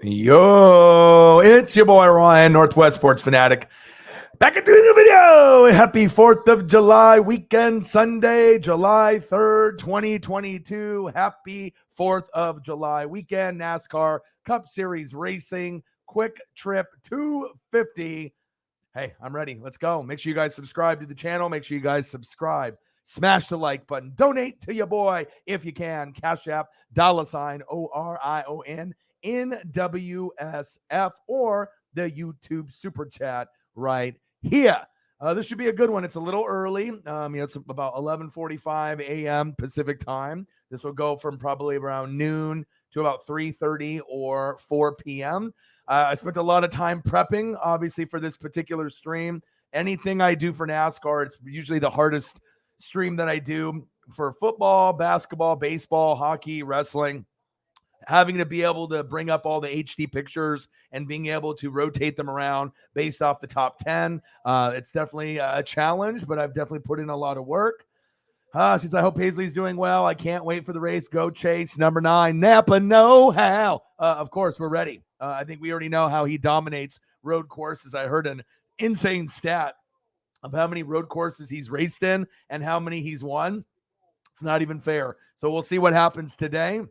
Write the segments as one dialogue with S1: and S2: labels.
S1: Yo, it's your boy Ryan, Northwest Sports Fanatic. Back into a new video. Happy 4th of July weekend, Sunday, July 3rd, 2022. Happy 4th of July weekend. NASCAR Cup Series Racing, Quick Trip 250. Hey, I'm ready. Let's go. Make sure you guys subscribe to the channel. Make sure you guys subscribe. Smash the like button. Donate to your boy if you can. Cash App, $ ORION. NWSF or the YouTube super chat right here. This should be a good one. It's a little early. It's about 11:45 a.m. Pacific time. This will go from probably around noon to about 3:30 or 4 p.m. I spent a lot of time prepping, obviously, for this particular stream. Anything I do for NASCAR, it's usually the hardest stream that I do for football, basketball, baseball, hockey, wrestling. Having to be able to bring up all the HD pictures and being able to rotate them around based off the top 10. It's definitely a challenge, but I've definitely put in a lot of work. She says, I hope Paisley's doing well. I can't wait for the race. Go Chase. Number 9, Napa know-how. Of course, we're ready. I think we already know how he dominates road courses. I heard an insane stat of how many road courses he's raced in and how many he's won. It's not even fair. So we'll see what happens today.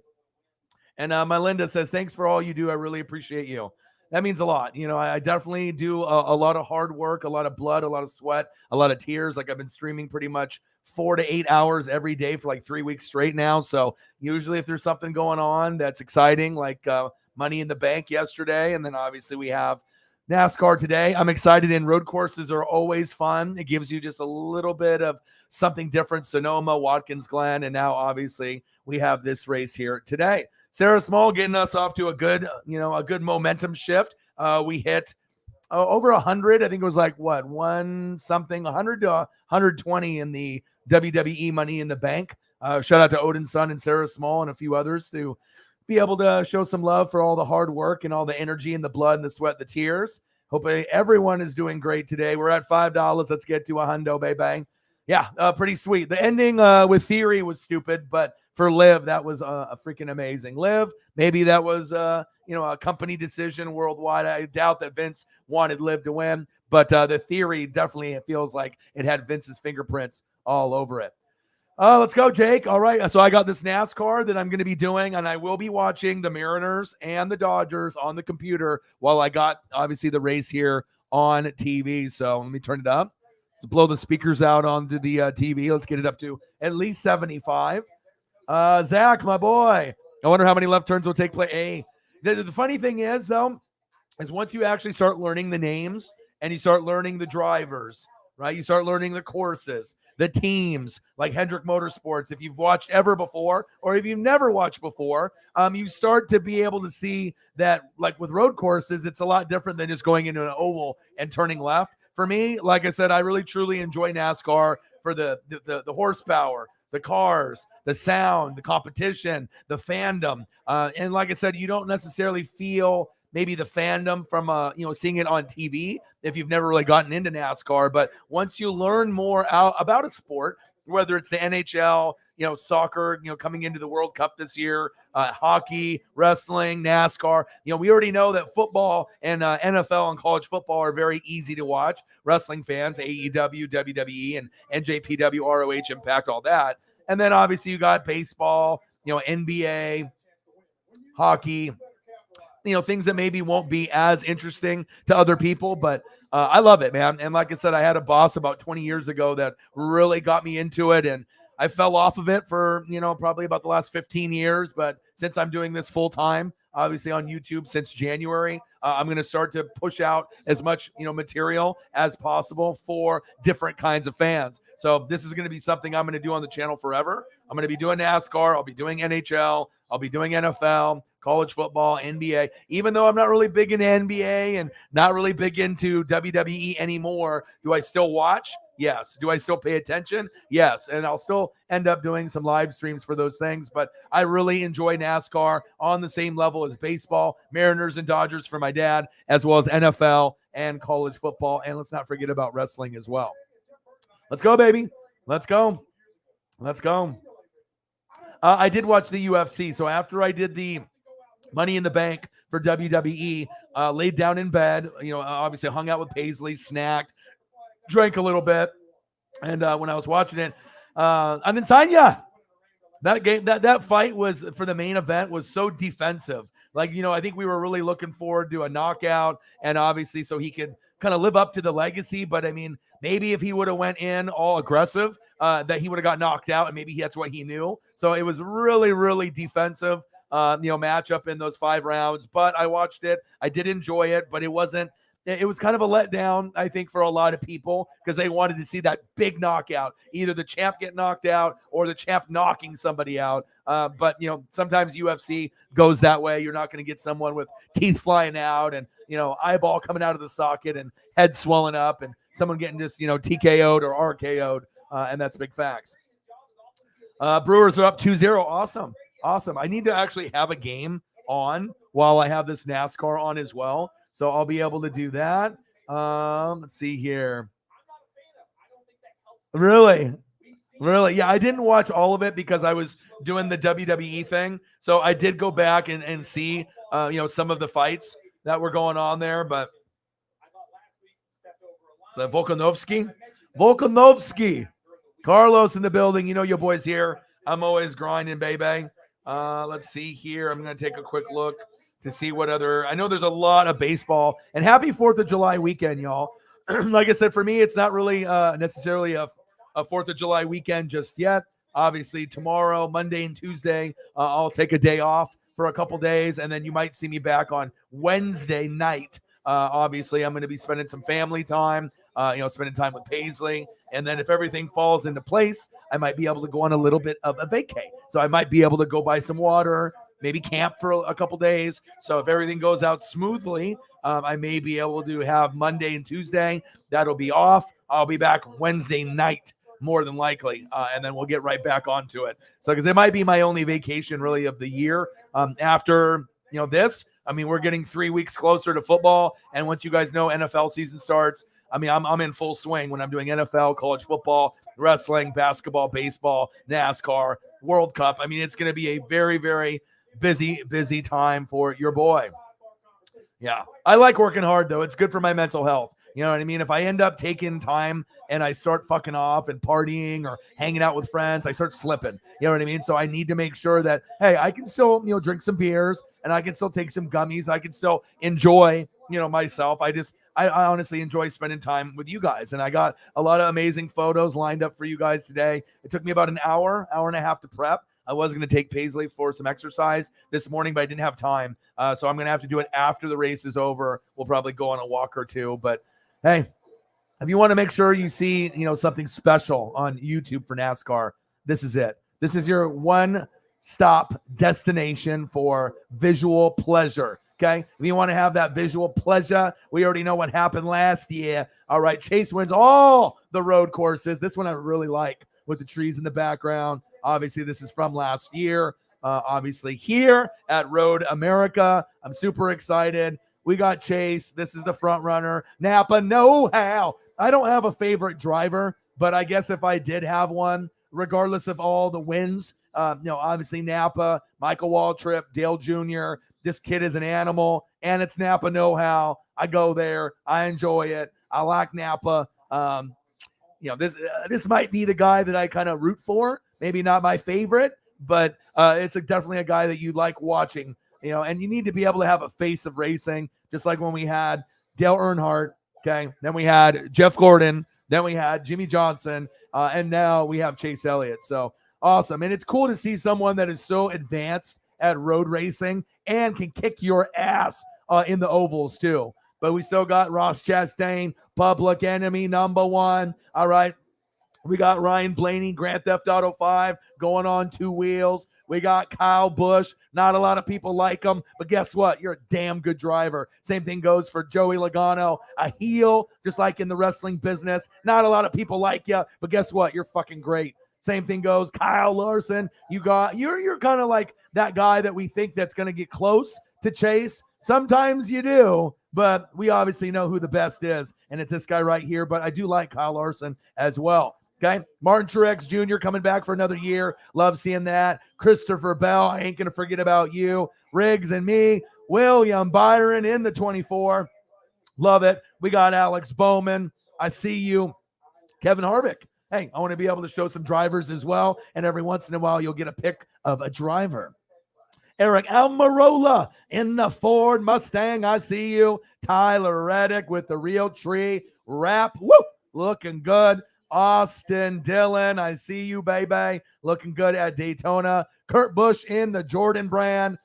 S1: And my Linda says, thanks for all you do. I really appreciate you. That means a lot. You know, I definitely do a lot of hard work, a lot of blood, a lot of sweat, a lot of tears. Like I've been streaming pretty much 4 to 8 hours every day for like 3 weeks straight now. So usually if there's something going on that's exciting, like Money in the Bank yesterday, and then obviously we have NASCAR today. I'm excited, and road courses are always fun. It gives you just a little bit of something different. Sonoma, Watkins Glen, and now obviously we have this race here today. Sarah Small getting us off to a good momentum shift. We hit over 100. I think it was like 100 to 120 in the WWE Money in the Bank. Shout out to Odin's Son and Sarah Small and a few others to be able to show some love for all the hard work and all the energy and the blood and the sweat, the tears. Hope everyone is doing great today. We're at $5. Let's get to a hundo, baby. Yeah, pretty sweet. The ending with Theory was stupid, but for Liv, that was a freaking amazing. Liv, maybe that was a company decision worldwide. I doubt that Vince wanted Liv to win, but the Theory definitely feels like it had Vince's fingerprints all over it. Let's go, Jake. All right, so I got this NASCAR that I'm going to be doing, and I will be watching the Mariners and the Dodgers on the computer while I got, obviously, the race here on TV. So let me turn it up. Let's blow the speakers out onto the TV. Let's get it up to at least 75. Zach, my boy. I wonder how many left turns will take place. Hey, the funny thing is, though, is once you actually start learning the names and you start learning the drivers, right? You start learning the courses, the teams, like Hendrick Motorsports. If you've watched ever before, or if you've never watched before, you start to be able to see that, like with road courses, it's a lot different than just going into an oval and turning left. For me, like I said, I really truly enjoy NASCAR for the horsepower, the cars, the sound, the competition, the fandom. And like I said, you don't necessarily feel maybe the fandom from seeing it on TV if you've never really gotten into NASCAR. But once you learn more about a sport, whether it's the NHL, soccer, coming into the World Cup this year, hockey, wrestling, NASCAR, we already know that football and NFL and college football are very easy to watch. Wrestling fans, AEW, WWE, and NJPW, ROH, Impact, all that. And then obviously you got baseball, NBA, hockey, things that maybe won't be as interesting to other people, but I love it, man. And like I said, I had a boss about 20 years ago that really got me into it, and I fell off of it for, probably about the last 15 years. But since I'm doing this full time, obviously on YouTube since January, I'm going to start to push out as much, material as possible for different kinds of fans. So this is going to be something I'm going to do on the channel forever. I'm going to be doing NASCAR. I'll be doing NHL. I'll be doing NFL, college football, NBA. Even though I'm not really big into NBA and not really big into WWE anymore, do I still watch? Yes. Do I still pay attention? Yes. And I'll still end up doing some live streams for those things. But I really enjoy NASCAR on the same level as baseball, Mariners and Dodgers for my dad, as well as NFL and college football. And let's not forget about wrestling as well. Let's go, baby. Let's go. Let's go. I did watch the UFC. So after I did the Money in the Bank for WWE. Laid down in bed, obviously hung out with Paisley, snacked, drank a little bit. And when I was watching it, I'm inside ya. That game, that fight was for the main event was so defensive. Like, I think we were really looking forward to a knockout, and obviously so he could kind of live up to the legacy. But I mean, maybe if he would have went in all aggressive, that he would have got knocked out, and maybe that's what he knew. So it was really, really defensive, matchup in those 5 rounds. But I watched it. I did enjoy it, but it wasn't. It was kind of a letdown, I think, for a lot of people because they wanted to see that big knockout, either the champ get knocked out or the champ knocking somebody out. But, sometimes UFC goes that way. You're not going to get someone with teeth flying out and, eyeball coming out of the socket and head swelling up and someone getting just, TKO'd or RKO'd. And that's big facts. Brewers are up 2-0. Awesome. I need to actually have a game on while I have this NASCAR on as well. So I'll be able to do that. Let's see here. Really? Yeah, I didn't watch all of it because I was doing the WWE thing. So I did go back and see, some of the fights that were going on there. But so Volkanovski. Carlos in the building. Your boys here. I'm always grinding, baby. Let's see here. I'm going to take a quick look to see what other, I know there's a lot of baseball, and happy 4th of July weekend, y'all. Like I said, for me, it's not really necessarily a 4th of July weekend just yet. Obviously tomorrow, Monday and Tuesday, I'll take a day off for a couple days. And then you might see me back on Wednesday night. Obviously I'm going to be spending some family time, spending time with Paisley. And then if everything falls into place, I might be able to go on a little bit of a vacay. So I might be able to go buy some water, maybe camp for a couple days. So if everything goes out smoothly, I may be able to have Monday and Tuesday. That'll be off. I'll be back Wednesday night, more than likely. And then we'll get right back onto it. So because it might be my only vacation really of the year after, this. I mean, we're getting 3 weeks closer to football. And once you guys know NFL season starts, I mean, I'm in full swing when I'm doing NFL, college football, wrestling, basketball, baseball, NASCAR, World Cup. I mean, it's going to be a very, very busy time for your boy. Yeah. I like working hard though. It's good for my mental health. You know what I mean? If I end up taking time and I start fucking off and partying or hanging out with friends, I start slipping. You know what I mean? So I need to make sure that, hey, I can still, drink some beers and I can still take some gummies. I can still enjoy, myself. I honestly enjoy spending time with you guys. And I got a lot of amazing photos lined up for you guys today. It took me about an hour and a half to prep. I was going to take Paisley for some exercise this morning, but I didn't have time. So I'm going to have to do it after the race is over. We'll probably go on a walk or two. But, hey, if you want to make sure you see, something special on YouTube for NASCAR, this is it. This is your one-stop destination for visual pleasure. Okay, if you want to have that visual pleasure, we already know what happened last year. All right, Chase wins all the road courses. This one I really like with the trees in the background. Obviously, this is from last year. Obviously, here at Road America, I'm super excited. We got Chase. This is the front runner. Napa know-how. I don't have a favorite driver, but I guess if I did have one, regardless of all the wins, obviously Napa, Michael Waltrip, Dale Jr., this kid is an animal, and it's Napa know-how. I go there. I enjoy it. I like Napa. This might be the guy that I kind of root for. Maybe not my favorite, but it's definitely a guy that you like watching. And you need to be able to have a face of racing, just like when we had Dale Earnhardt. Okay, then we had Jeff Gordon, then we had Jimmy Johnson, and now we have Chase Elliott. So awesome, and it's cool to see someone that is so advanced at road racing and can kick your ass in the ovals too. But we still got Ross Chastain, Public Enemy #1. All right. We got Ryan Blaney, Grand Theft Auto 5, going on 2 wheels. We got Kyle Busch. Not a lot of people like him, but guess what? You're a damn good driver. Same thing goes for Joey Logano, a heel, just like in the wrestling business. Not a lot of people like you, but guess what? You're fucking great. Same thing goes Kyle Larson. You're kind of like that guy that we think that's going to get close to Chase. Sometimes you do, but we obviously know who the best is, and it's this guy right here. But I do like Kyle Larson as well. Okay, Martin Truex Jr. coming back for another year. Love seeing that. Christopher Bell, I ain't going to forget about you. Riggs and me, William Byron in the 24. Love it. We got Alex Bowman. I see you. Kevin Harvick. Hey, I want to be able to show some drivers as well. And every once in a while, you'll get a pic of a driver. Eric Almirola in the Ford Mustang. I see you. Tyler Reddick with the Real Tree wrap. Woo! Looking good. Austin Dillon. I see you, baby. Looking good at Daytona. Kurt Busch in the Jordan brand.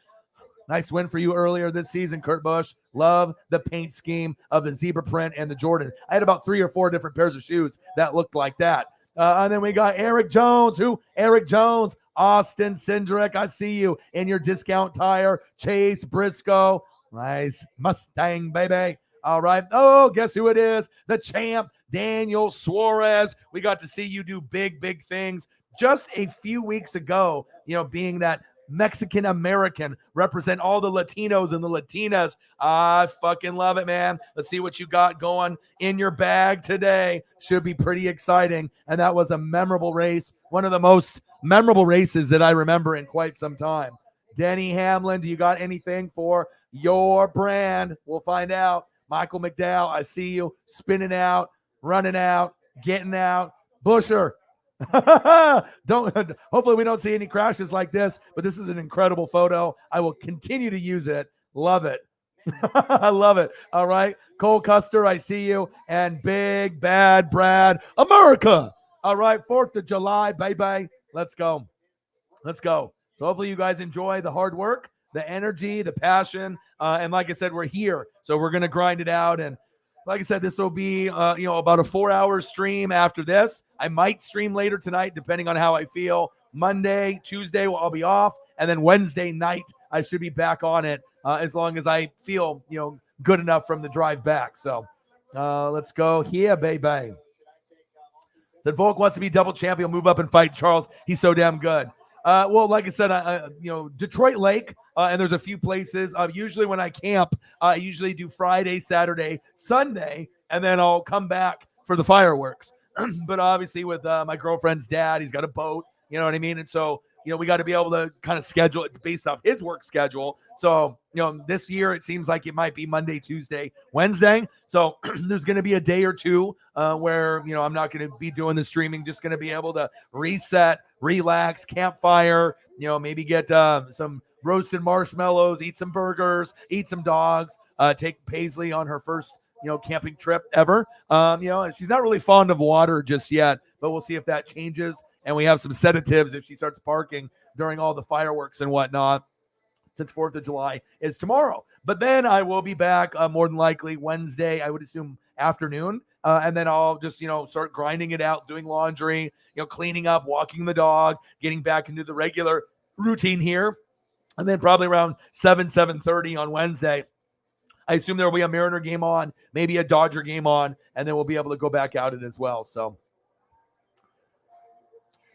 S1: Nice win for you earlier this season, Kurt Busch. Love the paint scheme of the zebra print and the Jordan. I had about 3 or 4 different pairs of shoes that looked like that. And then we got Eric Jones. Who? Eric Jones. Austin Cindric. I see you in your discount tire. Chase Briscoe. Nice Mustang, baby. All right. Oh, guess who it is? The champ, Daniel Suarez. We got to see you do big, big things just a few weeks ago, being that Mexican American, represent all the Latinos and the Latinas. I fucking love it, man. Let's see what you got going in your bag today. Should be pretty exciting. And that was a memorable race. One of the most memorable races that I remember in quite some time. Denny Hamlin, do you got anything for your brand? We'll find out. Michael McDowell, I see you spinning out, running out, getting out. Busher. Hopefully we don't see any crashes like this, but this is an incredible photo. I will continue to use it. Love it. I love it. All right. Cole Custer, I see you. And Big Bad Brad, America. All right. 4th of July, baby. Let's go. Let's go. So hopefully you guys enjoy the hard work, the energy, the passion. And like I said, we're here. So we're going to grind it out. And like I said, this will be, about a 4-hour stream after this. I might stream later tonight, depending on how I feel. Monday, Tuesday, I'll be off. And then Wednesday night, I should be back on it as long as I feel, good enough from the drive back. So let's go here, baby. Said Volk wants to be double champion. Move up and fight Charles. He's so damn good. Well, like I said, Detroit Lake, and there's a few places. Usually when I camp, I usually do Friday, Saturday, Sunday, and then I'll come back for the fireworks. But obviously with my girlfriend's dad, he's got a boat, you know what I mean? And so, we got to be able to kind of schedule it based off his work schedule. So, this year it seems like it might be Monday, Tuesday, Wednesday. So there's going to be a day or two where, I'm not going to be doing the streaming, just going to be able to reset, relax, campfire, maybe get some roasted marshmallows, eat some burgers, eat some dogs, take Paisley on her first, camping trip ever. She's not really fond of water just yet, but we'll see if that changes. And we have some sedatives if she starts parking during all the fireworks and whatnot, since 4th of July is tomorrow. But then I will be back more than likely Wednesday, I would assume afternoon. And then I'll just, start grinding it out, doing laundry, cleaning up, walking the dog, getting back into the regular routine here. And then probably around 7:30 on Wednesday, I assume there will be a Mariner game on, maybe a Dodger game on, and then we'll be able to go back out it as well. So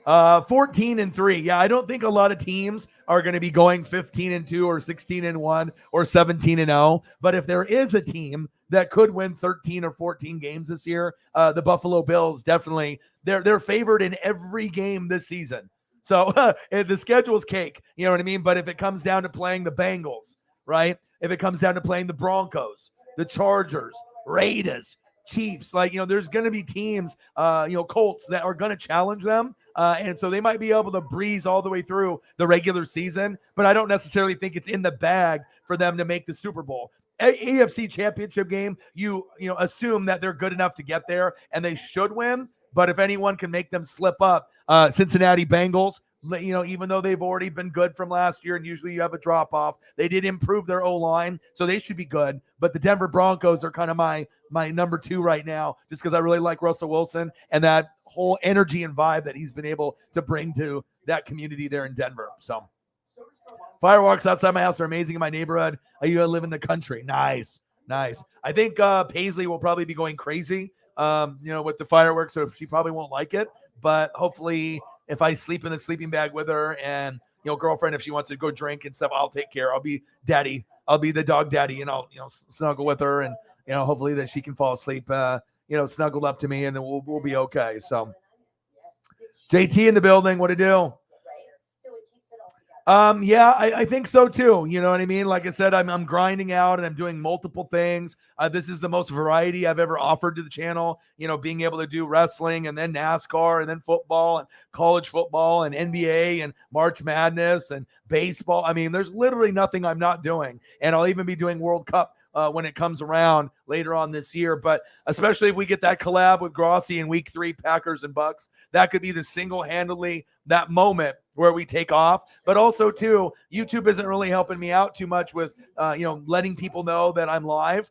S1: 14-3. Yeah, I don't think a lot of teams are going to be going 15-2 or 16-1 or 17-0. But if there is a team that could win 13 or 14 games this year, the Buffalo Bills definitely, they're favored in every game this season. So the schedule's cake, you know what I mean? But if it comes down to playing the Bengals, right? If it comes down to playing the Broncos, the Chargers, Raiders, Chiefs, there's going to be teams, Colts that are going to challenge them. And so they might be able to breeze all the way through the regular season, but I don't necessarily think it's in the bag for them to make the Super Bowl. AFC Championship game, you assume that they're good enough to get there, and they should win. But if anyone can make them slip up, Cincinnati Bengals, even though they've already been good from last year, and usually you have a drop off, they did improve their O-line, so they should be good. But the Denver Broncos are kind of my number 2 right now, just because I really like Russell Wilson and that whole energy and vibe that he's been able to bring to that community there in Denver. So fireworks outside my house are amazing in my neighborhood. You live in the country. Nice. I think Paisley will probably be going crazy, with the fireworks, so she probably won't like it. But hopefully, if I sleep in the sleeping bag with her and, girlfriend, if she wants to go drink and stuff, I'll take care. I'll be daddy. I'll be the dog daddy, and I'll, snuggle with her, and, hopefully that she can fall asleep, snuggled up to me, and then we'll be okay. So JT in the building. What to do? Yeah, I think so too. You know what I mean? Like I said, I'm grinding out and I'm doing multiple things. This is the most variety I've ever offered to the channel. You know, being able to do wrestling and then NASCAR and then football and college football and NBA and March Madness and baseball. I mean, there's literally nothing I'm not doing. And I'll even be doing World Cup when it comes around later on this year. But especially if we get that collab with Grossi in week 3, Packers and Bucks, that could be the single-handedly that moment where we take off. But also, too, YouTube isn't really helping me out too much with, letting people know that I'm live.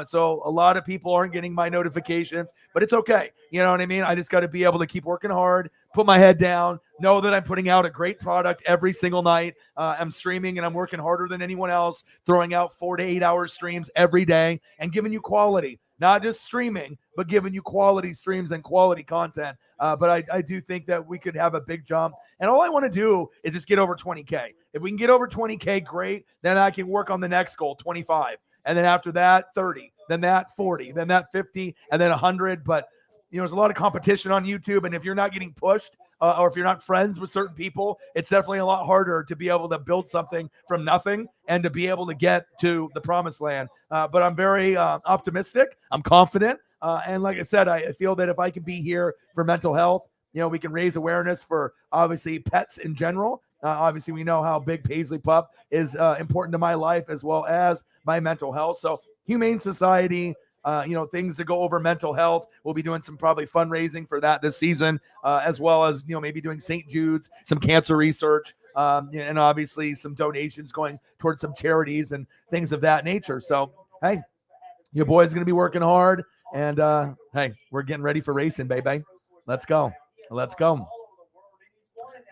S1: So a lot of people aren't getting my notifications, but it's okay. You know what I mean? I just got to be able to keep working hard, put my head down, know that I'm putting out a great product every single night. I'm streaming and I'm working harder than anyone else, throwing out 4 to 8 hour streams every day and giving you quality, not just streaming, but giving you quality streams and quality content. But I do think that we could have a big jump. And all I want to do is just get over 20K. If we can get over 20K, great. Then I can work on the next goal, 25. And then after that, 30, then that 40, then that 50, and then 100. But, there's a lot of competition on YouTube. And if you're not getting pushed or if you're not friends with certain people, it's definitely a lot harder to be able to build something from nothing and to be able to get to the promised land. But I'm very optimistic. I'm confident. And like I said, I feel that if I can be here for mental health, we can raise awareness for obviously pets in general. Obviously, we know how big Paisley Pup is important to my life as well as my mental health. So Humane Society, things to go over mental health. We'll be doing some probably fundraising for that this season, as well as, maybe doing St. Jude's, some cancer research, and obviously some donations going towards some charities and things of that nature. So, hey, your boy's going to be working hard. And, hey, we're getting ready for racing, baby. Let's go. Let's go.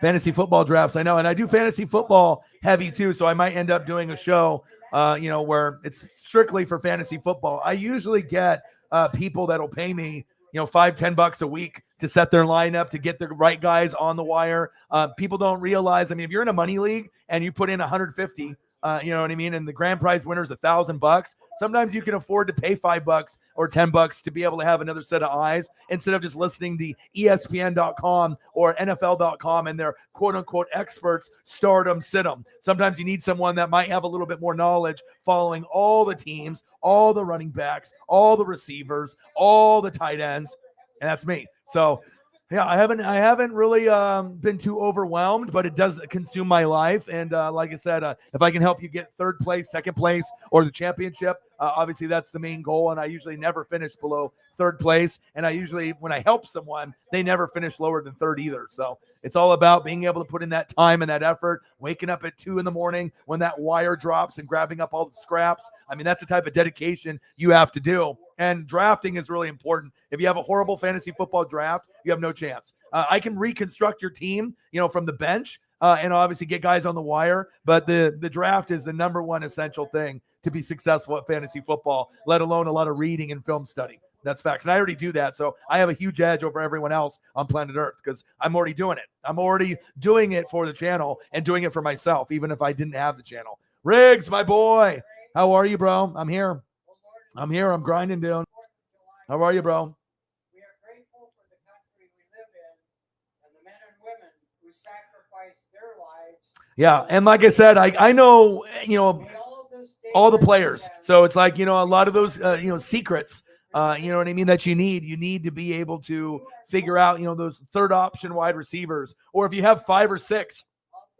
S1: Fantasy football drafts, I know. And I do fantasy football heavy too. So I might end up doing a show, where it's strictly for fantasy football. I usually get people that'll pay me, $5-10 a week to set their lineup, to get the right guys on the wire. People don't realize, if you're in a money league and you put in 150, you know what I mean? And the grand prize winner is $1,000. Sometimes you can afford to pay $5 or $10 to be able to have another set of eyes instead of just listening to ESPN.com or NFL.com and their quote unquote experts start 'em, sit 'em. Sometimes you need someone that might have a little bit more knowledge following all the teams, all the running backs, all the receivers, all the tight ends. And that's me. So yeah, I haven't really been too overwhelmed, but it does consume my life. And like I said, if I can help you get third place, second place, or the championship, obviously that's the main goal. And I usually never finish below third place. And I usually, when I help someone, they never finish lower than third either. So it's all about being able to put in that time and that effort, waking up at 2 a.m. when that wire drops and grabbing up all the scraps. That's the type of dedication you have to do. And drafting is really important. If you have a horrible fantasy football draft, you have no chance. I can reconstruct your team, from the bench and obviously get guys on the wire. But the draft is the number one essential thing to be successful at fantasy football, let alone a lot of reading and film study. That's facts. And I already do that. So I have a huge edge over everyone else on planet Earth because I'm already doing it. I'm already doing it for the channel and doing it for myself, even if I didn't have the channel. Riggs, my boy. How are you, bro? I'm here. I'm grinding, dude. How are you, bro?
S2: We are grateful for the country we live in and the men and women who sacrifice their lives.
S1: Yeah, and like I said, I know, all the players. So it's like, a lot of those, secrets, you know what I mean, that you need to be able to figure out, those third option wide receivers. Or if you have 5 or 6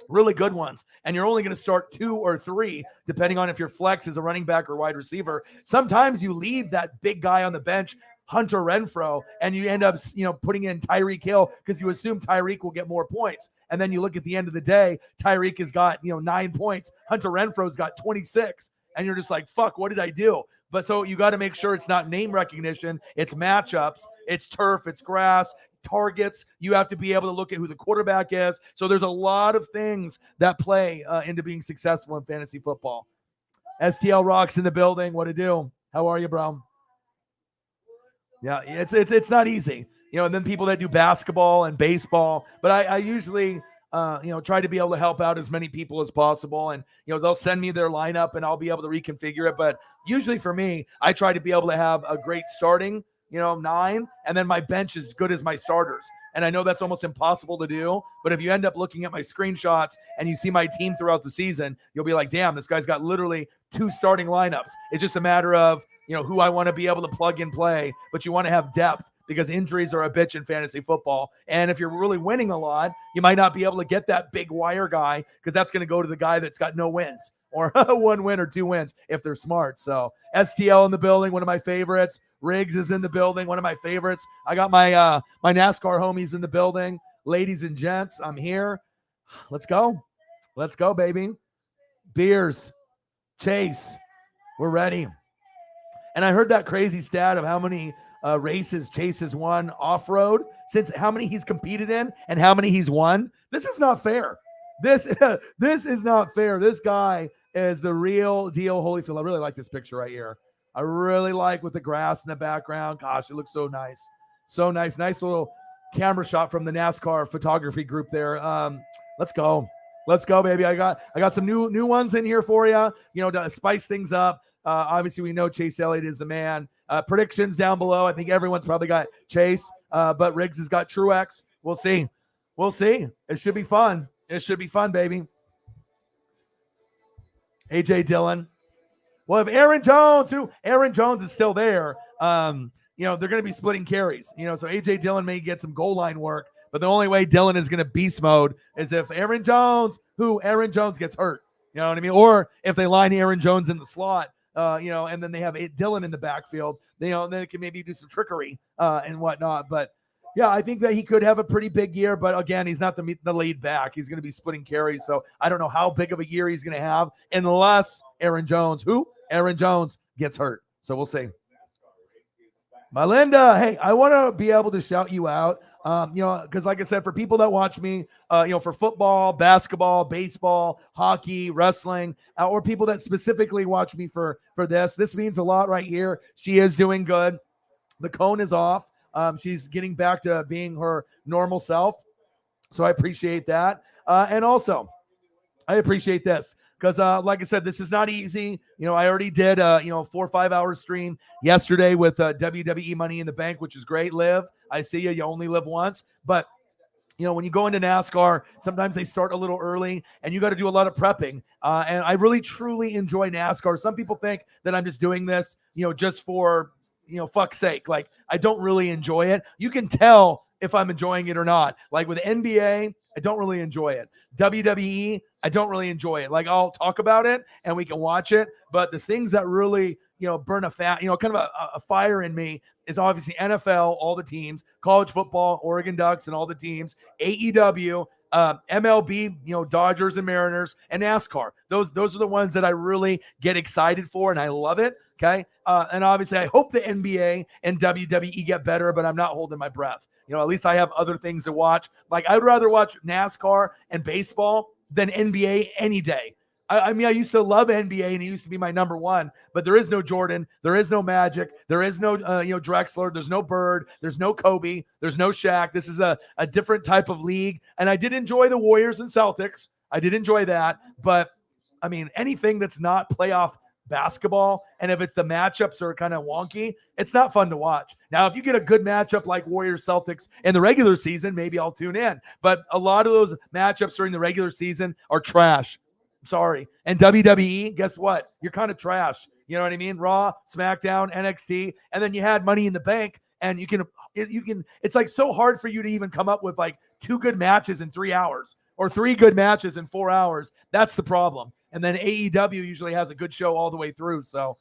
S1: really good ones, and you're only going to start 2 or 3, depending on if your flex is a running back or wide receiver. Sometimes you leave that big guy on the bench, Hunter Renfrow, and you end up, putting in Tyreek Hill because you assume Tyreek will get more points. And then you look at the end of the day, Tyreek has got, 9 points. Hunter Renfrow's got 26. And you're just like, fuck, what did I do? But so you got to make sure it's not name recognition. It's matchups. It's turf. It's grass. Targets. You have to be able to look at who the quarterback is. So there's a lot of things that play into being successful in fantasy football. STL Rocks in the building. What to do? How are you, bro? Yeah, it's not easy. And then people that do basketball and baseball. But I usually try to be able to help out as many people as possible. And, they'll send me their lineup and I'll be able to reconfigure it. But usually for me, I try to be able to have a great starting 9, and then my bench is as good as my starters. And I know that's almost impossible to do, but if you end up looking at my screenshots and you see my team throughout the season, you'll be like, damn, this guy's got literally 2 starting lineups. It's just a matter of, who I want to be able to plug and play, but you want to have depth because injuries are a bitch in fantasy football. And if you're really winning a lot, you might not be able to get that big wire guy because that's going to go to the guy that's got no wins or 1 win or 2 wins if they're smart. So STL in the building, one of my favorites. Riggs is in the building, one of my favorites. I got my my NASCAR homies in the building. Ladies and gents, I'm here. Let's go. Let's go, baby. Beers. Chase. We're ready. And I heard that crazy stat of how many races Chase has won off-road, since how many he's competed in and how many he's won. This is not fair. This is not fair. This guy is the real deal Holyfield. I really like this picture right here. I really like with the grass in the background. Gosh, it looks so nice. So nice. Nice little camera shot from the NASCAR photography group there. Let's go. Let's go, baby. I got some new ones in here for you, to spice things up. Obviously, we know Chase Elliott is the man. Predictions down below. I think everyone's probably got Chase, but Riggs has got Truex. We'll see. We'll see. It should be fun. It should be fun, baby. AJ Dillon. Well, if Aaron Jones is still there, they're going to be splitting carries. So AJ Dillon may get some goal line work, but the only way Dillon is going to beast mode is if Aaron Jones gets hurt. You know what I mean? Or if they line Aaron Jones in the slot, and then they have Dillon in the backfield, then they can maybe do some trickery and whatnot. But yeah, I think that he could have a pretty big year, but again, he's not the lead back. He's going to be splitting carries, so I don't know how big of a year he's going to have unless Aaron Jones gets hurt. So we'll see. Melinda, hey, I want to be able to shout you out. Because like I said, for people that watch me, for football, basketball, baseball, hockey, wrestling, or people that specifically watch me for this means a lot right here. She is doing good. The cone is off. She's getting back to being her normal self. So I appreciate that. And also, I appreciate this because, like I said, this is not easy. I already did, 4 or 5 hour stream yesterday with WWE Money in the Bank, which is great. Liv, I see you. You only live once. But, when you go into NASCAR, sometimes they start a little early and you got to do a lot of prepping. And I really, truly enjoy NASCAR. Some people think that I'm just doing this, just for, fuck's sake. Like, I don't really enjoy it. You can tell if I'm enjoying it or not. Like with NBA, I don't really enjoy it. WWE, I don't really enjoy it. Like, I'll talk about it and we can watch it, but the things that really, burn a fat, kind of a fire in me is obviously NFL, all the teams, college football, Oregon Ducks and all the teams, AEW, MLB, Dodgers and Mariners, and NASCAR. Those are the ones that I really get excited for, and I love it. Okay, and obviously, I hope the NBA and WWE get better, but I'm not holding my breath. At least I have other things to watch. Like, I'd rather watch NASCAR and baseball than NBA any day. I mean, I used to love NBA and it used to be my number one, but there is no Jordan. There is no Magic. There is no, Drexler. There's no Bird. There's no Kobe. There's no Shaq. This is a different type of league. And I did enjoy the Warriors and Celtics. I did enjoy that. But, I mean, anything that's not playoff basketball, and if it's the matchups are kind of wonky, it's not fun to watch. Now, if you get a good matchup like Warriors Celtics in the regular season, maybe I'll tune in. But a lot of those matchups during the regular season are trash. Sorry. And WWE, guess what? You're kind of trash. You know what I mean? Raw, SmackDown, NXT, and then you had Money in the Bank, and you can. It's like so hard for you to even come up with like 2 good matches in 3 hours or 3 good matches in 4 hours. That's the problem. And then AEW usually has a good show all the way through. So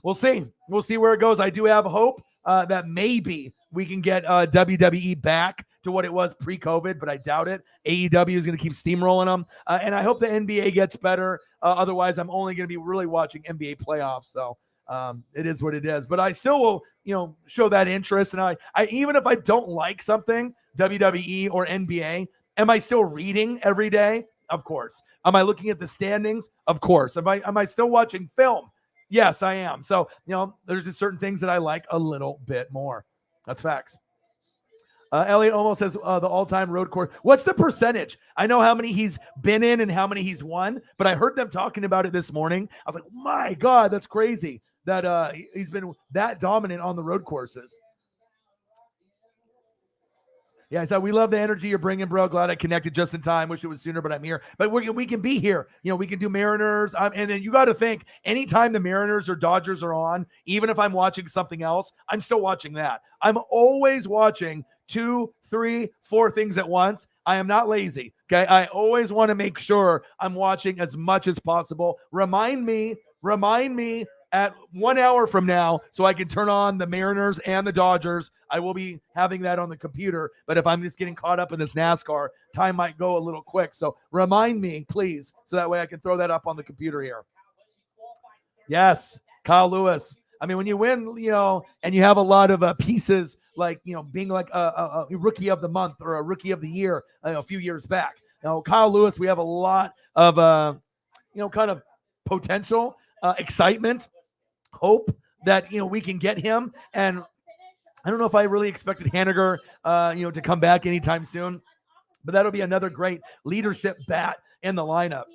S1: we'll see. We'll see where it goes. I do have hope that maybe we can get WWE back to what it was pre-COVID, but I doubt it. AEW is going to keep steamrolling them. And I hope the NBA gets better. Otherwise, I'm only going to be really watching NBA playoffs. So it is what it is. But I still will, show that interest. And I even if I don't like something, WWE or NBA, am I still reading every day? Of course. Am I looking at the standings? Of course. Am I still watching film? Yes, I am. So, there's just certain things that I like a little bit more. That's facts. Elliot almost says the all-time road course. What's the percentage? I know how many he's been in and how many he's won, but I heard them talking about it this morning. I was like, my God, that's crazy that he's been that dominant on the road courses. Yeah, so we love the energy you're bringing, bro. Glad I connected just in time. Wish it was sooner, but I'm here. But we can be here. We can do Mariners. And then you got to think, anytime the Mariners or Dodgers are on, even if I'm watching something else, I'm still watching that. I'm always watching 2, 3, 4 things at once. I am not lazy. Okay. I always want to make sure I'm watching as much as possible. Remind me at 1 hour from now so I can turn on the Mariners and the Dodgers. I will be having that on the computer, but if I'm just getting caught up in this NASCAR, time might go a little quick. So remind me, please, so that way I can throw that up on the computer here. Yes, Kyle Lewis. I mean, when you win, and you have a lot of pieces like, being like a rookie of the month or a rookie of the year a few years back. Kyle Lewis, we have a lot of, kind of potential, excitement, hope that, we can get him. And I don't know if I really expected Haniger, to come back anytime soon, but that'll be another great leadership bat in the lineup.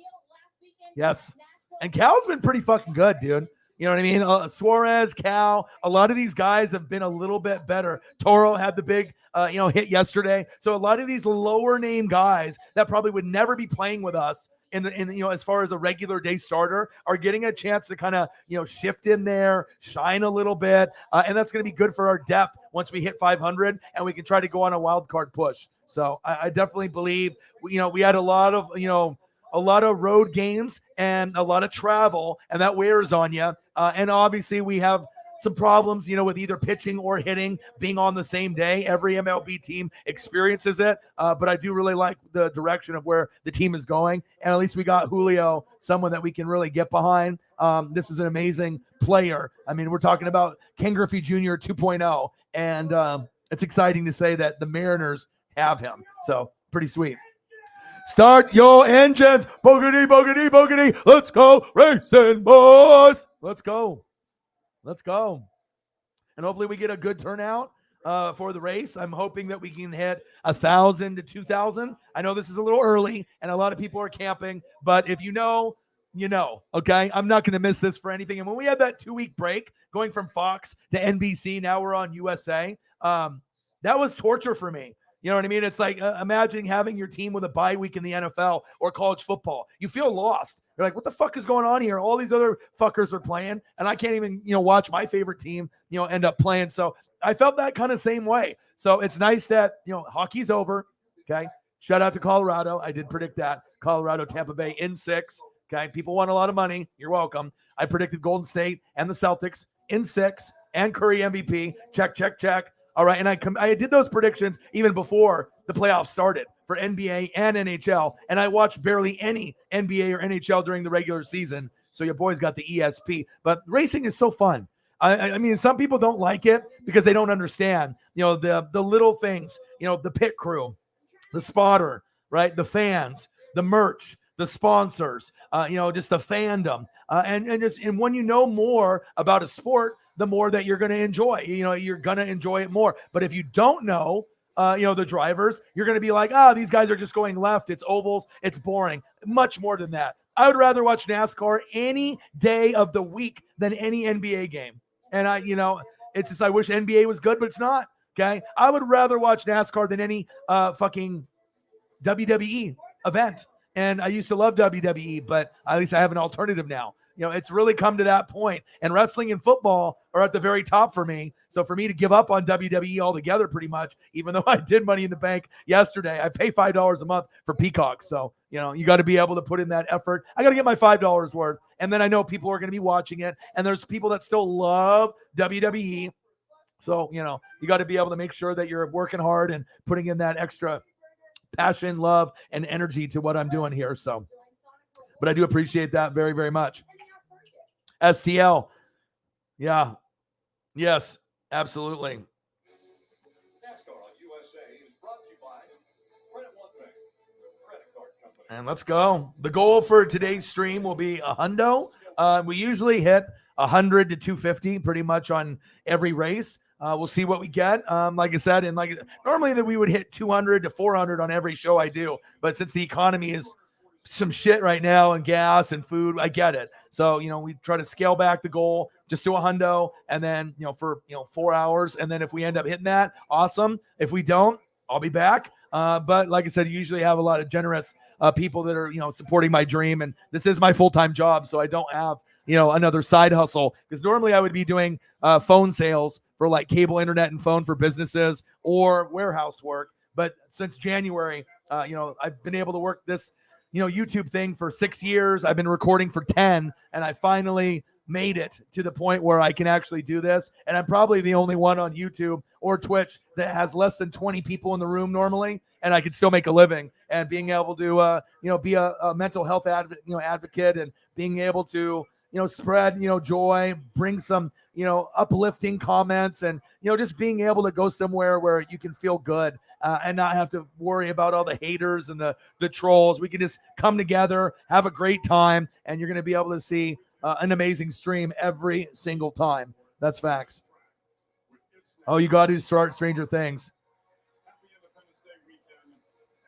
S1: Yes. And Cal's been pretty fucking good, dude. You know what I mean? Suarez, Cal, a lot of these guys have been a little bit better. Toro had the big, hit yesterday. So a lot of these lower name guys that probably would never be playing with us in as far as a regular day starter are getting a chance to kind of, shift in there, shine a little bit. And that's going to be good for our depth once we hit 500 and we can try to go on a wild card push. So I definitely believe, we had a lot of road games and a lot of travel, and that wears on you. And obviously we have some problems, with either pitching or hitting being on the same day. Every MLB team experiences it, but I do really like the direction of where the team is going. And at least we got Julio, someone that we can really get behind. This is an amazing player. I mean, we're talking about Ken Griffey Jr. 2.0, and it's exciting to say that the Mariners have him. So pretty sweet. Start your engines. Boogity, boogity, boogity. Let's go racing, boys. Let's go. And hopefully we get a good turnout for the race. I'm hoping that we can hit 1,000 to 2,000. I know this is a little early and a lot of people are camping, but if you know, okay? I'm not going to miss this for anything. And when we had that 2-week break going from Fox to NBC, now we're on USA, that was torture for me. You know what I mean? It's like imagining having your team with a bye week in the NFL or college football. You feel lost. You're like, what the fuck is going on here? All these other fuckers are playing, and I can't even, watch my favorite team, end up playing. So I felt that kind of same way. So it's nice that, hockey's over. Okay. Shout out to Colorado. I did predict that. Colorado, Tampa Bay in 6. Okay. People want a lot of money. You're welcome. I predicted Golden State and the Celtics in 6 and Curry MVP. Check, check, check. All right, and I did those predictions even before the playoffs started for NBA and NHL, and I watched barely any NBA or NHL during the regular season, so your boys got the ESP. But racing is so fun. I mean, some people don't like it because they don't understand, the little things, the pit crew, the spotter, right, the fans, the merch, the sponsors, just the fandom, and when you know more about a sport, the more that you're going to enjoy. You're going to enjoy it more. But if you don't know, the drivers, you're going to be like, these guys are just going left. It's ovals. It's boring. Much more than that. I would rather watch NASCAR any day of the week than any NBA game. And it's just, I wish NBA was good, but it's not. Okay. I would rather watch NASCAR than any fucking WWE event. And I used to love WWE, but at least I have an alternative now. It's really come to that point. And wrestling and football are at the very top for me. So for me to give up on WWE altogether pretty much, even though I did Money in the Bank yesterday, I pay $5 a month for Peacock. So, you got to be able to put in that effort. I got to get my $5 worth. And then I know people are going to be watching it. And there's people that still love WWE. So, you got to be able to make sure that you're working hard and putting in that extra passion, love, and energy to what I'm doing here. So, but I do appreciate that very, very much. STL. Yeah. Yes, absolutely. And let's go. The goal for today's stream will be a hundo. We usually hit 100 to 250 pretty much on every race. We'll see what we get. Like I said, and normally that we would hit 200 to 400 on every show I do. But since the economy is some shit right now and gas and food, I get it. So, we try to scale back the goal, just do a hundo, and then, for 4 hours. And then if we end up hitting that, awesome. If we don't, I'll be back. But like I said, you usually have a lot of generous people that are, supporting my dream. And this is my full-time job. So I don't have, another side hustle, because normally I would be doing phone sales for like cable internet and phone for businesses or warehouse work. But since January, I've been able to work this, YouTube thing for 6 years. I've been recording for 10, and I finally made it to the point where I can actually do this. And I'm probably the only one on YouTube or Twitch that has less than 20 people in the room normally, and I can still make a living. And being able to, be a mental health advocate, and being able to, spread, joy, bring some, uplifting comments, and, just being able to go somewhere where you can feel good. And not have to worry about all the haters and the trolls. We can just come together, have a great time, and you're going to be able to see an amazing stream every single time. That's facts. Oh, you got to start Stranger Things.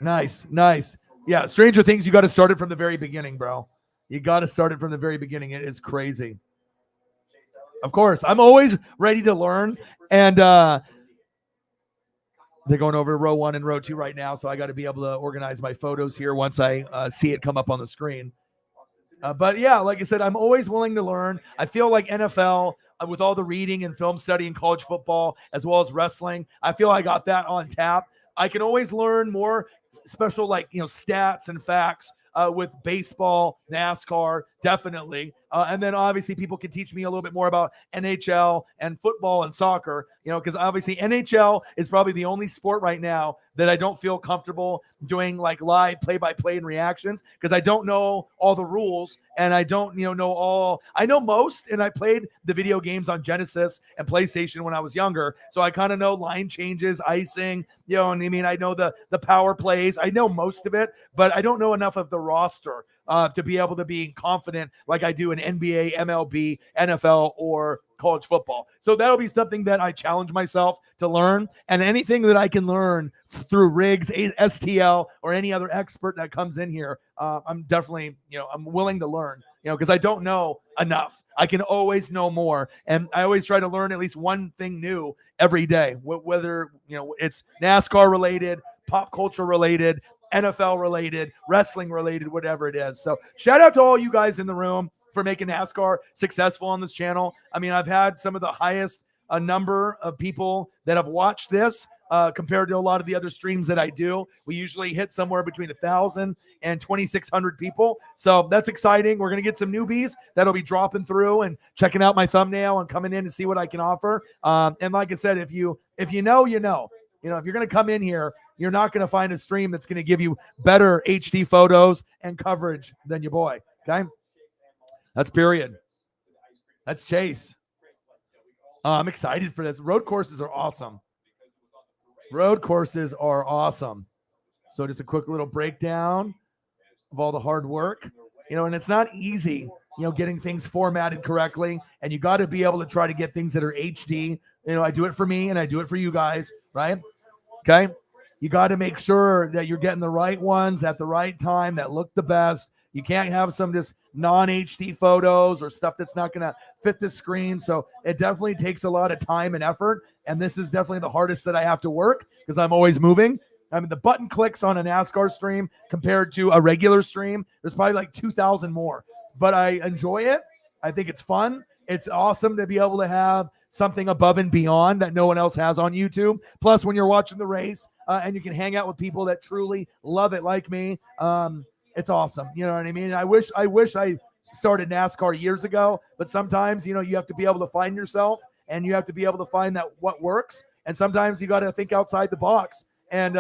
S1: Nice. Yeah, Stranger Things, you got to start it from the very beginning, bro. You got to start it from the very beginning. It is crazy. Of course, I'm always ready to learn. And they're going over row 1 and row 2 right now, so I got to be able to organize my photos here once I see it come up on the screen. But yeah, like I said, I'm always willing to learn. I feel like NFL, with all the reading and film study in college football, as well as wrestling, I feel I got that on tap. I can always learn more special, like, stats and facts with baseball, NASCAR, definitely. And then obviously people can teach me a little bit more about NHL and football and soccer, because obviously NHL is probably the only sport right now that I don't feel comfortable doing like live play-by-play and reactions, because I don't know all the rules, and I don't, know all. I know most, and I played the video games on Genesis and PlayStation when I was younger, so I kind of know line changes, icing, and I mean, I know the power plays. I know most of it, but I don't know enough of the roster to be able to be confident like I do in NBA, MLB, NFL, or college football. So that'll be something that I challenge myself to learn, and anything that I can learn through Riggs, STL, or any other expert that comes in here, I'm definitely, I'm willing to learn, because I don't know enough. I can always know more, and I always try to learn at least one thing new every day, whether, it's NASCAR related, pop culture related, NFL related, wrestling related, whatever it is. So shout out to all you guys in the room for making NASCAR successful on this channel. I mean, I've had some of the highest number of people that have watched this compared to a lot of the other streams that I do. We usually hit somewhere between 1,000 and 2,600 people. So that's exciting. We're going to get some newbies that'll be dropping through and checking out my thumbnail and coming in to see what I can offer. And like I said, if you know, if you're going to come in here, you're not going to find a stream that's going to give you better HD photos and coverage than your boy. Okay. That's period. That's Chase. I'm excited for this. Road courses are awesome. So just a quick little breakdown of all the hard work, and it's not easy, getting things formatted correctly, and you got to be able to try to get things that are HD. I do it for me and I do it for you guys, right? Okay. You got to make sure that you're getting the right ones at the right time that look the best. You can't have some just non-HD photos or stuff that's not going to fit the screen. So it definitely takes a lot of time and effort. And this is definitely the hardest that I have to work, because I'm always moving. I mean, the button clicks on a NASCAR stream compared to a regular stream, there's probably like 2,000 more. But I enjoy it. I think it's fun. It's awesome to be able to have something above and beyond that no one else has on YouTube. Plus, when you're watching the race and you can hang out with people that truly love it like me, it's awesome. You know what I mean? I wish I started NASCAR years ago, but sometimes, you have to be able to find yourself, and you have to be able to find that what works. And sometimes you got to think outside the box. And,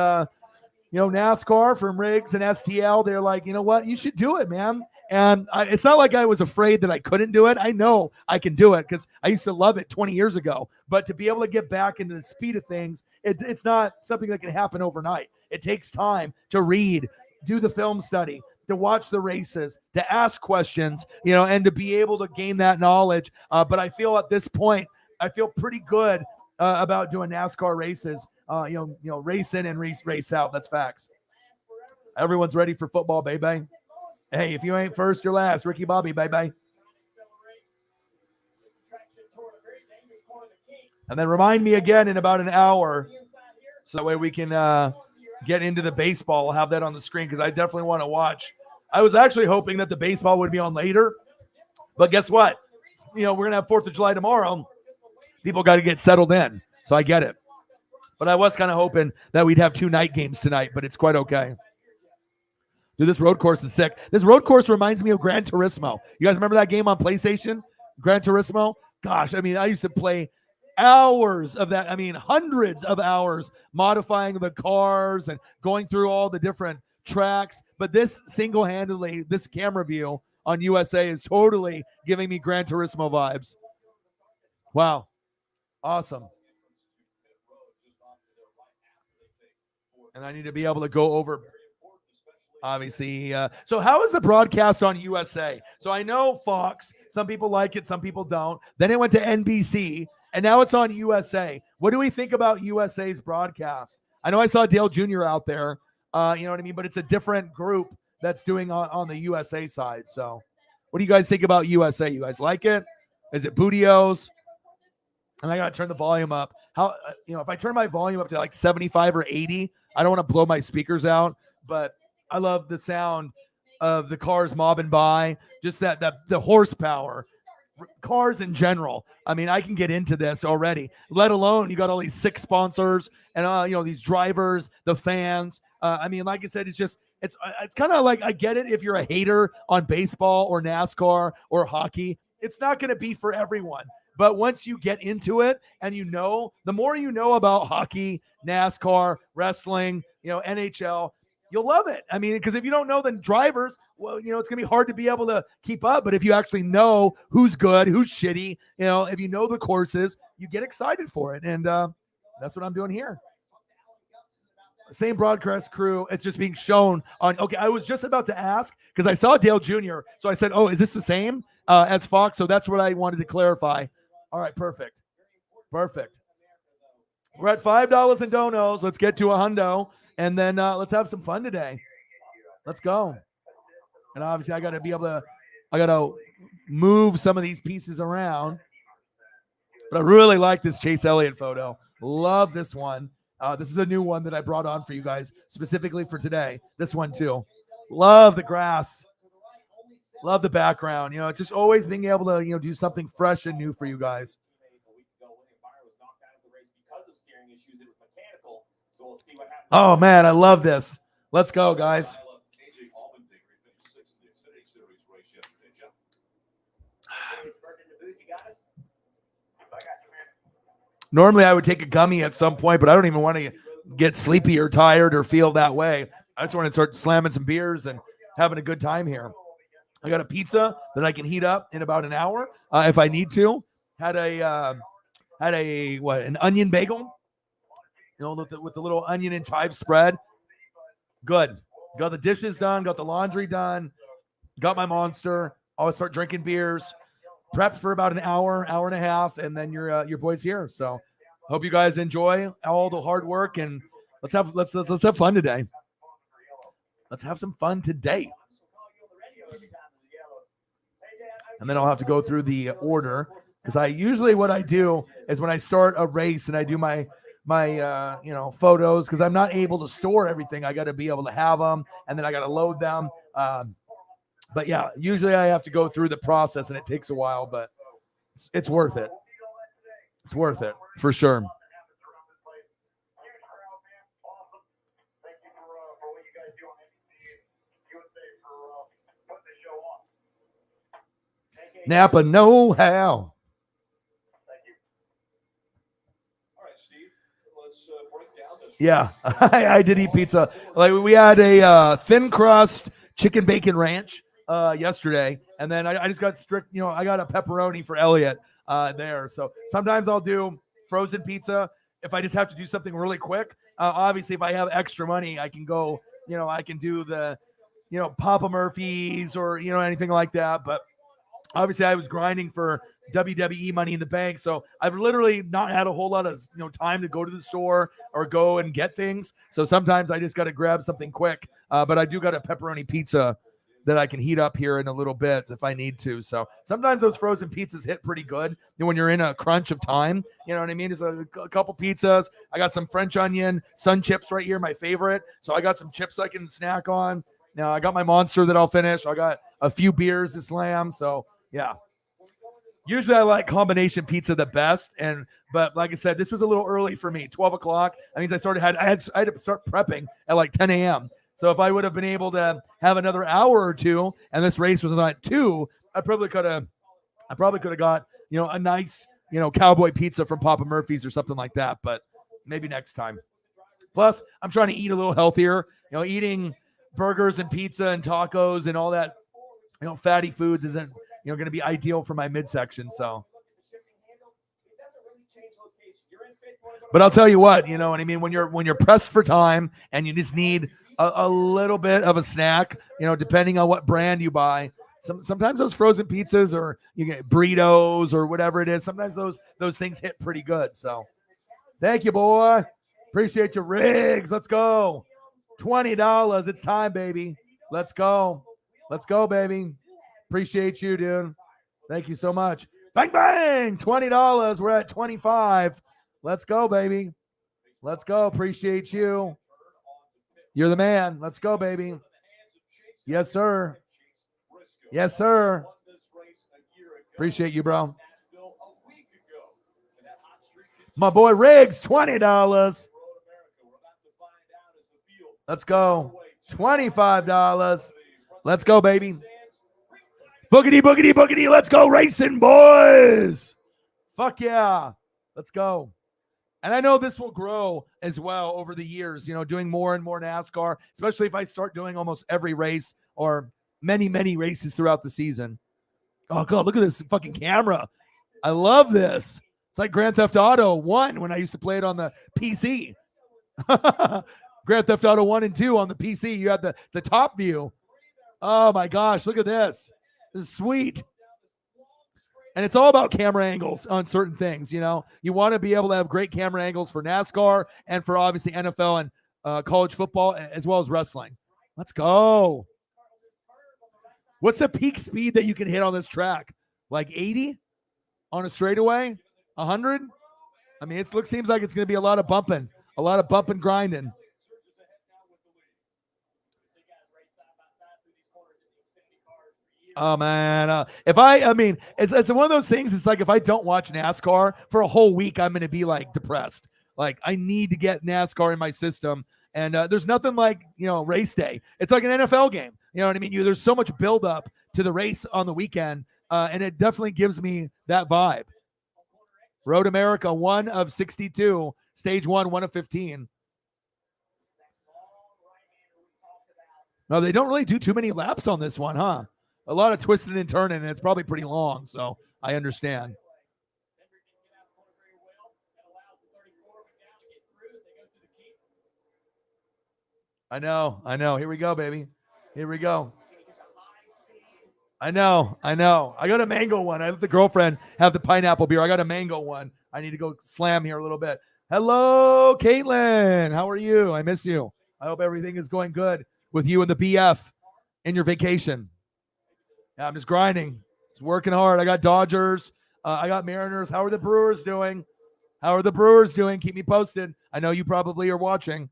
S1: NASCAR from Riggs and STL, they're like, you know what? You should do it, man. And it's not like I was afraid that I couldn't do it. I know I can do it because I used to love it 20 years ago. But to be able to get back into the speed of things, it's not something that can happen overnight. It takes time to read, do the film study, to watch the races, to ask questions, and to be able to gain that knowledge. But I feel at this point, I feel pretty good about doing NASCAR races, race in and race out. That's facts. Everyone's ready for football, baby. Hey, if you ain't first, you're last. Ricky Bobby, baby. And then remind me again in about an hour so that way we can get into the baseball. I'll have that on the screen because I definitely want to watch. I was actually hoping that the baseball would be on later, but guess what? We're going to have 4th of July tomorrow. People got to get settled in, so I get it. But I was kind of hoping that we'd have 2 night games tonight, but it's quite okay. Dude, this road course is sick. This road course reminds me of Gran Turismo. You guys remember that game on PlayStation? Gran Turismo? Gosh, I mean, I used to play hours of that. I mean, hundreds of hours modifying the cars and going through all the different tracks. But this single-handedly, this camera view on USA is totally giving me Gran Turismo vibes. Wow. Awesome. And I need to be able to go over, obviously. So how is the broadcast on USA? So I know Fox, some people like it, some people don't. Then it went to NBC, and now it's on USA. What do we think about USA's broadcast? I know I saw Dale Jr. out there, you know what I mean? But it's a different group that's doing on the USA side. So what do you guys think about USA? You guys like it? Is it Bootios? And I got to turn the volume up. How, if I turn my volume up to like 75 or 80, I don't want to blow my speakers out, but I love the sound of the cars mobbing by, just that the horsepower, cars in general. I mean, I can get into this already, let alone you got all these 6 sponsors and, these drivers, the fans. I mean, like I said, it's kind of like, I get it if you're a hater on baseball or NASCAR or hockey. It's not going to be for everyone. But once you get into it and the more you know about hockey, NASCAR, wrestling, NHL, you'll love it. I mean, because if you don't know the drivers, well, it's going to be hard to be able to keep up. But if you actually know who's good, who's shitty, if you know the courses, you get excited for it. And that's what I'm doing here. Same broadcast crew. It's just being shown on. Okay, I was just about to ask because I saw Dale Jr. So I said, oh, is this the same as Fox? So that's what I wanted to clarify. All right, perfect. We're at $5 in donos. Let's get to a hundo, and then let's have some fun today. Let's go. And obviously, I got to move some of these pieces around. But I really like this Chase Elliott photo. Love this one. This is a new one that I brought on for you guys specifically for today. This one too. Love the grass. Love the background. It's just always being able to, do something fresh and new for you guys. Oh, man, I love this. Let's go, guys. Normally, I would take a gummy at some point, but I don't even want to get sleepy or tired or feel that way. I just want to start slamming some beers and having a good time here. I got a pizza that I can heat up in about an hour if I need to. Had an onion bagel, with the little onion and chive spread. Good. Got the dishes done. Got the laundry done. Got my Monster. I'll start drinking beers. Prepped for about an hour and a half, and then your boy's here. So hope you guys enjoy all the hard work, and let's have fun today. Let's have some fun today. And then I'll have to go through the order because what I do is when I start a race and I do my photos, because I'm not able to store everything. I got to be able to have them, and then I got to load them. But yeah, usually I have to go through the process and it takes a while, but it's worth it. It's worth it for sure. Napa know-how. Yeah, I did eat pizza. Like we had a thin crust chicken bacon ranch yesterday, and then I just got strict. I got a pepperoni for Elliot there. So sometimes I'll do frozen pizza if I just have to do something really quick. Obviously, if I have extra money, I can go. I can do the Papa Murphy's or anything like that. But obviously, I was grinding for WWE Money in the Bank, so I've literally not had a whole lot of time to go to the store or go and get things. So sometimes I just got to grab something quick. But I do got a pepperoni pizza that I can heat up here in a little bit if I need to. So sometimes those frozen pizzas hit pretty good when you're in a crunch of time. You know what I mean? There's a couple pizzas. I got some French onion sun chips right here, my favorite. So I got some chips I can snack on. Now I got my Monster that I'll finish. I got a few beers to slam. So yeah. Usually I like combination pizza the best, but like I said, this was a little early for me. 12 o'clock. That means I had to start prepping at like 10 a.m. So if I would have been able to have another hour or two, and this race was at 2, I probably could have got a nice cowboy pizza from Papa Murphy's or something like that. But maybe next time. Plus, I'm trying to eat a little healthier. Eating burgers and pizza and tacos and all that fatty foods isn't going to be ideal for my midsection. So, but I'll tell you what, you know what I mean? When you're pressed for time and you just need a little bit of a snack, depending on what brand you buy, sometimes those frozen pizzas or you get burritos or whatever it is, sometimes those things hit pretty good. So thank you, boy. Appreciate you, Riggs. Let's go. $20. It's time, baby. Let's go. Let's go, baby. Appreciate you, dude. Thank you so much. Bang, bang. $20. We're at 25. Let's go, baby. Let's go. Appreciate you. You're the man. Let's go, baby. Yes, sir. Yes, sir. Appreciate you, bro. My boy Riggs, $20. Let's go. $25. Let's go, baby. Boogity, boogity, boogity. Let's go racing, boys. Fuck yeah. Let's go. And I know this will grow as well over the years, doing more and more NASCAR, especially if I start doing almost every race or many, many races throughout the season. Oh, God, look at this fucking camera. I love this. It's like Grand Theft Auto 1 when I used to play it on the PC. Grand Theft Auto 1 and 2 on the PC. You had the top view. Oh, my gosh. Look at this. This is sweet. And it's all about camera angles on certain things. You want to be able to have great camera angles for NASCAR and for obviously NFL and college football as well as wrestling. Let's go. What's the peak speed that you can hit on this track? Like 80 on a straightaway? 100? I mean, seems like it's going to be a lot of bumping grinding. Oh man, it's one of those things. It's like if I don't watch NASCAR for a whole week, I'm going to be like depressed. Like I need to get NASCAR in my system, and there's nothing like race day. It's like an NFL game. You know what I mean? There's so much build up to the race on the weekend, and it definitely gives me that vibe. Road America, 1 of 62, stage 1 of 15. No, they don't really do too many laps on this one, huh? A lot of twisting and turning, and it's probably pretty long, so I understand. I know. Here we go, baby. Here we go. I know. I got a mango one. I let the girlfriend have the pineapple beer. I got a mango one. I need to go slam here a little bit. Hello, Caitlin. How are you? I miss you. I hope everything is going good with you and the BF in your vacation. Yeah, I'm just grinding. It's working hard. I got Dodgers. I got Mariners. How are the Brewers doing? Keep me posted. I know you probably are watching.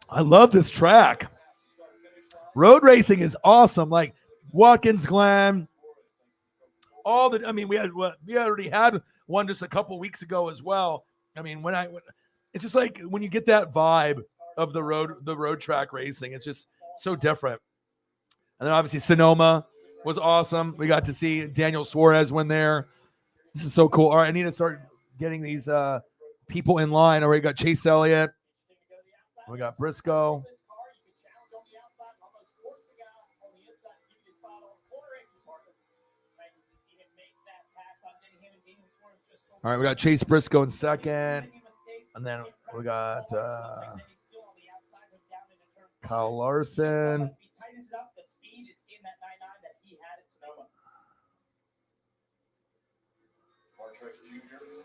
S1: I love this track. Road racing is awesome. Like Watkins Glen. We already had one just a couple weeks ago as well. I mean, it's just like when you get that vibe of the road track racing, it's just so different. And then obviously Sonoma was awesome. We got to see Daniel Suarez win there. This is so cool. All right, I need to start getting these people in line. Already got Chase Elliott. We got Briscoe. All right, we got Chase Briscoe in second. And then we got Kyle Larson.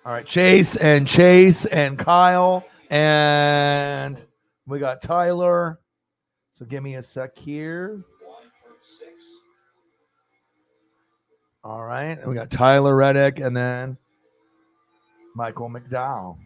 S1: All right, Chase and Kyle, and we got Tyler. So give me a sec here. All right, and we got Tyler Reddick, and then Michael McDowell.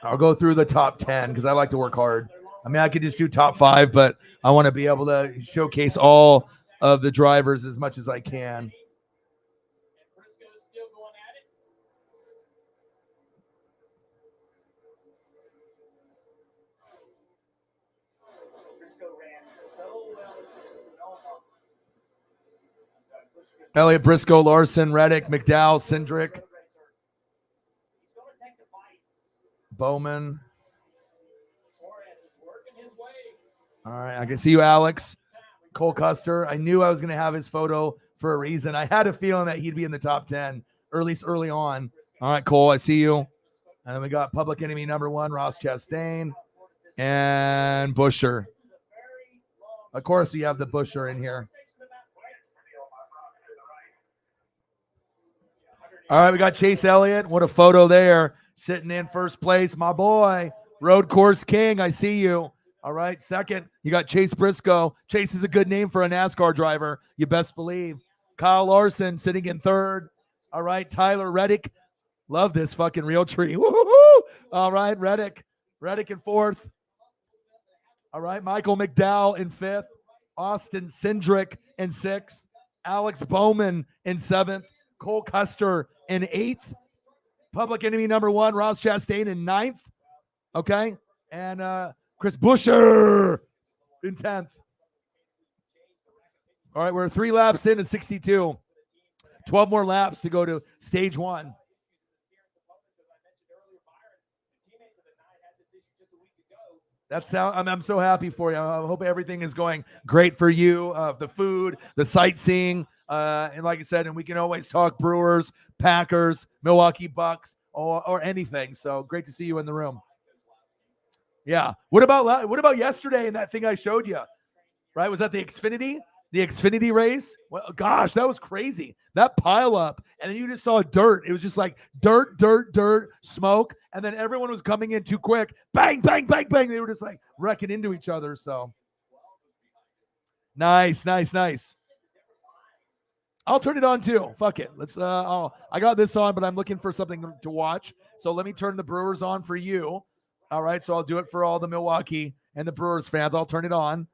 S1: I'll go through the top 10 because I like to work hard. I mean, I could just do top 5, but I want to be able to showcase all of the drivers as much as I can. Elliott, Briscoe, Larson, Reddick, McDowell, Cindric, Bowman. All right, I can see you, Alex. Cole Custer. I knew I was going to have his photo for a reason. I had a feeling that he'd be in the top 10, or at least early on. All right, Cole, I see you. And then we got Public Enemy number 1, Ross Chastain, and Busher. Of course, you have the Busher in here. All right, we got Chase Elliott. What a photo there. Sitting in first place, my boy. Road Course King, I see you. All right, second, you got Chase Briscoe. Chase is a good name for a NASCAR driver, you best believe. Kyle Larson sitting in third. All right, Tyler Reddick. Love this fucking real tree. Woo-hoo-hoo. All right, Reddick in fourth. All right, Michael McDowell in fifth. Austin Cindric in sixth. Alex Bowman in seventh. Cole Custer in eighth. Public Enemy number 1, Ross Chastain in ninth. Okay, and Chris Busher in 10th. All right, we're 3 laps into 62. 12 more laps to go to stage 1. I'm so happy for you. I hope everything is going great for you. The food, the sightseeing, and like I said, and we can always talk Brewers, Packers, Milwaukee Bucks, or anything. So great to see you in the room. Yeah. What about yesterday and that thing I showed you? Right? Was that the Xfinity? The Xfinity race? Well, gosh, that was crazy. That pile up, and then you just saw dirt. It was just like dirt, smoke, and then everyone was coming in too quick. Bang, bang, bang, bang. They were just like wrecking into each other. So nice. I'll turn it on too. Fuck it. Let's. I got this on, but I'm looking for something to watch. So let me turn the Brewers on for you. All right. So I'll do it for all the Milwaukee and the Brewers fans. I'll turn it on,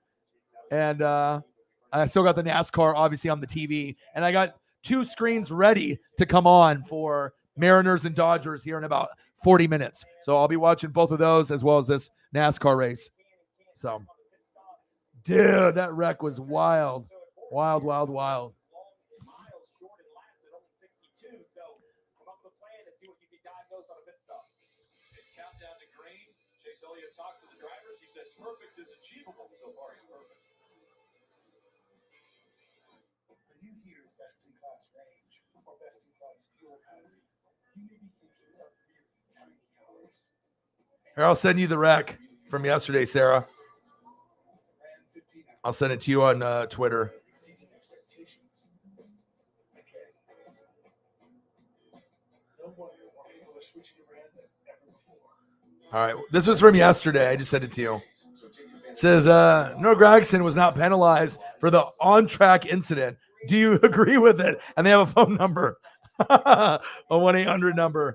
S1: and I still got the NASCAR obviously on the TV, and I got 2 screens ready to come on for Mariners and Dodgers here in about 40 minutes. So I'll be watching both of those as well as this NASCAR race. So, dude, that wreck was wild. Wild.
S3: Perfect is achievable so far. Perfect. When you hear best-in-class range or best-in-class fuel economy, you may be thinking of really tiny cars.
S1: Here, I'll send you the wreck from yesterday, Sarah. I'll send it to you on Twitter.
S3: Exceeding expectations. Again. No wonder more people are switching to brand than ever before.
S1: All right, this was from yesterday. I just sent it to you. It says, Noah Gragson was not penalized for the on-track incident. Do you agree with it? And they have a phone number, a 1-800 number.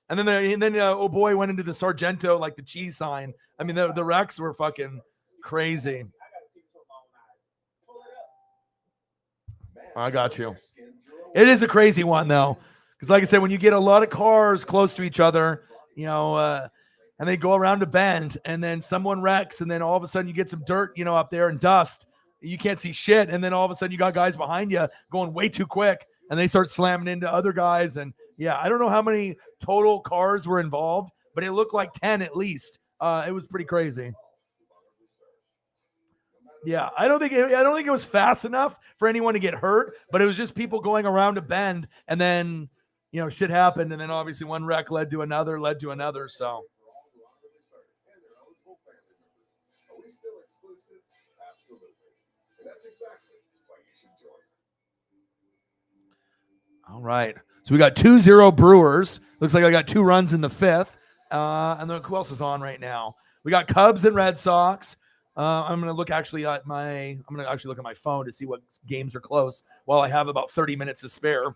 S1: And then oh boy went into the Sargento, like the cheese sign. I mean, the wrecks were fucking crazy. I got you. It is a crazy one, though. Because like I said, when you get a lot of cars close to each other, and they go around a bend, and then someone wrecks, and then all of a sudden you get some dirt, up there and dust. You can't see shit, and then all of a sudden you got guys behind you going way too quick, and they start slamming into other guys. And yeah, I don't know how many total cars were involved, but it looked like 10 at least. It was pretty crazy. Yeah, I don't think it was fast enough for anyone to get hurt, but it was just people going around a bend, and then shit happened, and then obviously one wreck led to another. So
S4: Are we still exclusive? Absolutely. And that's exactly why you should join.
S1: all right, so we got 2-0 Brewers. Looks like I got 2 runs in the 5th. And then who else is on right now? We got Cubs and Red Sox. I'm gonna look actually at my phone to see what games are close while I have about 30 minutes to spare.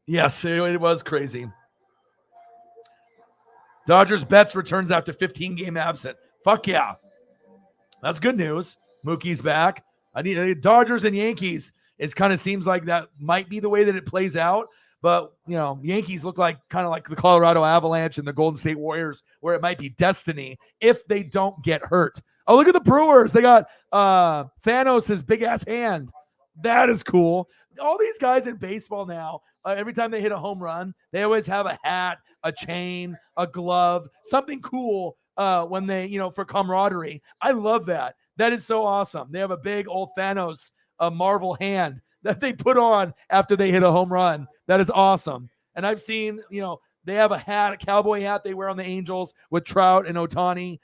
S1: Yes, it was crazy. Dodgers Betts returns after 15-game absent. Fuck yeah. That's good news. Mookie's back. I need Dodgers and Yankees. It kind of seems like that might be the way that it plays out. But, Yankees look like kind of like the Colorado Avalanche and the Golden State Warriors, where it might be destiny if they don't get hurt. Oh, look at the Brewers. They got Thanos' big-ass hand. That is cool. All these guys in baseball now, every time they hit a home run, they always have a hat, a chain, a glove, something cool when they, for camaraderie. I love that. That is so awesome. They have a big old Thanos Marvel hand that they put on after they hit a home run. That is awesome. And I've seen, they have a hat, a cowboy hat they wear on the Angels with Trout and Ohtani.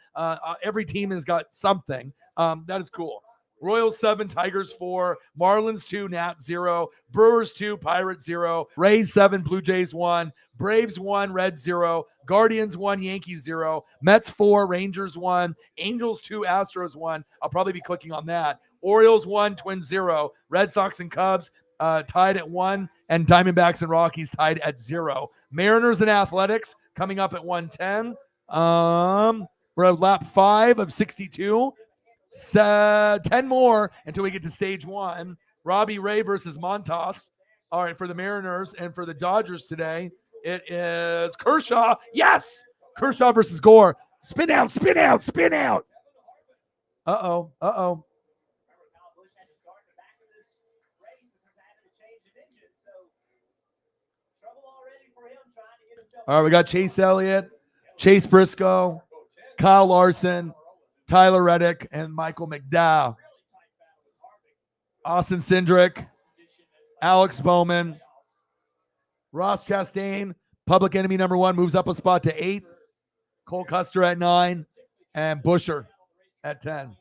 S1: Every team has got something. That is cool. Royals 7, Tigers 4, Marlins 2, Nats 0, Brewers 2, Pirates 0, Rays 7, Blue Jays 1, Braves 1, Reds 0, Guardians 1, Yankees 0, Mets 4, Rangers 1, Angels 2, Astros 1. I'll probably be clicking on that. Orioles 1, Twins 0, Red Sox and Cubs tied at 1, and Diamondbacks and Rockies tied at 0. Mariners and Athletics coming up at 110. We're at lap 5 of 62. 10 more until we get to stage 1. Robbie Ray versus Montas. All right, for the Mariners and for the Dodgers today, it is Kershaw. Yes! Kershaw versus Gore. Spin out, spin out, spin out. Uh-oh. All right, we got Chase Elliott, Chase Briscoe, Kyle Larson, Tyler Reddick, and Michael McDowell. Austin Cindric, Alex Bowman, Ross Chastain, public enemy number 1, moves up a spot to 8. Cole Custer at 9, and Busher at 10.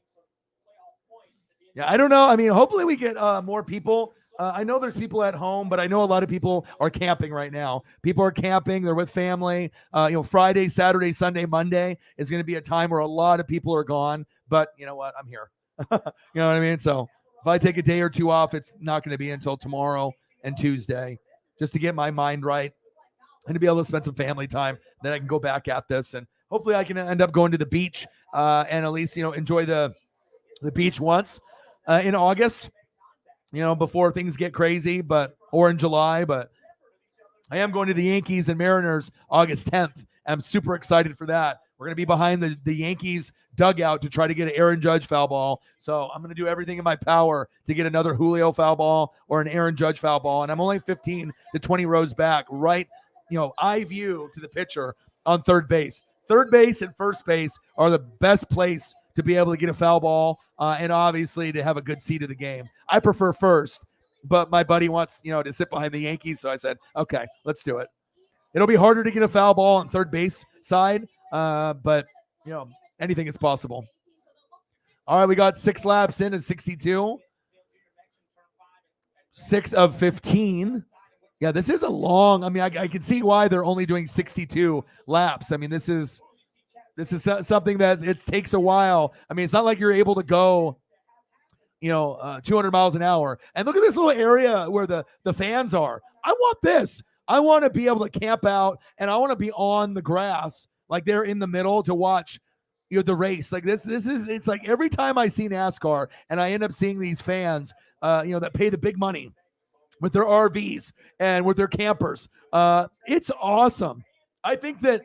S1: Yeah, I don't know. I mean, hopefully we get more people. I know there's people at home, but I know a lot of people are camping right now. People are camping. They're with family. Friday, Saturday, Sunday, Monday is going to be a time where a lot of people are gone. But you know what? I'm here. You know what I mean? So if I take a day or 2 off, it's not going to be until tomorrow and Tuesday just to get my mind right and to be able to spend some family time. Then I can go back at this, and hopefully I can end up going to the beach and at least, enjoy the beach once in August. Before things get crazy, or in July, but I am going to the Yankees and Mariners August 10th. I'm super excited for that. We're going to be behind the Yankees dugout to try to get an Aaron Judge foul ball. So I'm going to do everything in my power to get another Julio foul ball or an Aaron Judge foul ball. And I'm only 15 to 20 rows back, right? Eye view to the pitcher on third base. Third base and first base are the best place to be able to get a foul ball and obviously to have a good seat of the game. I prefer first, but my buddy wants, to sit behind the Yankees. So I said, okay, let's do it. It'll be harder to get a foul ball on third base side, but, anything is possible. All right, we got 6 laps in at 62. 6 of 15. Yeah, this is a long, I can see why they're only doing 62 laps. This is something that it takes a while. It's not like you're able to go, 200 miles an hour. And look at this little area where the fans are. I want this. I want to be able to camp out, and I want to be on the grass, like they're in the middle to watch, the race. Like it's like every time I see NASCAR and I end up seeing these fans, that pay the big money with their RVs and with their campers. It's awesome. I think that,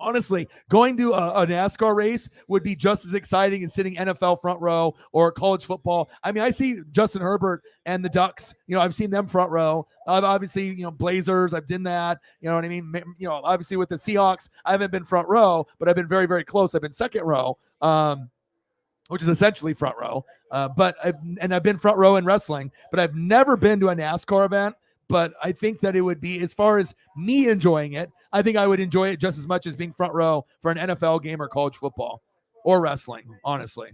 S1: honestly, going to a NASCAR race would be just as exciting as sitting NFL front row or college football. I see Justin Herbert and the Ducks. I've seen them front row. Obviously, Blazers, I've done that. You know what I mean? Obviously with the Seahawks, I haven't been front row, but I've been very, very close. I've been second row, which is essentially front row. But I've been front row in wrestling, but I've never been to a NASCAR event. but I think that it would be, as far as me enjoying it, I think I would enjoy it just as much as being front row for an NFL game or college football or wrestling, honestly,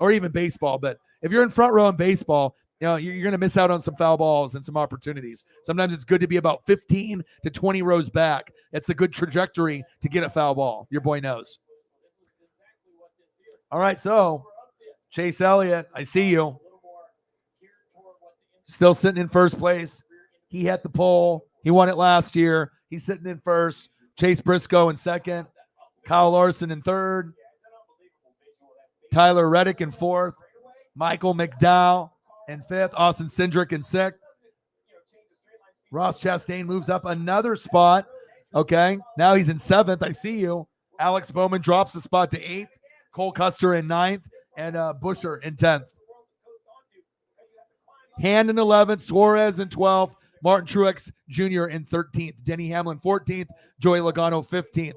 S1: or even baseball. But if you're in front row in baseball, you're going to miss out on some foul balls and some opportunities. Sometimes it's good to be about 15 to 20 rows back. It's a good trajectory to get a foul ball. Your boy knows. All right, so Chase Elliott, I see you. Still sitting in first place. He hit the pole. He won it last year. He's sitting in first. Chase Briscoe in second. Kyle Larson in third. Tyler Reddick in fourth. Michael McDowell in fifth. Austin Cindric in sixth. Ross Chastain moves up another spot. Okay, now he's in seventh. I see you. Alex Bowman drops a spot to eighth. Cole Custer in ninth. And Busher in 10th. Hand in 11th. Suarez in 12th. Martin Truex Jr. in 13th. Denny Hamlin 14th. Joey Logano 15th.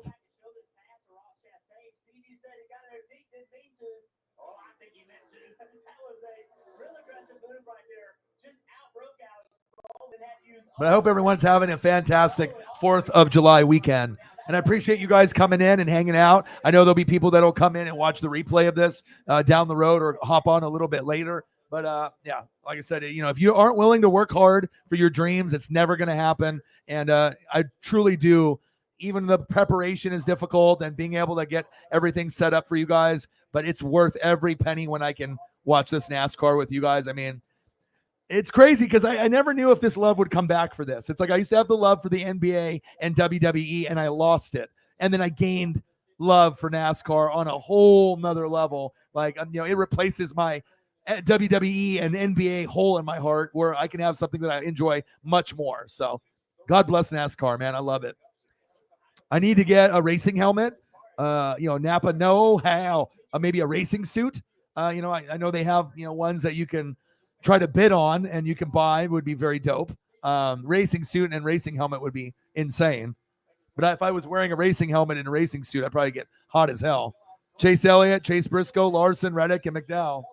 S1: But I hope everyone's having a fantastic 4th of July weekend. And I appreciate you guys coming in and hanging out. I know there'll be people that'll come in and watch the replay of this down the road or hop on a little bit later. But yeah, like I said, if you aren't willing to work hard for your dreams, it's never going to happen. And I truly do. Even the preparation is difficult and being able to get everything set up for you guys, but it's worth every penny when I can watch this NASCAR with you guys. I mean, it's crazy because I never knew if this love would come back for this. It's like I used to have the love for the NBA and WWE, and I lost it. And then I gained love for NASCAR on a whole nother level. Like, it replaces my WWE and NBA hole in my heart where I can have something that I enjoy much more. So God bless NASCAR, man. I love it. I need to get a racing helmet. Napa know-how. Maybe a racing suit. I know they have, ones that you can try to bid on and you can buy. Would be very dope. Racing suit and racing helmet would be insane. But if I was wearing a racing helmet and a racing suit, I'd probably get hot as hell. Chase Elliott, Chase Briscoe, Larson, Reddick, and McDowell.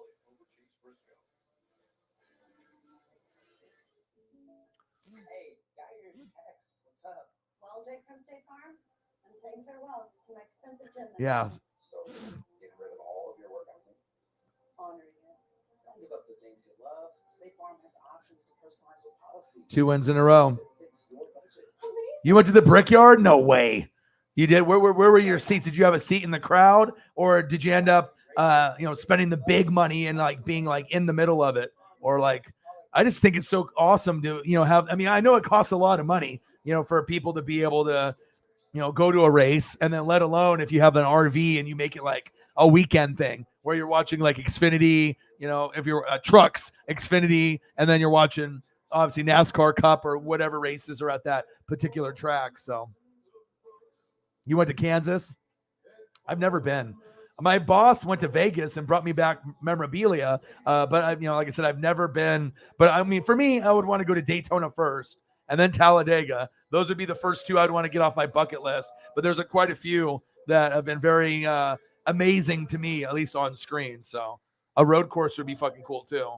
S5: Hey, got your text. What's up? Well, Jake from State Farm, I'm saying farewell to my expensive gym.
S1: Yeah.
S4: So, getting rid of all of your work ethic?
S5: Honoring it.
S4: Don't give up the things you love. State Farm has options to personalize your policy.
S1: 2 wins in a row.
S4: It's your budget.
S1: You went to the Brickyard? No way. You did? Where were your seats? Did you have a seat in the crowd, or did you end up, spending the big money and being in the middle of it? Or I just think it's so awesome to, have. I mean, I know it costs a lot of money, for people to be able to, go to a race, and then let alone if you have an RV and you make it a weekend thing where you're watching Xfinity, if you're trucks, Xfinity, and then you're watching obviously NASCAR Cup or whatever races are at that particular track. So you went to Kansas? I've never been. My boss went to Vegas and brought me back memorabilia. But like I said, I've never been. But I mean, for me, I would want to go to Daytona first and then Talladega. Those would be the first two I'd want to get off my bucket list. But there's quite a few that have been very amazing to me, at least on screen. So a road course would be fucking cool too.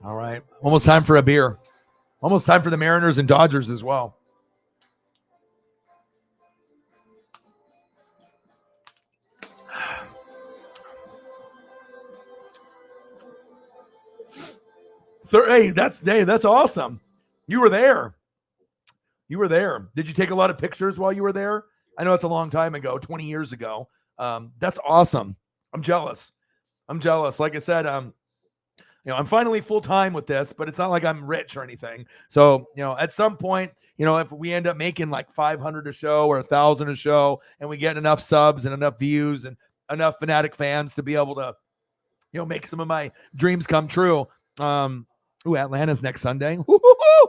S1: All right. Almost time for a beer. Almost time for the Mariners and Dodgers as well. Hey, that's awesome. You were there. You were there. Did you take a lot of pictures while you were there? I know it's a long time ago, 20 years ago. That's awesome. I'm jealous. Like I said, I'm finally full-time with this, but it's not like I'm rich or anything. So, at some point, if we end up making 500 a show or 1,000 a show, and we get enough subs and enough views and enough Fanatic fans to be able to, make some of my dreams come true. Atlanta's next Sunday. Woo-hoo-hoo!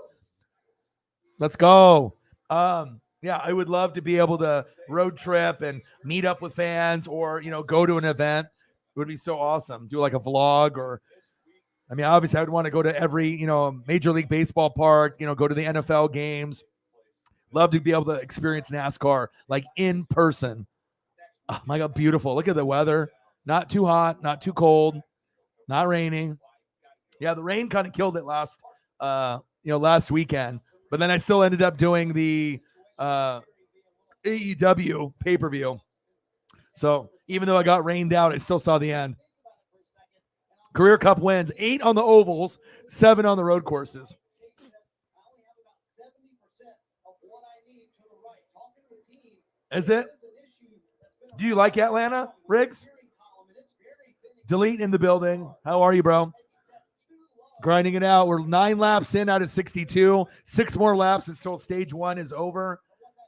S1: Let's go. Yeah, I would love to be able to road trip and meet up with fans or, go to an event. It would be so awesome. Do like a vlog or, I mean, obviously I would want to go to every, Major League Baseball park, go to the NFL games. Love to be able to experience NASCAR like in person. Oh my God, beautiful. Look at the weather. Not too hot, not too cold, not raining. Yeah, the rain kind of killed it last weekend. But then I still ended up doing the AEW pay-per-view. So even though I got rained out, I still saw the end. Career Cup wins, 8 on the ovals, 7 on the road courses. Is it? Do you like Atlanta, Riggs? Delete in the building. How are you, bro? Grinding it out. We're 9 laps in out of 62. 6 more laps until stage 1 is over.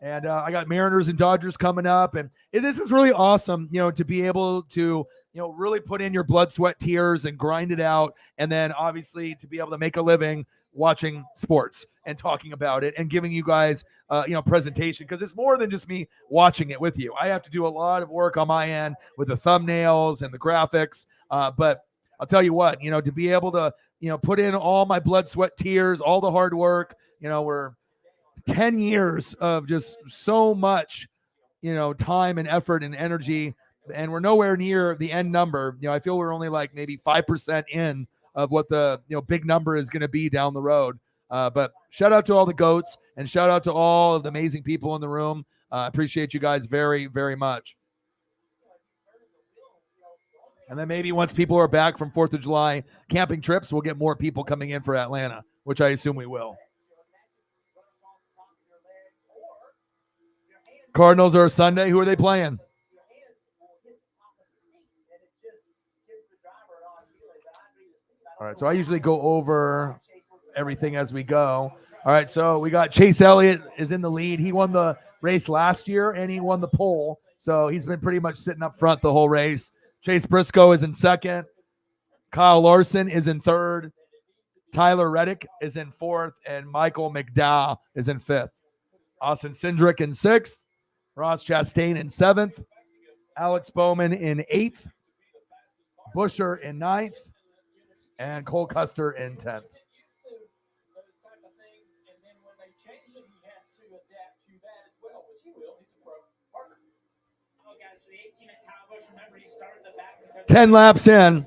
S1: And I got Mariners and Dodgers coming up. And this is really awesome, to be able to, really put in your blood, sweat, tears and grind it out. And then obviously to be able to make a living watching sports and talking about it and giving you guys, presentation. Because it's more than just me watching it with you. I have to do a lot of work on my end with the thumbnails and the graphics. But I'll tell you what, to be able to, put in all my blood, sweat, tears, all the hard work, we're 10 years of just so much, time and effort and energy, and we're nowhere near the end number. I feel we're only like maybe 5% in of what the, big number is going to be down the road. But shout out to all the GOATs and shout out to all of the amazing people in the room. Appreciate you guys very, very much. And then maybe once people are back from 4th of July camping trips, we'll get more people coming in for Atlanta, which I assume we will. Cardinals are Sunday. Who are they playing? All right, so I usually go over everything as we go. All right, so we got Chase Elliott is in the lead. He won the race last year, and he won the pole. So he's been pretty much sitting up front the whole race. Chase Briscoe is in second. Kyle Larson is in third. Tyler Reddick is in fourth. And Michael McDowell is in fifth. Austin Cindric in sixth. Ross Chastain in seventh. Alex Bowman in eighth. Busher in ninth. And Cole Custer in 10th. Ten laps in.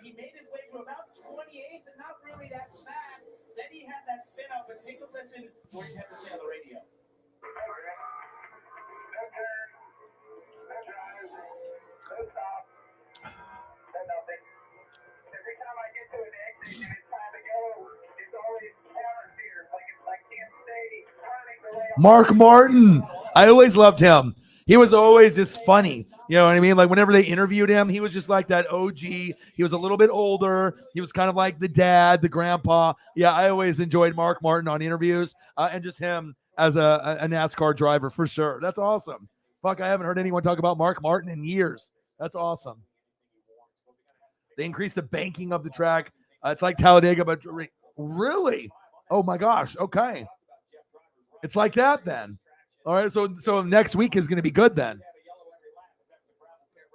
S6: He made his way to about 28th and not really that fast. Then he had that spin out, but take a listen what he had to say on the radio. Every time I get to an exit and it's time to go, it's always counter here. Like it's like Kansas City turning the way.
S1: Mark Martin. I always loved him. He was always just funny. You know what I mean? Like whenever they interviewed him, he was just like that OG. He was a little bit older. He was kind of like the dad, the grandpa. Yeah, I always enjoyed Mark Martin on interviews and just him as a NASCAR driver for sure. That's awesome. Fuck, I haven't heard anyone talk about Mark Martin in years. That's awesome. They increased the banking of the track. It's like Talladega, but really? Oh my gosh. Okay. It's like that then. All right. So next week is going to be good then.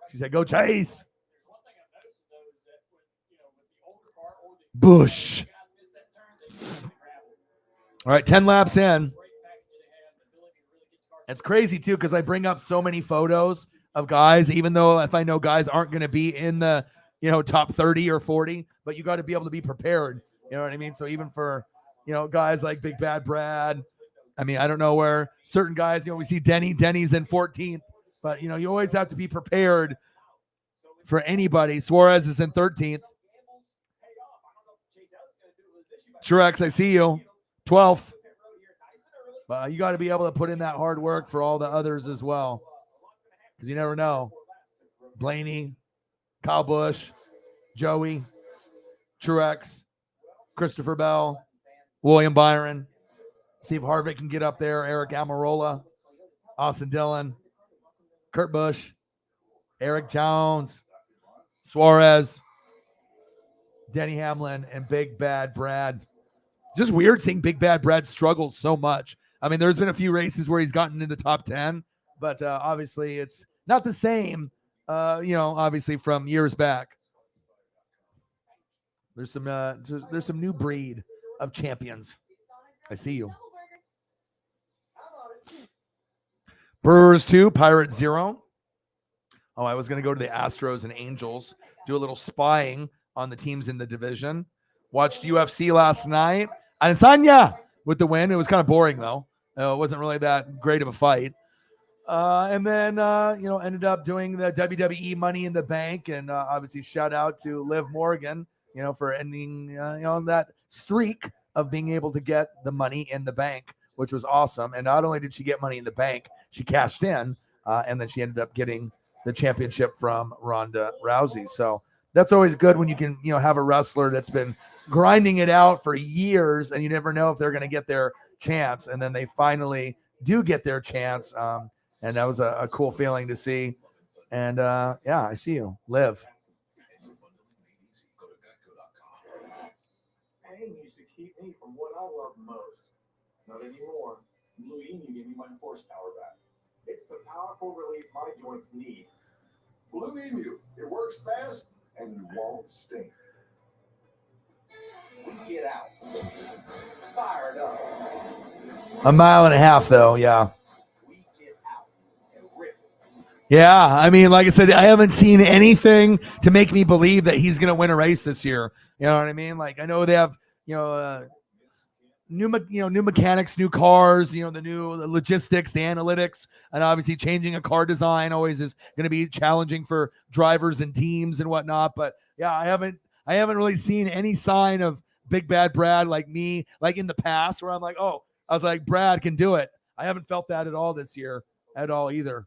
S1: She said, go Chase. Bush. All right. 10 laps in. It's crazy too, because I bring up so many photos of guys, even though if I know guys aren't going to be in the, top 30 or 40, but you got to be able to be prepared. You know what I mean? So even for, guys like Big Bad Brad, I mean, I don't know where certain guys, we see Denny's in 14th, but, you always have to be prepared for anybody. Suarez is in 13th. Truex, I see you. 12th. But you got to be able to put in that hard work for all the others as well, because you never know. Blaney, Kyle Busch, Joey, Truex, Christopher Bell, William Byron, Steve Harvick can get up there, Eric Almirola, Austin Dillon, Kurt Busch, Eric Jones, Suarez, Denny Hamlin, and Big Bad Brad. just weird seeing Big Bad Brad struggle so much. I mean, there's been a few races where he's gotten in the top 10, but obviously it's not the same, obviously from years back. There's some new breed of champions. I see you. Brewers 2, Pirates 0. Oh, I was going to go to the Astros and Angels, do a little spying on the teams in the division. Watched UFC last night. Adesanya with the win. It was kind of boring, though. It wasn't really that great of a fight. And then, ended up doing the WWE Money in the Bank. And obviously, shout out to Liv Morgan, for ending, that streak of being able to get the Money in the Bank, which was awesome. And not only did she get Money in the Bank, she cashed in, and then she ended up getting the championship from Ronda Rousey. So that's always good when you can, have a wrestler that's been grinding it out for years, and you never know if they're going to get their chance. And then they finally do get their chance. And that was a cool feeling to see. And I see you. Liv.
S7: Pain used to keep me from what I love most. Not anymore. Blue Emu gave me my horsepower back. It's the powerful relief my joints need.
S4: Blue Emu. It works fast and you won't stink.
S7: We get out. Fired up.
S1: A mile and a half, though. Yeah.
S7: We get out and rip.
S1: Yeah. I mean, like I said, I haven't seen anything to make me believe that he's going to win a race this year. You know what I mean? Like, I know they have, new mechanics, new cars, the new logistics, the analytics, and obviously changing a car design always is going to be challenging for drivers and teams and whatnot. But yeah, I haven't really seen any sign of Big Bad Brad like me, like in the past where I'm like, oh, I was like, Brad can do it. I haven't felt that at all this year at all either.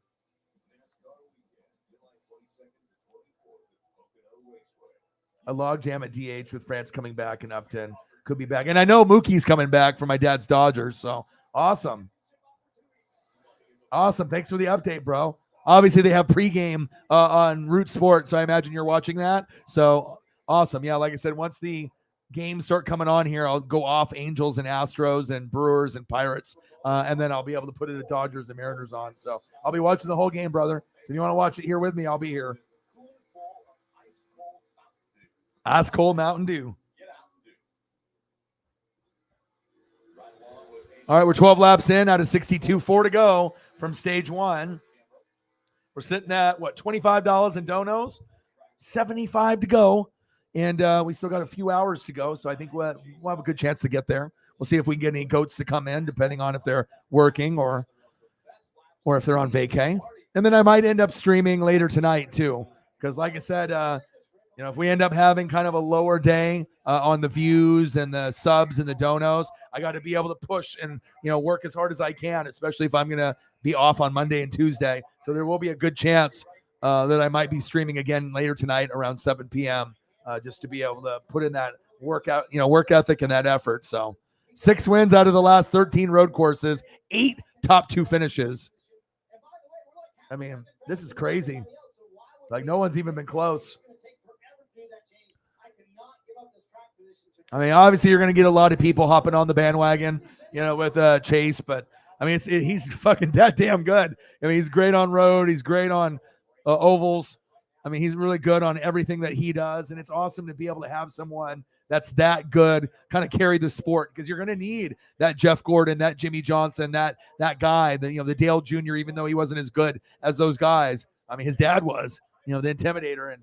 S1: A logjam at DH with France coming back and Upton could be back. And I know Mookie's coming back for my dad's Dodgers. So awesome. Awesome. Thanks for the update, bro. Obviously, they have pregame on Root Sports, so I imagine you're watching that. So awesome. Yeah, like I said, once the games start coming on here, I'll go off Angels and Astros and Brewers and Pirates, and then I'll be able to put it at Dodgers and Mariners on. So I'll be watching the whole game, brother. So if you want to watch it here with me, I'll be here. Ice cold Mountain Dew. All right, we're 12 laps in out of 62, 4 to go from stage one. We're sitting at, $25 in donos, 75 to go, and we still got a few hours to go, so I think we'll have a good chance to get there. We'll see if we can get any goats to come in, depending on if they're working or if they're on vacay. And then I might end up streaming later tonight, too, because like I said, if we end up having kind of a lower day on the views and the subs and the donos, I got to be able to push and, work as hard as I can, especially if I'm going to be off on Monday and Tuesday. So there will be a good chance that I might be streaming again later tonight around 7 p.m. Just to be able to put in that work ethic and that effort. So 6 wins out of the last 13 road courses, 8 top 2 finishes. I mean, this is crazy. Like, no one's even been close. I mean, obviously, you're going to get a lot of people hopping on the bandwagon, with Chase. But, I mean, he's fucking that damn good. I mean, he's great on road. He's great on ovals. I mean, he's really good on everything that he does. And it's awesome to be able to have someone that's that good kind of carry the sport, because you're going to need that Jeff Gordon, that Jimmy Johnson, that guy, the Dale Jr., even though he wasn't as good as those guys. I mean, his dad was, the Intimidator. And,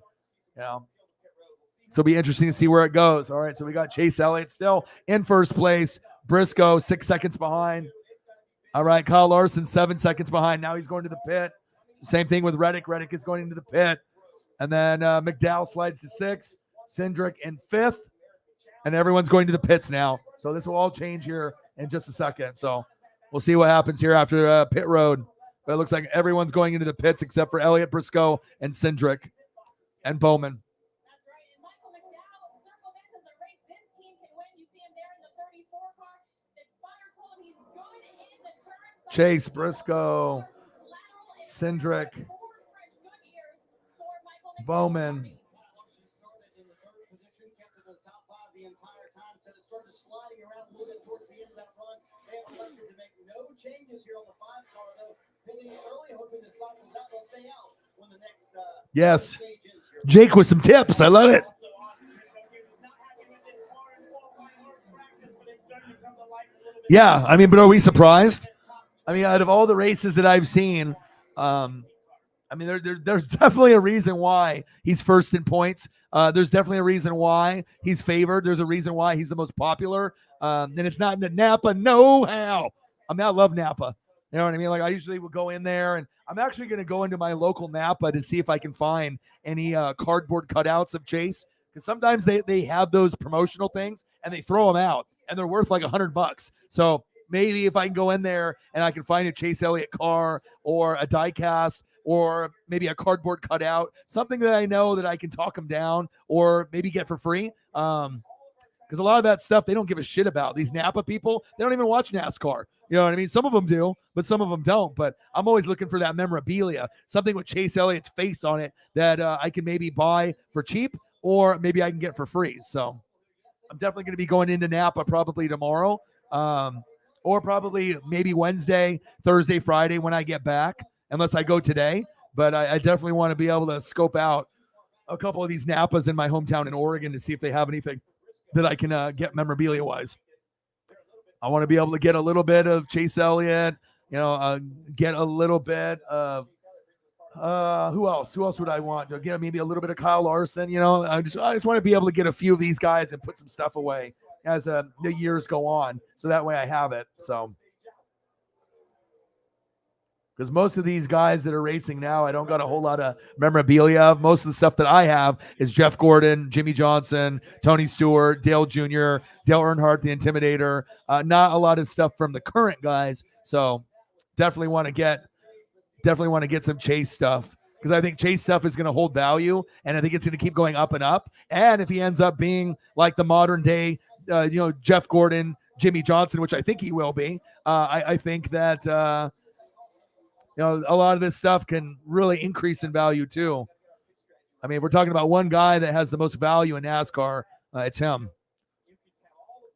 S1: so it'll be interesting to see where it goes. All right, so we got Chase Elliott still in first place. Briscoe 6 seconds behind. All right, Kyle Larson 7 seconds behind. Now he's going to the pit. Same thing with Reddick. Reddick is going into the pit. And then McDowell slides to 6th. Cindric in 5th. And everyone's going to the pits now. So this will all change here in just a second. So we'll see what happens here after pit road. But it looks like everyone's going into the pits except for Elliott, Briscoe, and Cindric and Bowman. Chase, Briscoe, Cindric, Bowman.
S2: the entire time. Instead of sort of sliding around a little bit towards the end of that run, they have elected to make no changes here on the 5 car, though. Pitting early, hoping the cycles out. They'll stay out when the next
S1: Yes.
S2: stage ends here.
S1: Jake with some tips. I love it.
S6: Also on, he was not happy with this car in qualifying horse practice, but it's starting to come to light a little bit.
S1: Yeah, I mean, but are we surprised? I mean, out of all the races that I've seen, I mean, there's definitely a reason why he's first in points. There's definitely a reason why he's favored. There's a reason why he's the most popular. And it's not in the Napa know-how. I mean, I love Napa. You know what I mean? Like, I usually would go in there, and I'm actually going to go into my local Napa to see if I can find any cardboard cutouts of Chase, because sometimes they have those promotional things and they throw them out, and they're worth like $100. So maybe if I can go in there and I can find a Chase Elliott car or a die cast or maybe a cardboard cutout, something that I know that I can talk them down or maybe get for free. Because a lot of that stuff they don't give a shit about. These Napa people, they don't even watch NASCAR. You know what I mean? Some of them do, but some of them don't. But I'm always looking for that memorabilia, something with Chase Elliott's face on it that I can maybe buy for cheap or maybe I can get for free. So I'm definitely going to be going into Napa probably tomorrow, or probably maybe Wednesday, Thursday, Friday when I get back, unless I go today. But I definitely want to be able to scope out a couple of these Napas in my hometown in Oregon to see if they have anything that I can get memorabilia wise. I want to be able to get a little bit of Chase Elliott, get a little bit of who else would I want to get? Maybe a little bit of Kyle Larson. I just want to be able to get a few of these guys and put some stuff away as the years go on, so that way I have it. So because most of these guys that are racing now, I don't got a whole lot of memorabilia of. Most of the stuff that I have is Jeff Gordon, Jimmy Johnson, Tony Stewart, Dale Jr., Dale Earnhardt, the Intimidator. Not a lot of stuff from the current guys. So definitely want to get some Chase stuff, because I think Chase stuff is going to hold value, and I think it's going to keep going up and up. And if he ends up being like the modern day, Jeff Gordon, Jimmy Johnson, which I think he will be, I think that a lot of this stuff can really increase in value too. I mean, if we're talking about one guy that has the most value in NASCAR, it's him.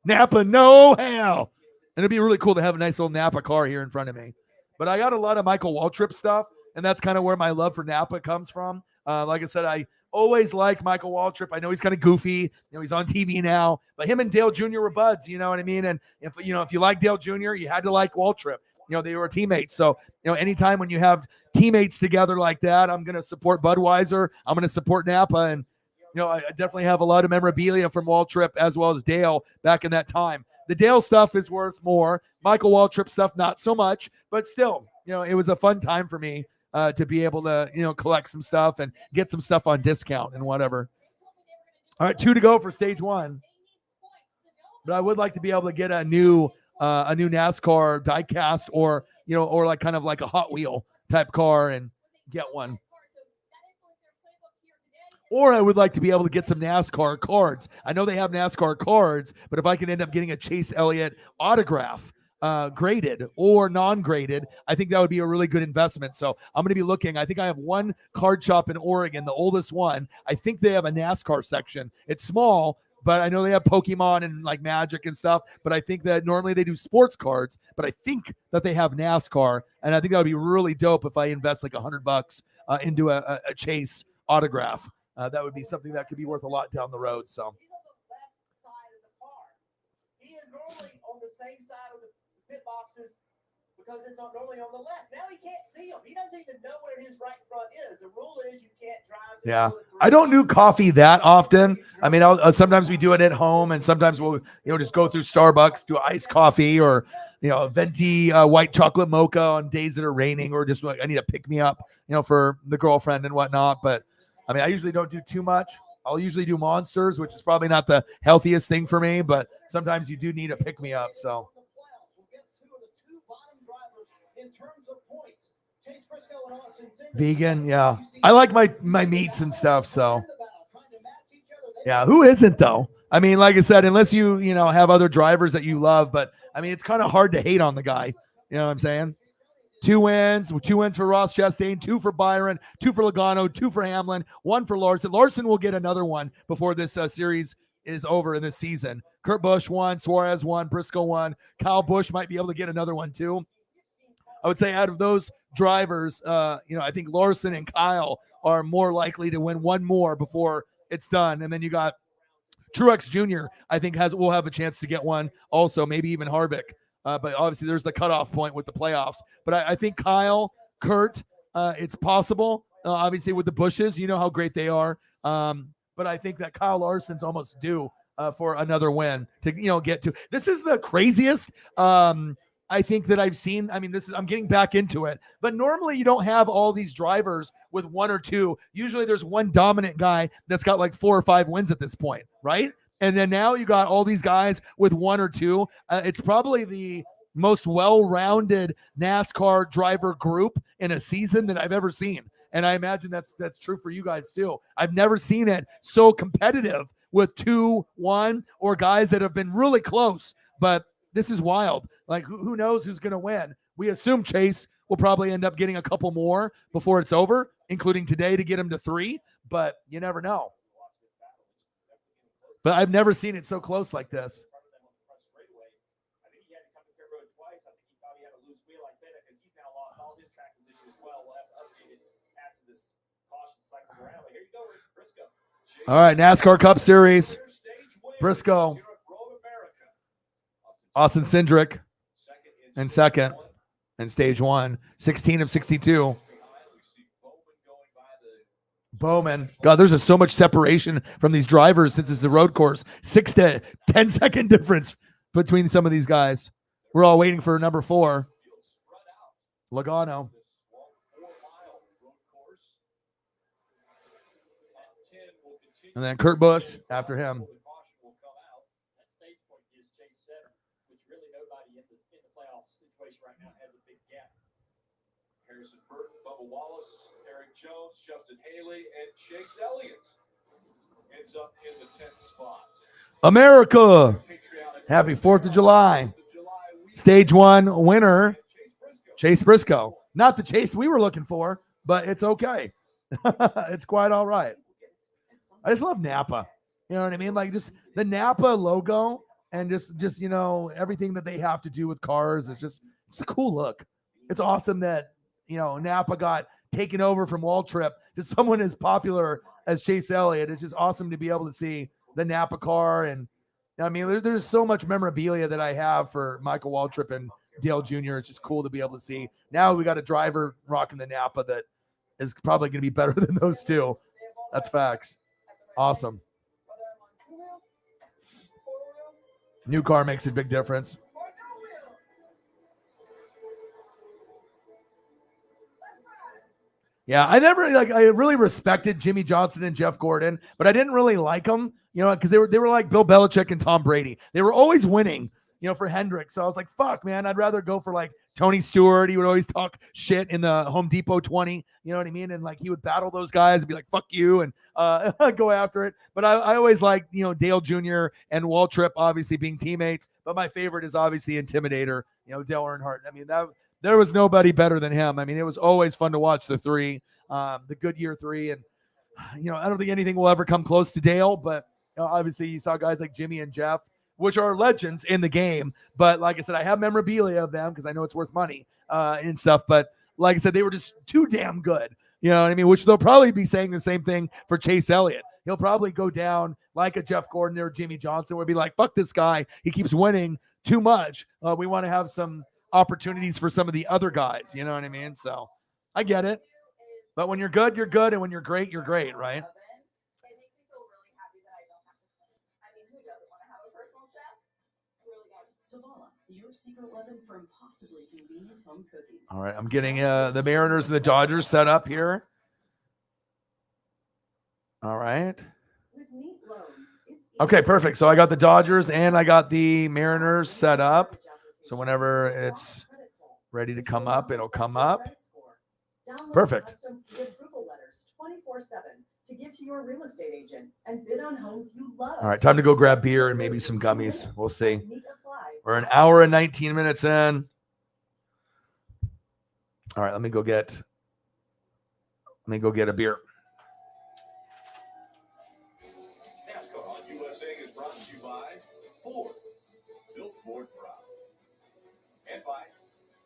S1: Napa know-how. And it'd be really cool to have a nice little Napa car here in front of me. But I got a lot of Michael Waltrip stuff, and that's kind of where my love for Napa comes from. Like I said, I always liked Michael Waltrip. I know he's kind of goofy. He's on TV now. But him and Dale Jr. were buds, you know what I mean? And if you like Dale Jr., you had to like Waltrip. They were teammates. So, anytime when you have teammates together like that, I'm going to support Budweiser. I'm going to support Napa. And, I definitely have a lot of memorabilia from Waltrip as well as Dale back in that time. The Dale stuff is worth more. Michael Waltrip stuff, not so much. But still, it was a fun time for me to be able to, collect some stuff and get some stuff on discount and whatever. All right, 2 to go for stage 1. But I would like to be able to get a new NASCAR diecast or like kind of like a Hot Wheel type car and get one. Or I would like to be able to get some NASCAR cards. I know they have NASCAR cards, but if I can end up getting a Chase Elliott autograph, graded or non-graded, I think that would be a really good investment. So I'm going to be looking. I think I have one card shop in Oregon, the oldest one. I think they have a NASCAR section. It's small, but I know they have Pokemon and like Magic and stuff. But I think that normally they do sports cards, but I think that they have NASCAR. And I think that would be really dope if I invest like $100 into a Chase autograph. That would be something that could be worth a lot down the road. So
S2: He's on the left side of the car. He is normally on the same side of the pit boxes because it's normally on the left. Now he can't see them. He doesn't even know where his right front is. The rule is you can't drive.
S1: yeah, I don't do coffee that often. I mean, sometimes we do it at home, and sometimes we'll just go through Starbucks, do iced coffee, or a venti white chocolate mocha on days that are raining, or just like I need to pick me up, for the girlfriend and whatnot. But I mean, I usually don't do too much. I'll usually do Monsters, which is probably not the healthiest thing for me, but sometimes you do need a pick me up. So. Vegan, yeah. I like my meats and stuff, so. Yeah, who isn't though? I mean, like I said, unless you have other drivers that you love, but I mean, it's kind of hard to hate on the guy. You know what I'm saying? 2 wins for Ross Chastain, 2 for Byron, 2 for Logano, 2 for Hamlin, 1 for Larson. Larson will get another one before this series is over in this season. Kurt Busch won, Suarez won, Briscoe won. Kyle Busch might be able to get another one too. I would say out of those drivers, I think Larson and Kyle are more likely to win one more before it's done. And then you got Truex Jr. I think will have a chance to get one also, maybe even Harvick. But obviously there's the cutoff point with the playoffs. But I think Kyle, Kurt, it's possible. Obviously with the Bushes, you know how great they are. But I think that Kyle Larson's almost due for another win to get to. This is the craziest I think that I've seen. I mean, I'm getting back into it, but normally you don't have all these drivers with one or two. Usually there's one dominant guy that's got like 4 or 5 wins at this point, right? And then now you got all these guys with 1 or 2. It's probably the most well-rounded NASCAR driver group in a season that I've ever seen. And I imagine that's true for you guys too. I've never seen it so competitive with 2, 1, or guys that have been really close, but this is wild. Like, who knows who's going to win? We assume Chase will probably end up getting a couple more before it's over, including today to get him to 3, but you never know. But I've never seen it so close like this.
S6: I think he had to come to pit road twice. I think he thought he had a loose wheel. I say that because he's now lost all his track position as well. We'll have to update it after this caution cycles around. But here you go, Briscoe.
S1: All right, NASCAR Cup Series. Briscoe. Austin Cindric in second in stage 1. 16 of 62. Bowman. God, there's so much separation from these drivers since it's a road course. 6 to 10 second difference between some of these guys. We're all waiting for number 4. Logano. And then Kurt Busch after him.
S4: Harrison Burton, Bubba Wallace, Eric Jones, Justin Haley, and Chase Elliott ends up in the 10th spot.
S1: America. Happy 4th of July. Stage 1 winner, Chase Briscoe. Not the Chase we were looking for, but it's okay. It's quite all right. I just love Napa. You know what I mean? Like, just the Napa logo and just everything that they have to do with cars. It's a cool look. It's awesome that Napa got taken over from Waltrip to someone as popular as Chase Elliott. It's just awesome to be able to see the Napa car. And I mean, there's so much memorabilia that I have for Michael Waltrip and Dale Jr. It's just cool to be able to see. Now we got a driver rocking the Napa that is probably going to be better than those two. That's facts. Awesome. New car makes a big difference. Yeah, I really respected Jimmy Johnson and Jeff Gordon, but I didn't really like them, because they were like Bill Belichick and Tom Brady. They were always winning, for Hendrick. So I was like, fuck, man, I'd rather go for like Tony Stewart. He would always talk shit in the Home Depot 20, you know what I mean? And like he would battle those guys and be like, fuck you, and go after it. But I always liked, Dale Jr. and Waltrip obviously being teammates. But my favorite is obviously Intimidator, Dale Earnhardt. I mean, there was nobody better than him. I mean, it was always fun to watch the 3, the Goodyear 3. And, I don't think anything will ever come close to Dale, but obviously you saw guys like Jimmy and Jeff, which are legends in the game. But like I said, I have memorabilia of them because I know it's worth money and stuff. But like I said, they were just too damn good. You know what I mean? Which they'll probably be saying the same thing for Chase Elliott. He'll probably go down like a Jeff Gordon or Jimmy Johnson, where be like, fuck this guy. He keeps winning too much. We want to have some opportunities for some of the other guys. You know what I mean? So I get it. But when you're good, you're good. And when you're great, right?
S8: Your secret weapon for impossibly convenient home cooking.
S1: All right, I'm getting the Mariners and the Dodgers set up here. All right.
S8: With neat loans, it's
S1: Okay, perfect. So I got the Dodgers and I got the Mariners set up. So whenever it's ready to come up, it'll come up. Perfect.
S8: Custom approval letters 24/7 to give to your real estate agent and bid on homes you love.
S1: All right, time to go grab beer and maybe some gummies. We'll see. We're an hour and 19 minutes in. All right, let me go get a beer.
S4: NASCAR on USA is Ford. Built Ford proud. And by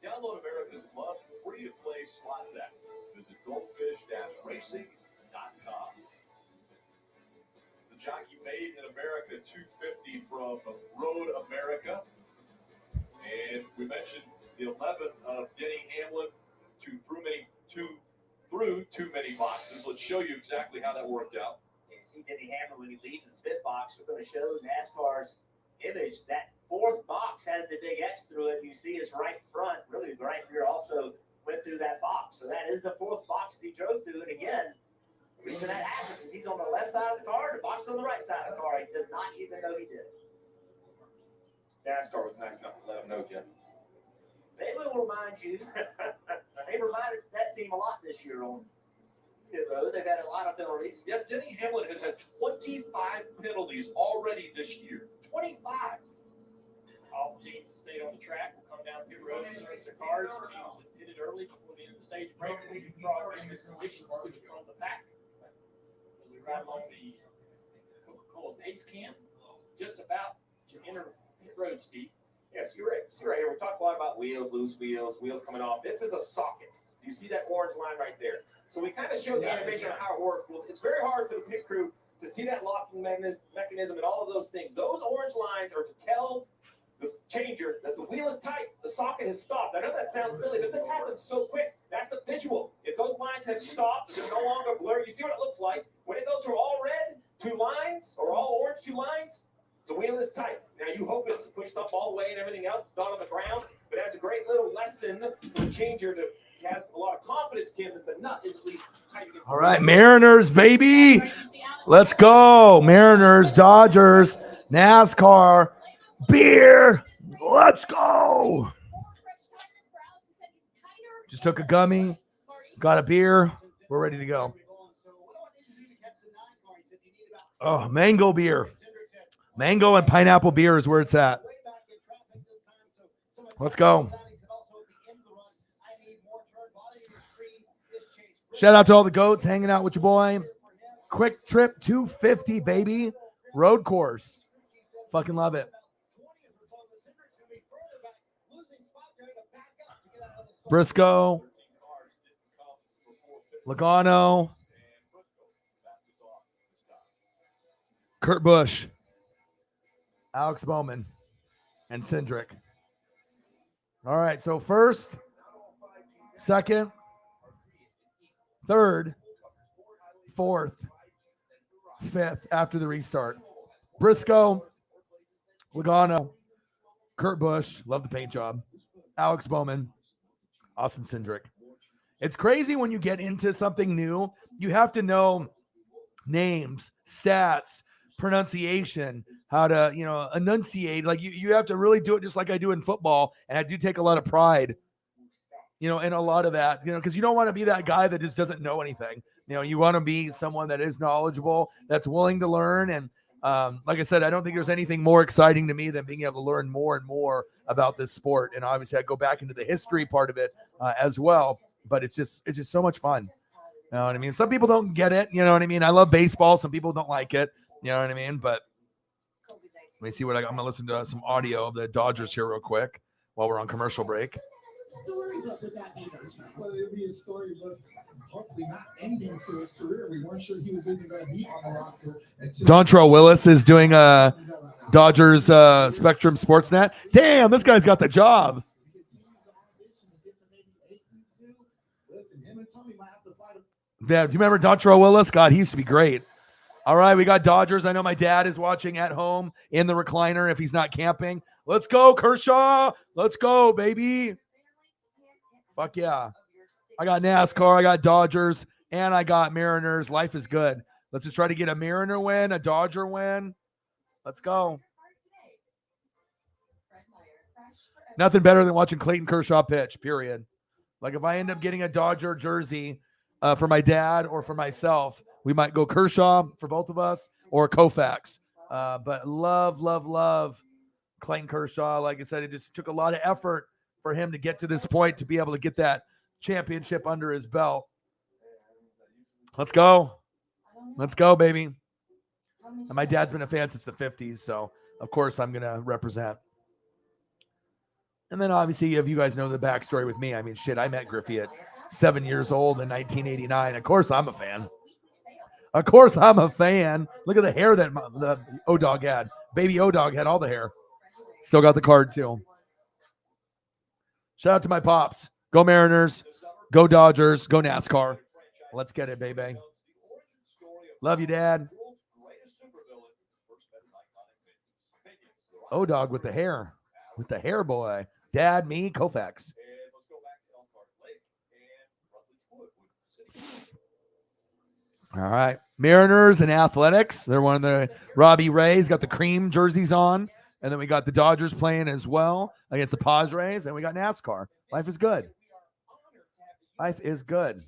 S4: download America's Love free to play slots app. Visit goldfish-racing.com. The jockey made in America 250 from Road America. And we mentioned the 11 of Denny Hamlin through too many boxes. Let's show you exactly how that worked out.
S2: You see Denny Hamlin when he leaves the spit box. We're going to show NASCAR's image. That fourth box has the big X through it. You see his right front, really the right rear also went through that box. So that is the fourth box that he drove through. And again, the reason that happens is he's on the left side of the car, the box on the right side of the car. He does not even know he did it.
S6: NASCAR was nice enough to let him know, Jeff.
S2: They will remind you. They reminded that team a lot this year on pit road. They've had a lot of penalties.
S4: Yep, Denny Hamlin has had 25 penalties already this year. 25.
S6: All the teams that stayed on the track will come down pit road and service their cars. The teams that pitted early before the end of the stage break will be brought in positions to the front of the pack. As we ride along the Coca-Cola pace can, just about to enter pit road, Steve.
S9: Yes, you're right. See right here, we talk a lot about wheels, loose wheels, wheels coming off. This is a socket. You see that orange line right there. So we kind of showed the animation of how it works. Well, it's very hard for the pit crew to see that locking mechanism and all of those things. Those orange lines are to tell the changer that the wheel is tight, the socket has stopped. I know that sounds silly, but this happens so quick. That's a visual. If those lines have stopped, they're no longer blurred. You see what it looks like. When it goes from all red, 2 lines, or all orange, 2 lines, the wheel is tight. Now, you hope it's pushed up all the way and everything else. It's not on the ground, but that's a great little lesson for the changer to have a lot of confidence, Kim, that the nut is at least tight.
S1: All right, Mariners, baby. Let's go. Mariners, Dodgers, NASCAR, beer. Let's go. Just took a gummy, got a beer. We're ready to go. Oh, mango beer. Mango and pineapple beer is where it's at. Let's go. Shout out to all the goats hanging out with your boy. Quick Trip 250, baby. Road course. Fucking love it. Briscoe. Logano. Kurt Busch. Alex Bowman. And Cindric. All right, so first, second, third, fourth, fifth after the restart. Briscoe, Logano, Kurt Busch, love the paint job, Alex Bowman, Austin Cindric. It's crazy when you get into something new. You have to know names, stats, pronunciation, how to, enunciate. Like you have to really do it just like I do in football. And I do take a lot of pride, in a lot of that, because you don't want to be that guy that just doesn't know anything. You want to be someone that is knowledgeable, that's willing to learn. And like I said, I don't think there's anything more exciting to me than being able to learn more and more about this sport. And obviously I go back into the history part of it as well, but it's just so much fun. You know what I mean? Some people don't get it. You know what I mean? I love baseball. Some people don't like it. You know what I mean? But let me see what I'm going to listen to some audio of the Dodgers here real quick while we're on commercial break.
S3: Storybook with that either. Well, it'll be a storybook, hopefully not ending to his career. We weren't sure he was even going to be on the roster.
S1: Dontrell Willis is doing a Dodgers Spectrum Sportsnet. Damn, this guy's got the job. Yeah, do you remember Dontrell Willis? God, he used to be great. All right, we got Dodgers. I know my dad is watching at home in the recliner if he's not camping. Let's go, Kershaw. Let's go, baby. Fuck yeah. I got NASCAR, I got Dodgers, and I got Mariners. Life is good. Let's just try to get a Mariner win, a Dodger win. Let's go. Nothing better than watching Clayton Kershaw pitch, period. Like if I end up getting a Dodger jersey for my dad or for myself, we might go Kershaw for both of us or Koufax. But love Clayton Kershaw. Like I said, it just took a lot of effort for him to get to this point to be able to get that championship under his belt. Let's go. Let's go, baby. And my dad's been a fan since the 50s, so of course, I'm going to represent. And then obviously, if you guys know the backstory with me, I mean, shit, I met Griffey at 7 years old in 1989. Of course, I'm a fan. Of course, I'm a fan. Look at the hair that the O-Dog had. Baby O-Dog had all the hair. Still got the card, too. Shout out to my pops. Go Mariners. Go Dodgers. Go NASCAR. Let's get it, baby. Love you, Dad. O-Dog with the hair. With the hair, boy. Dad, me, Koufax. All right. Mariners and Athletics. They're one of the Robbie Rays. Got the cream jerseys on. And then we got the Dodgers playing as well against the Padres. And we got NASCAR. Life is good. Life is good.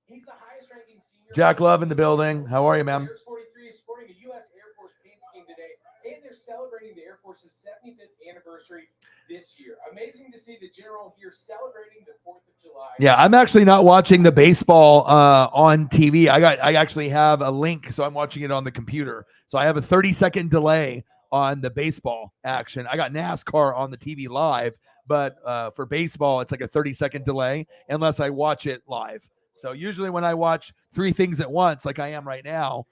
S9: He's the highest ranking senior.
S1: Jack Love in the building. How are you, man?
S9: 43 is sporting a U.S. Air Force paint scheme today, and they're celebrating the Air Force's 75th anniversary this year. Amazing to see the general here celebrating the 4th of July.
S1: Yeah, I'm actually not watching the baseball on TV. I actually have a link, so I'm watching it on the computer. So I have a 30-second delay on the baseball action. I got NASCAR on the TV live, but for baseball, it's like a 30-second delay unless I watch it live. So usually when I watch 3 things at once, like I am right now,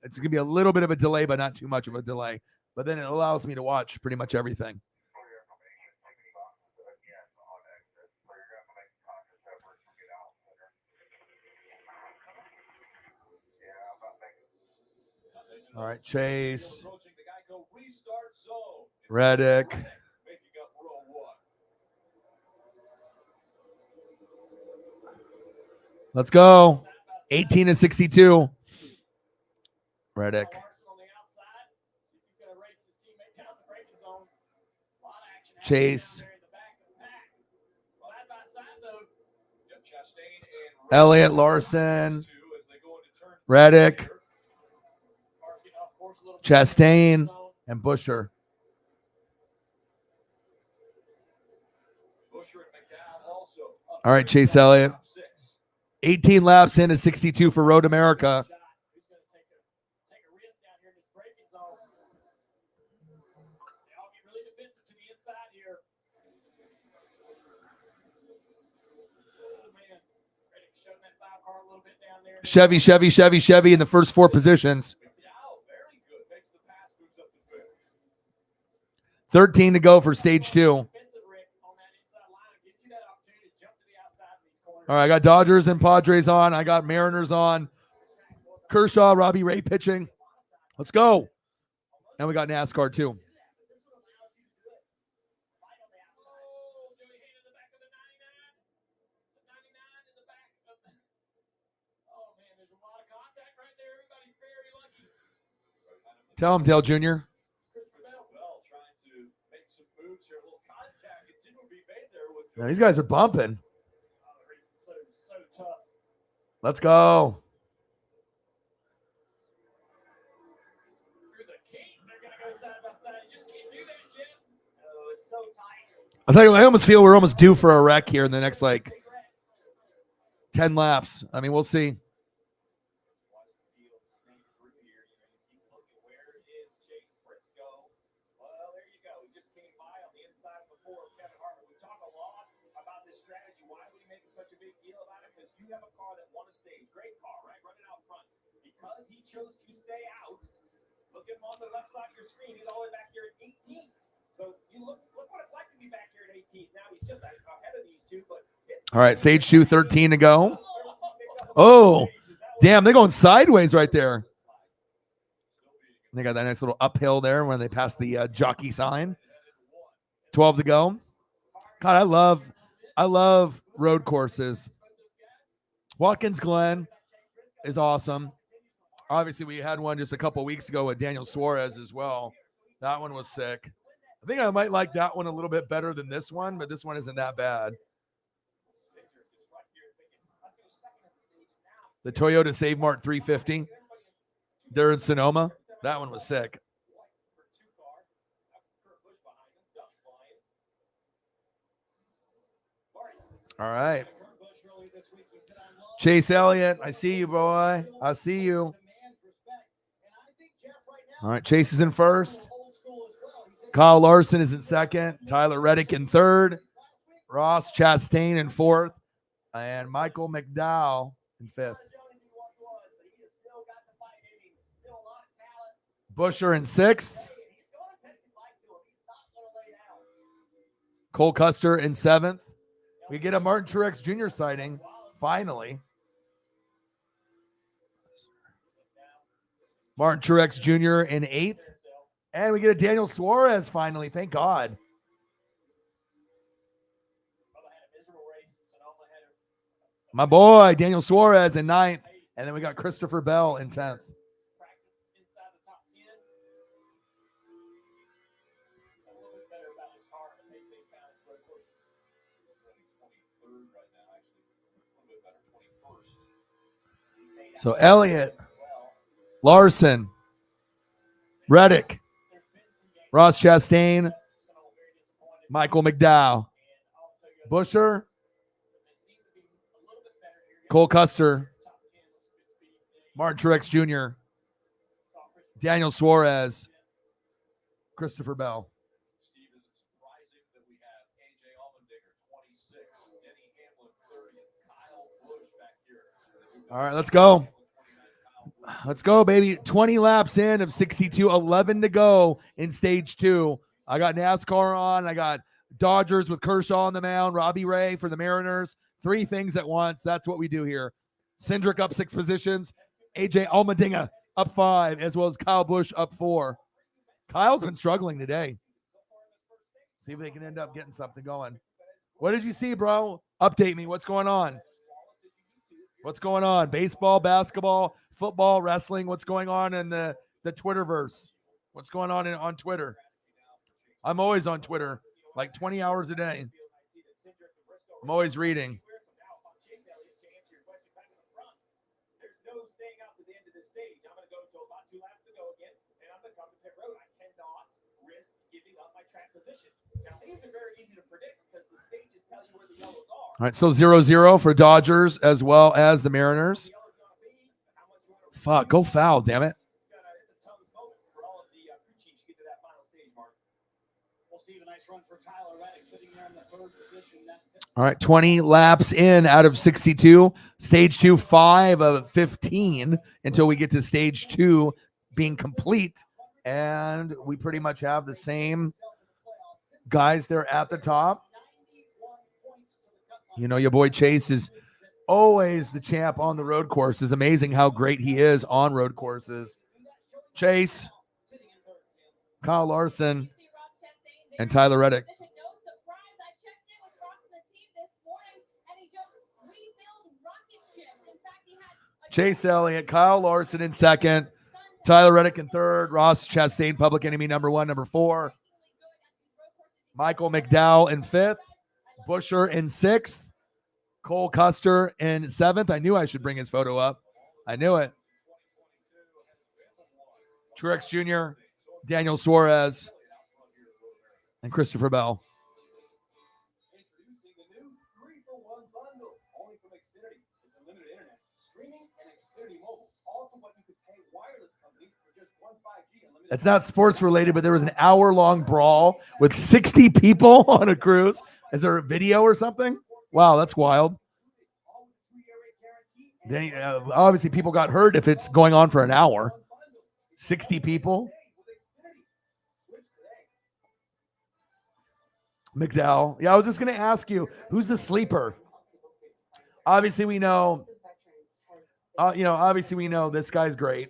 S1: it's going to be a little bit of a delay, but not too much of a delay. But then it allows me to watch pretty much everything. All right, Chase. Reddick. Let's go. 18-62. Reddick. Chase. Elliott, Larson. Reddick. Chastain and Busher. All right, Chase Elliott. 18 laps in at 62 for Road America. Chevy in the first 4 positions. 13 to go for stage 2. All right, I got Dodgers and Padres on. I got Mariners on. Kershaw, Robbie Ray pitching. Let's go. And we got NASCAR too. Tell him, Dale Jr. Now, these guys are bumping. Let's go. I tell you, I almost feel we're almost due for a wreck here in the next 10 laps. I mean, we'll see.
S9: Chose to stay out. Look at him on the left side of your screen. He's all the way back here at 18th. So you look what it's like to be back here at 18th. Now he's just ahead of these two. But
S1: all right, stage 2, 13 to go. Oh, damn, they're going sideways right there. They got that nice little uphill there when they pass the jockey sign. 12 to go. God, I love road courses. Watkins Glen is awesome. Obviously, we had one just a couple weeks ago with Daniel Suarez as well. That one was sick. I think I might like that one a little bit better than this one, but this one isn't that bad. The Toyota Save Mart 350 there in Sonoma. That one was sick. All right. Chase Elliott, I see you, boy. I see you. All right, Chase is in first. Kyle Larson is in second. Tyler Reddick in third. Ross Chastain in fourth. And Michael McDowell in fifth. Busher in sixth. Cole Custer in seventh. We get a Martin Truex Jr. sighting, finally. Martin Truex Jr. in eighth. And we get a Daniel Suarez finally, thank God. My boy, Daniel Suarez in ninth. And then we got Christopher Bell in 10th. So Elliott, Larson, Reddick, Ross Chastain, Michael McDowell, Busher, Cole Custer, Martin Truex Jr., Daniel Suarez, Christopher Bell. All right, let's go. Let's go, baby. 20 laps in of 62, 11 to go in stage 2. I got NASCAR on. I got Dodgers with Kershaw on the mound, Robbie Ray for the Mariners. 3 things at once. That's what we do here. Cindric up 6 positions. AJ Allmendinger up 5, as well as Kyle Busch up 4. Kyle's been struggling today. See if they can end up getting something going. What did you see, bro? Update me. What's going on? What's going on? Baseball, basketball, football, wrestling. What's going on in the Twitterverse? What's going on on Twitter? I'm always on Twitter, like 20 hours a day. I'm always reading. All right, so 0-0 for Dodgers as well as the Mariners. Fuck, go foul, damn it. All right, 20 laps in out of 62. Stage 2, 5 of 15 until we get to stage 2 being complete. And we pretty much have the same guys there at the top. You know, your boy Chase is always the champ on the road courses. Amazing how great he is on road courses. Chase, Kyle Larson, and Tyler Reddick. Chase Elliott, Kyle Larson in second, Tyler Reddick in third, Ross Chastain, public enemy number 1, number 4, Michael McDowell in fifth, Busher in sixth, Cole Custer in 7th. I knew I should bring his photo up. I knew it. Truex Jr., Daniel Suarez, and Christopher Bell.
S7: Introducing the new 3-for-1 bundle, only from Xfinity. It's unlimited internet, streaming, and Xfinity Mobile, all for what you could pay wireless companies for just one 5G unlimited.
S1: It's not sports related, but there was an hour-long brawl with 60 people on a cruise. Is there a video or something? Wow, that's wild. Then, obviously, people got hurt if it's going on for an hour. 60 people. McDowell. Yeah, I was just going to ask you, who's the sleeper? Obviously, we know. Obviously, we know this guy's great.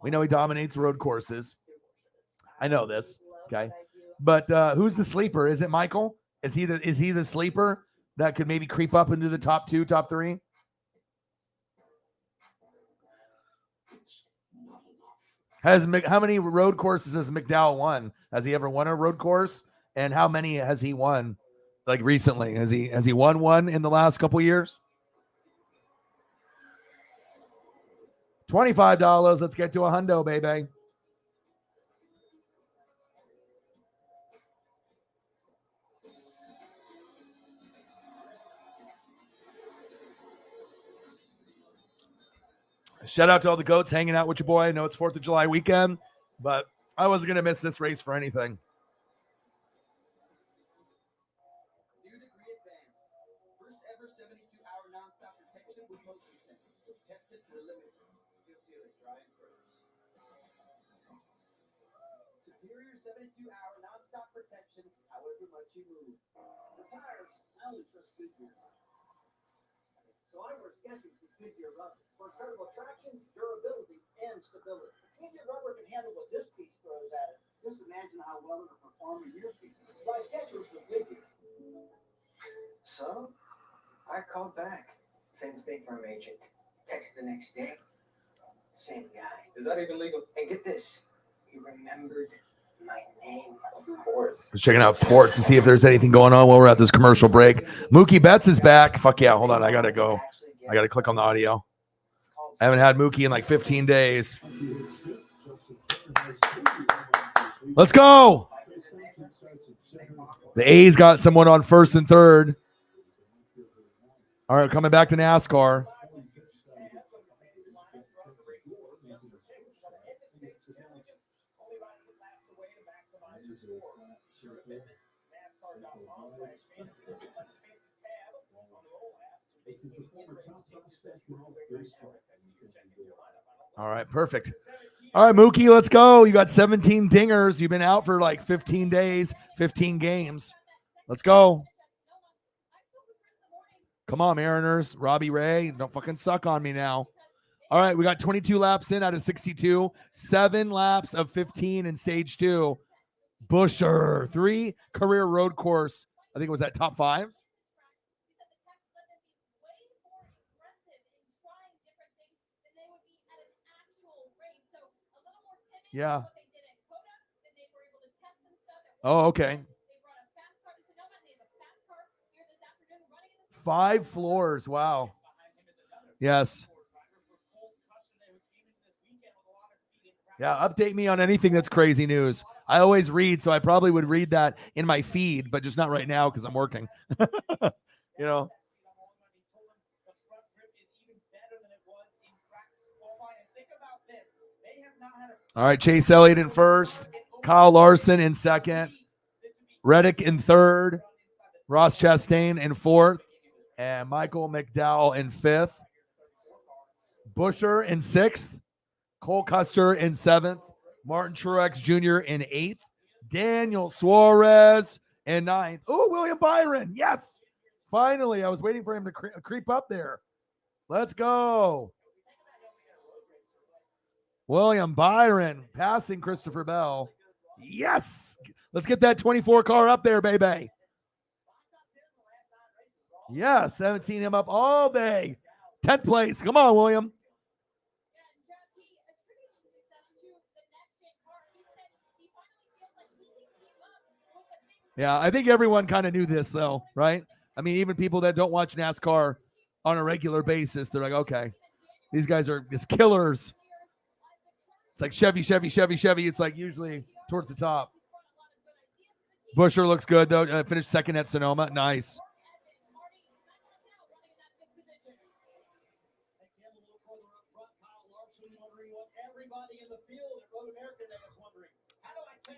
S1: We know he dominates road courses. I know this. Okay, but who's the sleeper? Is it Michael? Is he the sleeper that could maybe creep up into the top 2, top 3? How many road courses has McDowell won? Has he ever won a road course? And how many has he won, like recently? Has he won one in the last couple years? $25. Let's get to a hundo, baby. Shout out to all the goats hanging out with your boy. I know it's 4th of July weekend, but I wasn't going to miss this race for anything.
S7: New degree advanced. First ever 72-hour nonstop protection with motion sense. Tested to the limit. Still feel it dry and froze. Superior 72-hour nonstop protection, however much you move.
S2: For tires, I only trust Goodyear. So I wear Skechers with Goodyear rubber for incredible traction, durability, and stability. Goodyear rubber can handle what this piece throws at it. Just imagine how well it'll perform in your feet. Try Skechers with Goodyear.
S5: So, I called back. Same State Farm agent. Texted the next day. Same guy.
S7: Is that even legal?
S5: And get this. He remembered my name, of course.
S1: Just checking out sports to see if there's anything going on while we're at this commercial break. Mookie Betts is back. Fuck yeah. Hold on. I got to go. I got to click on the audio. I haven't had Mookie in like 15 days. Let's go. The A's got someone on 1st and 3rd. All right, coming back to NASCAR. All right, perfect. All right, Mookie, let's go. You got 17 dingers. You've been out for like 15 days, 15 games. Let's go. Come on, Mariners. Robbie Ray, don't fucking suck on me now. All right, we got 22 laps in out of 62. 7 laps of 15 in stage 2. Busher, 3 career road course. I think it was that top 5s. Yeah. Oh, okay. 5 floors. Wow. Yes. Yeah, update me on anything that's crazy news. I always read, so I probably would read that in my feed, but just not right now because I'm working. You know. All right, Chase Elliott in 1st, Kyle Larson in 2nd, Reddick in 3rd, Ross Chastain in 4th, and Michael McDowell in 5th. Busher in 6th, Cole Custer in 7th, Martin Truex Jr. in 8th, Daniel Suarez in 9th. Oh, William Byron, yes! Finally, I was waiting for him to creep up there. Let's go. William Byron passing Christopher Bell. Yes. Let's get that 24 car up there, baby. Yes. Haven't seen him up all day. 10th place. Come on, William. Yeah, I think everyone kind of knew this, though, right? I mean, even people that don't watch NASCAR on a regular basis, they're like, okay, these guys are just killers. It's like Chevy. It's like usually towards the top. Busher looks good, though. Finished 2nd at Sonoma. Nice.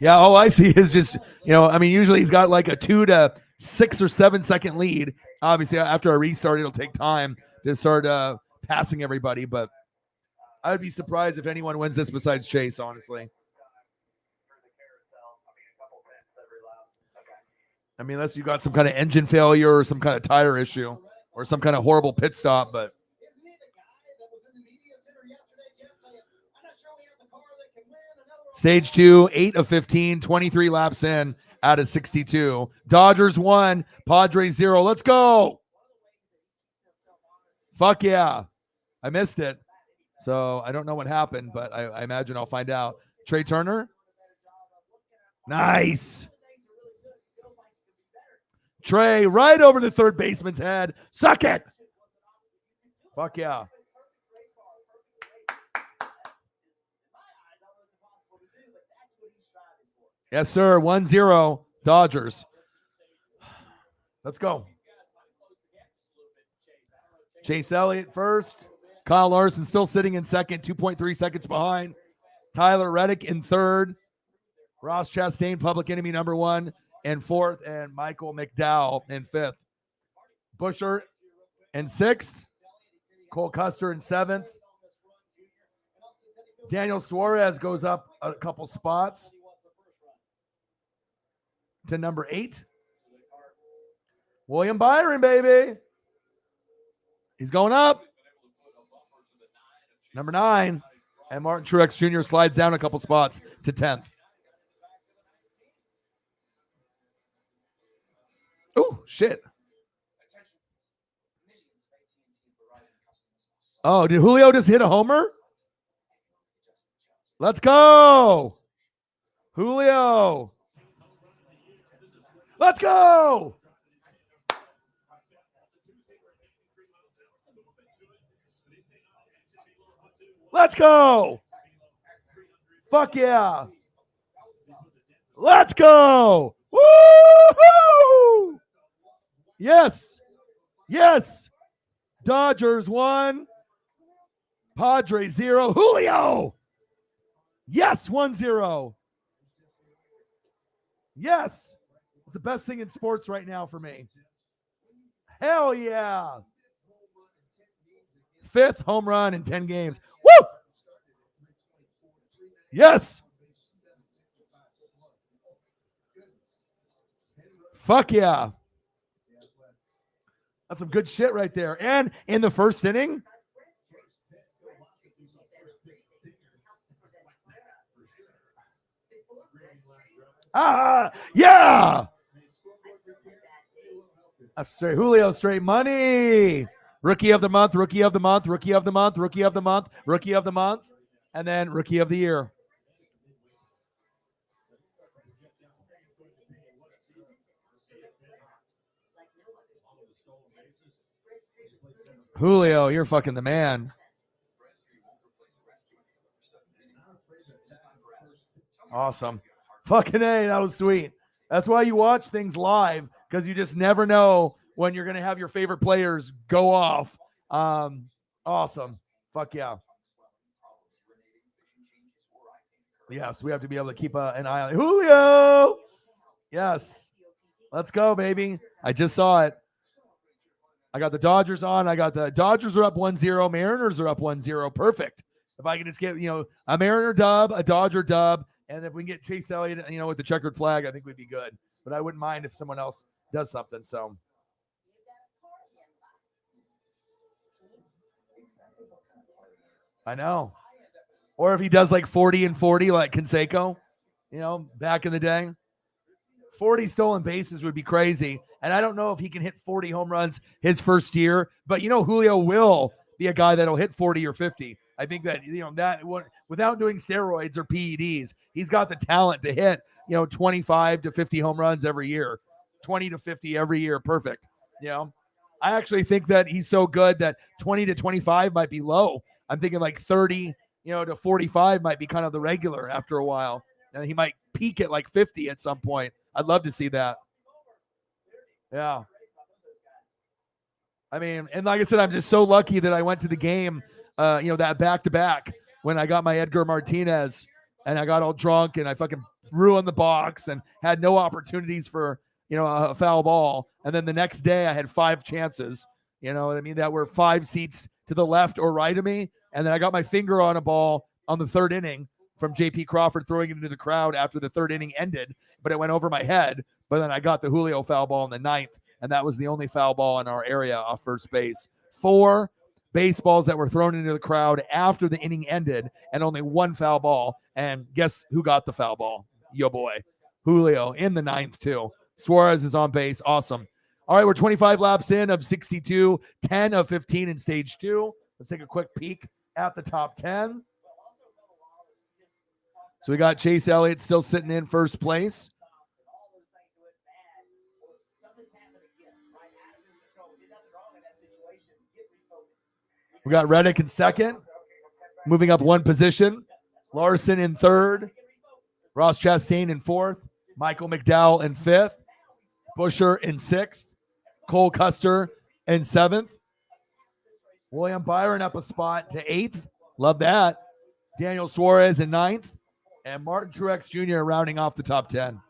S1: Yeah, all I see is just, I mean, usually he's got like a 2 to 6 or 7 second lead. Obviously, after a restart, it'll take time to start passing everybody, but I would be surprised if anyone wins this besides Chase, honestly. I mean, unless you got some kind of engine failure or some kind of tire issue or some kind of horrible pit stop, but. Stage 2, 8 of 15, 23 laps in out of 62. Dodgers 1, Padres 0. Let's go. Fuck yeah. I missed it. So I don't know what happened, but I imagine I'll find out. Trey Turner. Nice. Trey right over the third baseman's head. Suck it. Fuck yeah. Yes, sir. 1-0 Dodgers. Let's go. Chase Elliott first. Kyle Larson still sitting in second, 2.3 seconds behind. Tyler Reddick in third. Ross Chastain, public enemy number 1, in fourth. And Michael McDowell in fifth. Busher in sixth. Cole Custer in seventh. Daniel Suarez goes up a couple spots to number 8. William Byron, baby. He's going up. Number 9. And Martin Truex Jr. slides down a couple spots to 10th. Oh, shit. Oh, did Julio just hit a homer? Let's go. Julio. Let's go. Let's go. Fuck yeah. Let's go. Woo-hoo! Yes. Yes. Dodgers 1. Padres 0. Julio. Yes, 1-0. Yes. It's the best thing in sports right now for me. Hell yeah. 5th home run in 10 games. Woo! Yes. Fuck yeah. That's some good shit right there. And in the first inning, yeah. That's straight Julio, straight money. Rookie of the month, rookie of the month, rookie of the month, rookie of the month, rookie of the month, and then rookie of the year. Julio, you're fucking the man. Awesome. Fucking A, that was sweet. That's why you watch things live, because you just never know when you're going to have your favorite players go off. Awesome. Fuck yeah. Yes, we have to be able to keep an eye on it. Julio! Yes. Let's go, baby. I just saw it. I got the Dodgers on. I got the Dodgers are up 1-0. Mariners are up 1-0. Perfect. If I can just get, a Mariner dub, a Dodger dub, and if we can get Chase Elliott, with the checkered flag, I think we'd be good. But I wouldn't mind if someone else does something. So I know. Or if he does like 40 and 40 like Canseco, back in the day. 40 stolen bases would be crazy. And I don't know if he can hit 40 home runs his first year, but Julio will be a guy that'll hit 40 or 50. I think that, without doing steroids or PEDs, he's got the talent to hit, 25 to 50 home runs every year, 20 to 50 every year. Perfect. I actually think that he's so good that 20 to 25 might be low. I'm thinking like 30, to 45 might be kind of the regular after a while. And he might peak at like 50 at some point. I'd love to see that. Yeah. I mean, and like I said, I'm just so lucky that I went to the game, that back-to-back when I got my Edgar Martinez and I got all drunk and I fucking ruined the box and had no opportunities for, a foul ball. And then the next day I had 5 chances, that were 5 seats to the left or right of me. And then I got my finger on a ball on the 3rd inning from J.P. Crawford throwing it into the crowd after the 3rd inning ended, but it went over my head. But then I got the Julio foul ball in the 9th, and that was the only foul ball in our area off first base. 4 baseballs that were thrown into the crowd after the inning ended, and only 1 foul ball. And guess who got the foul ball? Yo boy, Julio in the 9th too. Suarez is on base. Awesome. All right, we're 25 laps in of 62, 10 of 15 in stage 2. Let's take a quick peek at the top 10. So we got Chase Elliott still sitting in first place. We got Reddick in second, moving up 1 position. Larson in 3rd. Ross Chastain in 4th. Michael McDowell in 5th. Busher in 6th. Cole Custer in 7th. William Byron up a spot to 8th. Love that. Daniel Suarez in 9th. And Martin Truex Jr. rounding off the top 10.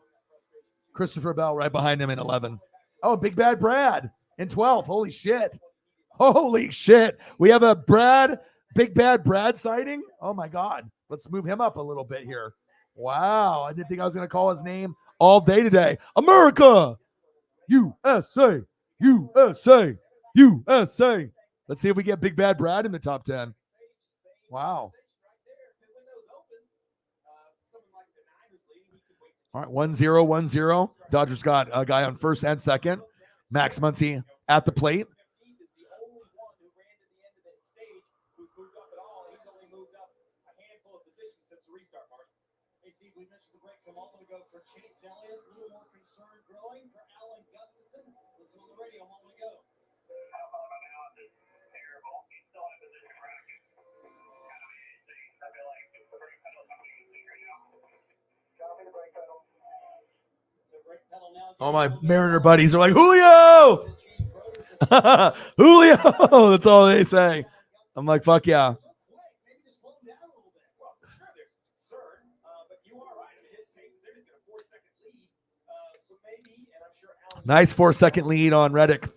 S1: Christopher Bell right behind him in 11. Oh, Big Bad Brad in 12th. Holy shit. Holy shit. We have a Big Bad Brad sighting. Oh my God. Let's move him up a little bit here. Wow. I didn't think I was going to call his name all day today. America. USA. USA. USA. Let's see if we get Big Bad Brad in the top 10. Wow. All right, 1-0. Dodgers got a guy on first and second. Max Muncy at the plate.
S2: Hey, Steve, we mentioned the breaks a moment ago for Chase Elliott. A little more concern growing for Alan Gustafson. Listen on the radio a moment ago.
S1: All my Mariner buddies are like, Julio! Julio! That's all they say. I'm like, fuck yeah. Nice 4-second lead on Reddick.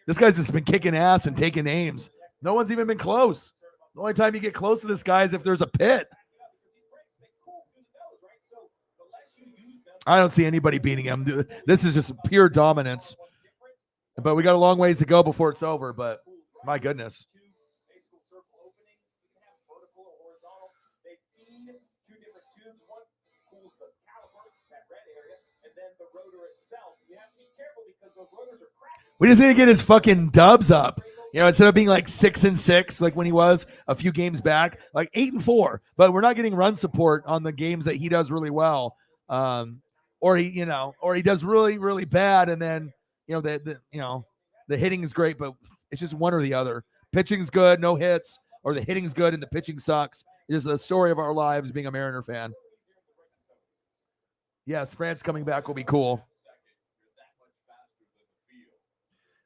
S1: This guy's just been kicking ass and taking names. No one's even been close. The only time you get close to this guy is if there's a pit. I don't see anybody beating him. This is just pure dominance. But we got a long ways to go before it's over. But my goodness. We just need to get his fucking dubs up. You know, instead of being like 6-6, like when he was a few games back, like 8-4. But we're not getting run support on the games that he does really well. Or he does really, really bad, and then the hitting is great, but it's just one or the other. Pitching's good, no hits, or the hitting's good and the pitching sucks. It is the story of our lives being a Mariner fan. Yes, France coming back will be cool.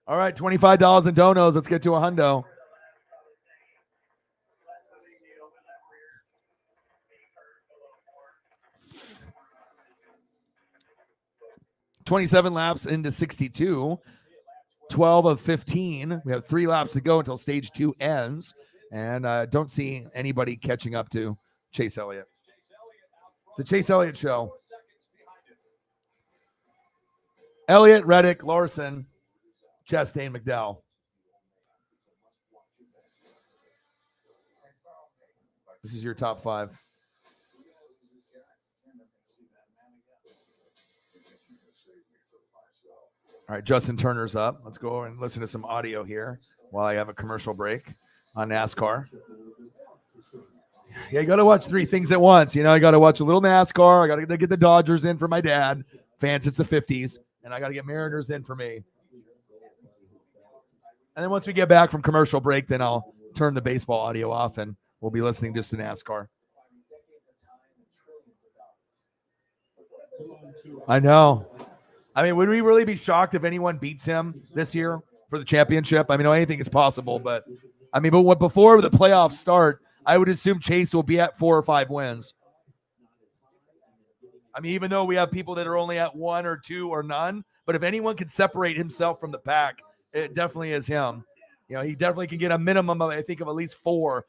S1: All right, $25 in donos. Let's get to a hundo. $27 laps into 62. 12 of 15. We have 3 laps to go until stage 2 ends. And I don't see anybody catching up to Chase Elliott. It's a Chase Elliott show. Elliott, Reddick, Larson, Chastain, McDowell. This is your top 5. All right, Justin Turner's up. Let's go and listen to some audio here while I have a commercial break on NASCAR. Yeah, you got to watch 3 things at once. You know, I got to watch a little NASCAR. I got to get the Dodgers in for my dad. Fans, it's the 50s. And I got to get Mariners in for me. And then once we get back from commercial break, then I'll turn the baseball audio off and we'll be listening just to NASCAR. I know. I mean, would we really be shocked if anyone beats him this year for the championship? I mean, anything is possible, but before the playoffs start, I would assume Chase will be at 4 or 5 wins. I mean, even though we have people that are only at 1 or 2 or none, but if anyone can separate himself from the pack, it definitely is him. You know, he definitely can get a minimum of, I think, of at least 4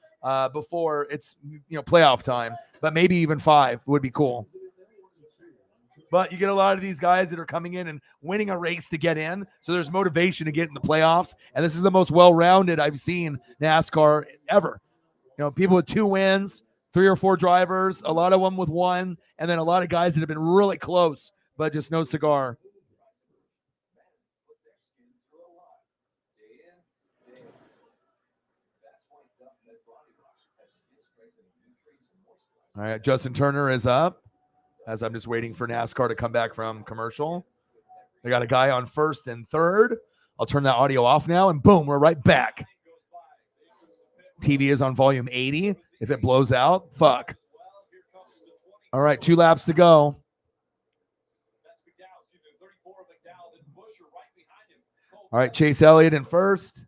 S1: before it's, playoff time, but maybe even 5 would be cool. But you get a lot of these guys that are coming in and winning a race to get in. So there's motivation to get in the playoffs. And this is the most well-rounded I've seen NASCAR ever. You know, people with 2 wins, 3 or 4 drivers, a lot of them with 1, and then a lot of guys that have been really close, but just no cigar. All right, Justin Turner is up. As I'm just waiting for NASCAR to come back from commercial. They got a guy on first and third. I'll turn that audio off now, and boom, we're right back. TV is on volume 80. If it blows out, fuck. All right, 2 laps to go. All right, Chase Elliott in first.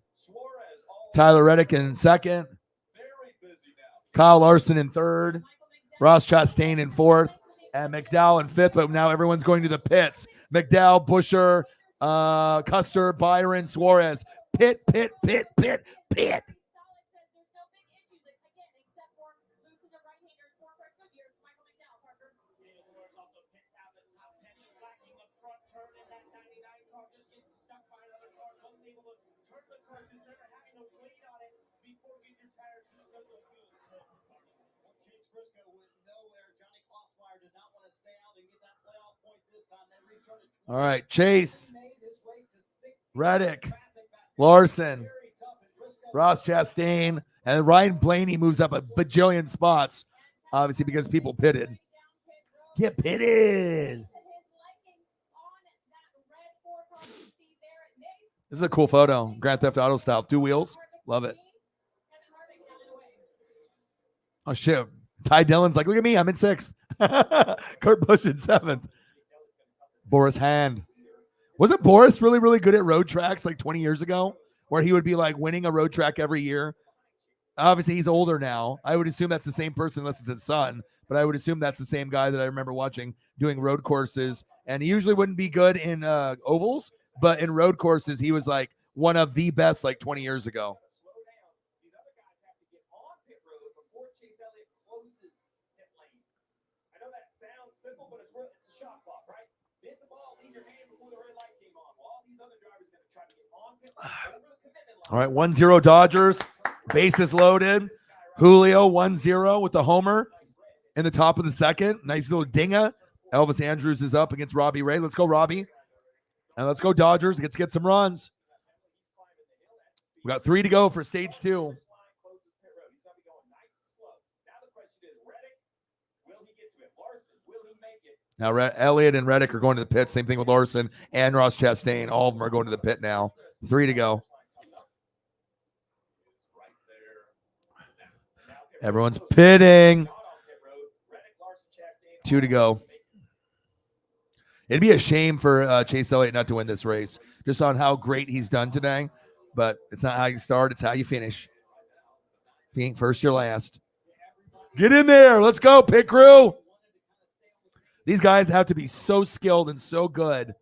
S1: Tyler Reddick in second. Kyle Larson in third. Ross Chastain in fourth. And McDowell in fifth. But now everyone's going to the pits. McDowell, Busher, Custer, Byron, Suarez. Pit. All right, Chase, Reddick, Larson, Ross Chastain, and Ryan Blaney moves up a bajillion spots, obviously because people pitted. Get pitted. This is a cool photo. Grand Theft Auto style. 2 wheels. Love it. Oh, shit. Ty Dillon's like, look at me. I'm in 6th. Kurt Busch in 7th. Boris Hand. Wasn't Boris really, really good at road tracks like 20 years ago, where he would be like winning a road track every year? Obviously, he's older now. I would assume that's the same person unless it's his son, but I would assume that's the same guy that I remember watching doing road courses. And he usually wouldn't be good in ovals, but in road courses, he was like one of the best like 20 years ago. All right, 1-0 Dodgers. Bases loaded. Julio 1-0 with the homer in the top of the second. Nice little dinger. Elvis Andrews is up against Robbie Ray. Let's go, Robbie. And let's go, Dodgers. Let's get some runs. We got 3 to go for stage 2. Now, Elliott and Reddick are going to the pit. Same thing with Larson and Ross Chastain. All of them are going to the pit now. 3 to go. Everyone's pitting. 2 to go. It'd be a shame for Chase Elliott not to win this race, just on how great he's done today. But it's not how you start, it's how you finish. If you ain't first, you're last. Get in there. Let's go, pit crew. These guys have to be so skilled and so good.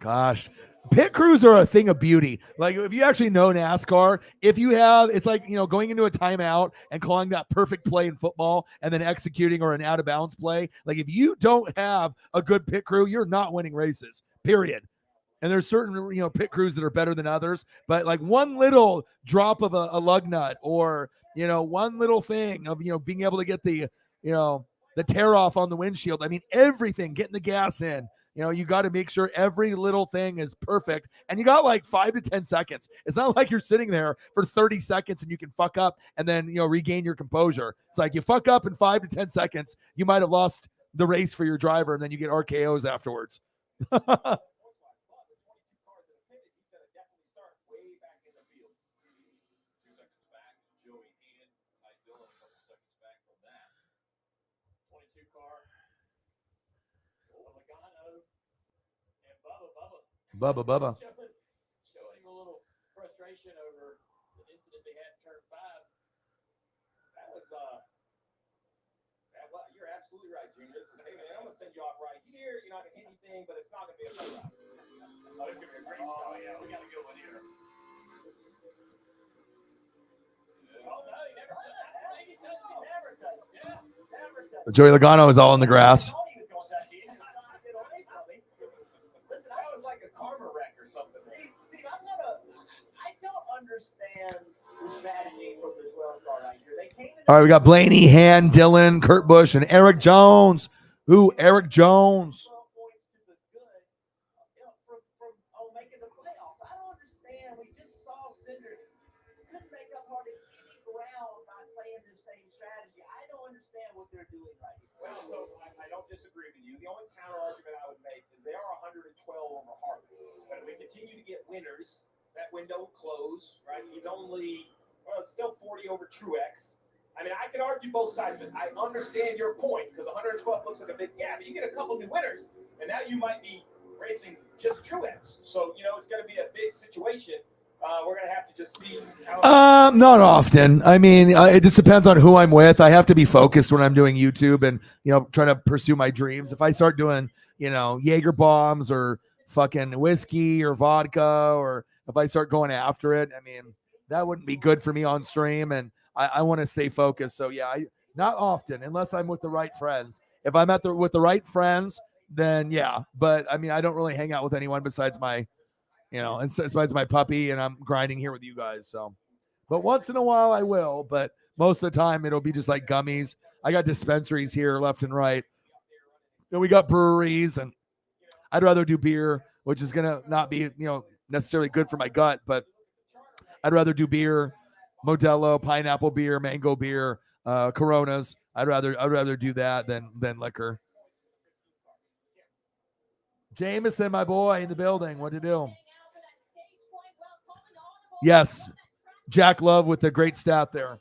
S1: Gosh, pit crews are a thing of beauty. Like, if you actually know NASCAR, if you have, it's like, you know, going into a timeout and calling that perfect play in football and then executing or an out of bounds play. Like, if you don't have a good pit crew, you're not winning races, period. And there's certain, you know, pit crews that are better than others, but like one little drop of a lug nut, or, you know, one little thing of, you know, being able to get the, you know, the tear off on the windshield. I mean, everything, getting the gas in. You know, you got to make sure every little thing is perfect. And you got like 5 to 10 seconds. It's not like you're sitting there for 30 seconds and you can fuck up and then, you know, regain your composure. It's like you fuck up in 5 to 10 seconds, you might have lost the race for your driver, and then you get RKOs afterwards. Bubba.
S6: Showing a little frustration over the incident they had in turn 5. That was you're absolutely right, Junior. This is, hey man, I'm gonna send you off right here. You're not gonna hit anything, but it's not gonna be a good ride. Oh, it's gonna be a great shot. Yeah, we got a good one here. Oh no, he never touched it. I think he touched it. Never touched it. Yeah, never touched it.
S1: Joey Logano is all in the grass.
S9: Karma wreck or something.
S2: See, I don't understand the strategy from this well car right here. They came in.
S1: All right, we got Blaney, Hand, Dillon, Kurt Busch, and Eric Jones. Ooh, Eric Jones.
S2: 12 points to the good, from making the playoffs. I don't understand. We just saw Cinder couldn't make up hardly any ground by playing the same strategy. I don't understand what they're doing right here.
S9: Well, so I don't disagree with you. The only counter argument I would make is they are 112 over Harvick. But if we continue to get winners, that window will close, right? He's only, well, it's still 40 over Truex. I mean, I can argue both sides, but I understand your point because 112 looks like a big gap. But you get a couple new winners, and now you might be racing just Truex. So, it's going to be a big situation. We're going to have to just see how.
S1: Not often. I mean, it just depends on who I'm with. I have to be focused when I'm doing YouTube and, trying to pursue my dreams. If I start doing, Jaeger bombs or fucking whiskey or vodka, or if I start going after it, I mean, that wouldn't be good for me on stream. And I want to stay focused. So yeah, not often, unless I'm with the right friends. If I'm with the right friends, then yeah. But I mean, I don't really hang out with anyone besides my, and besides my puppy, and I'm grinding here with you guys. So, but once in a while I will, but most of the time it'll be just like gummies. I got dispensaries here left and right. And we got breweries, and I'd rather do beer, which is gonna not be, necessarily good for my gut, but I'd rather do beer, Modelo, pineapple beer, mango beer, Coronas. I'd rather do that than liquor. Jameson, my boy, in the building. What to do? Yes, Jack Love with the great stat there.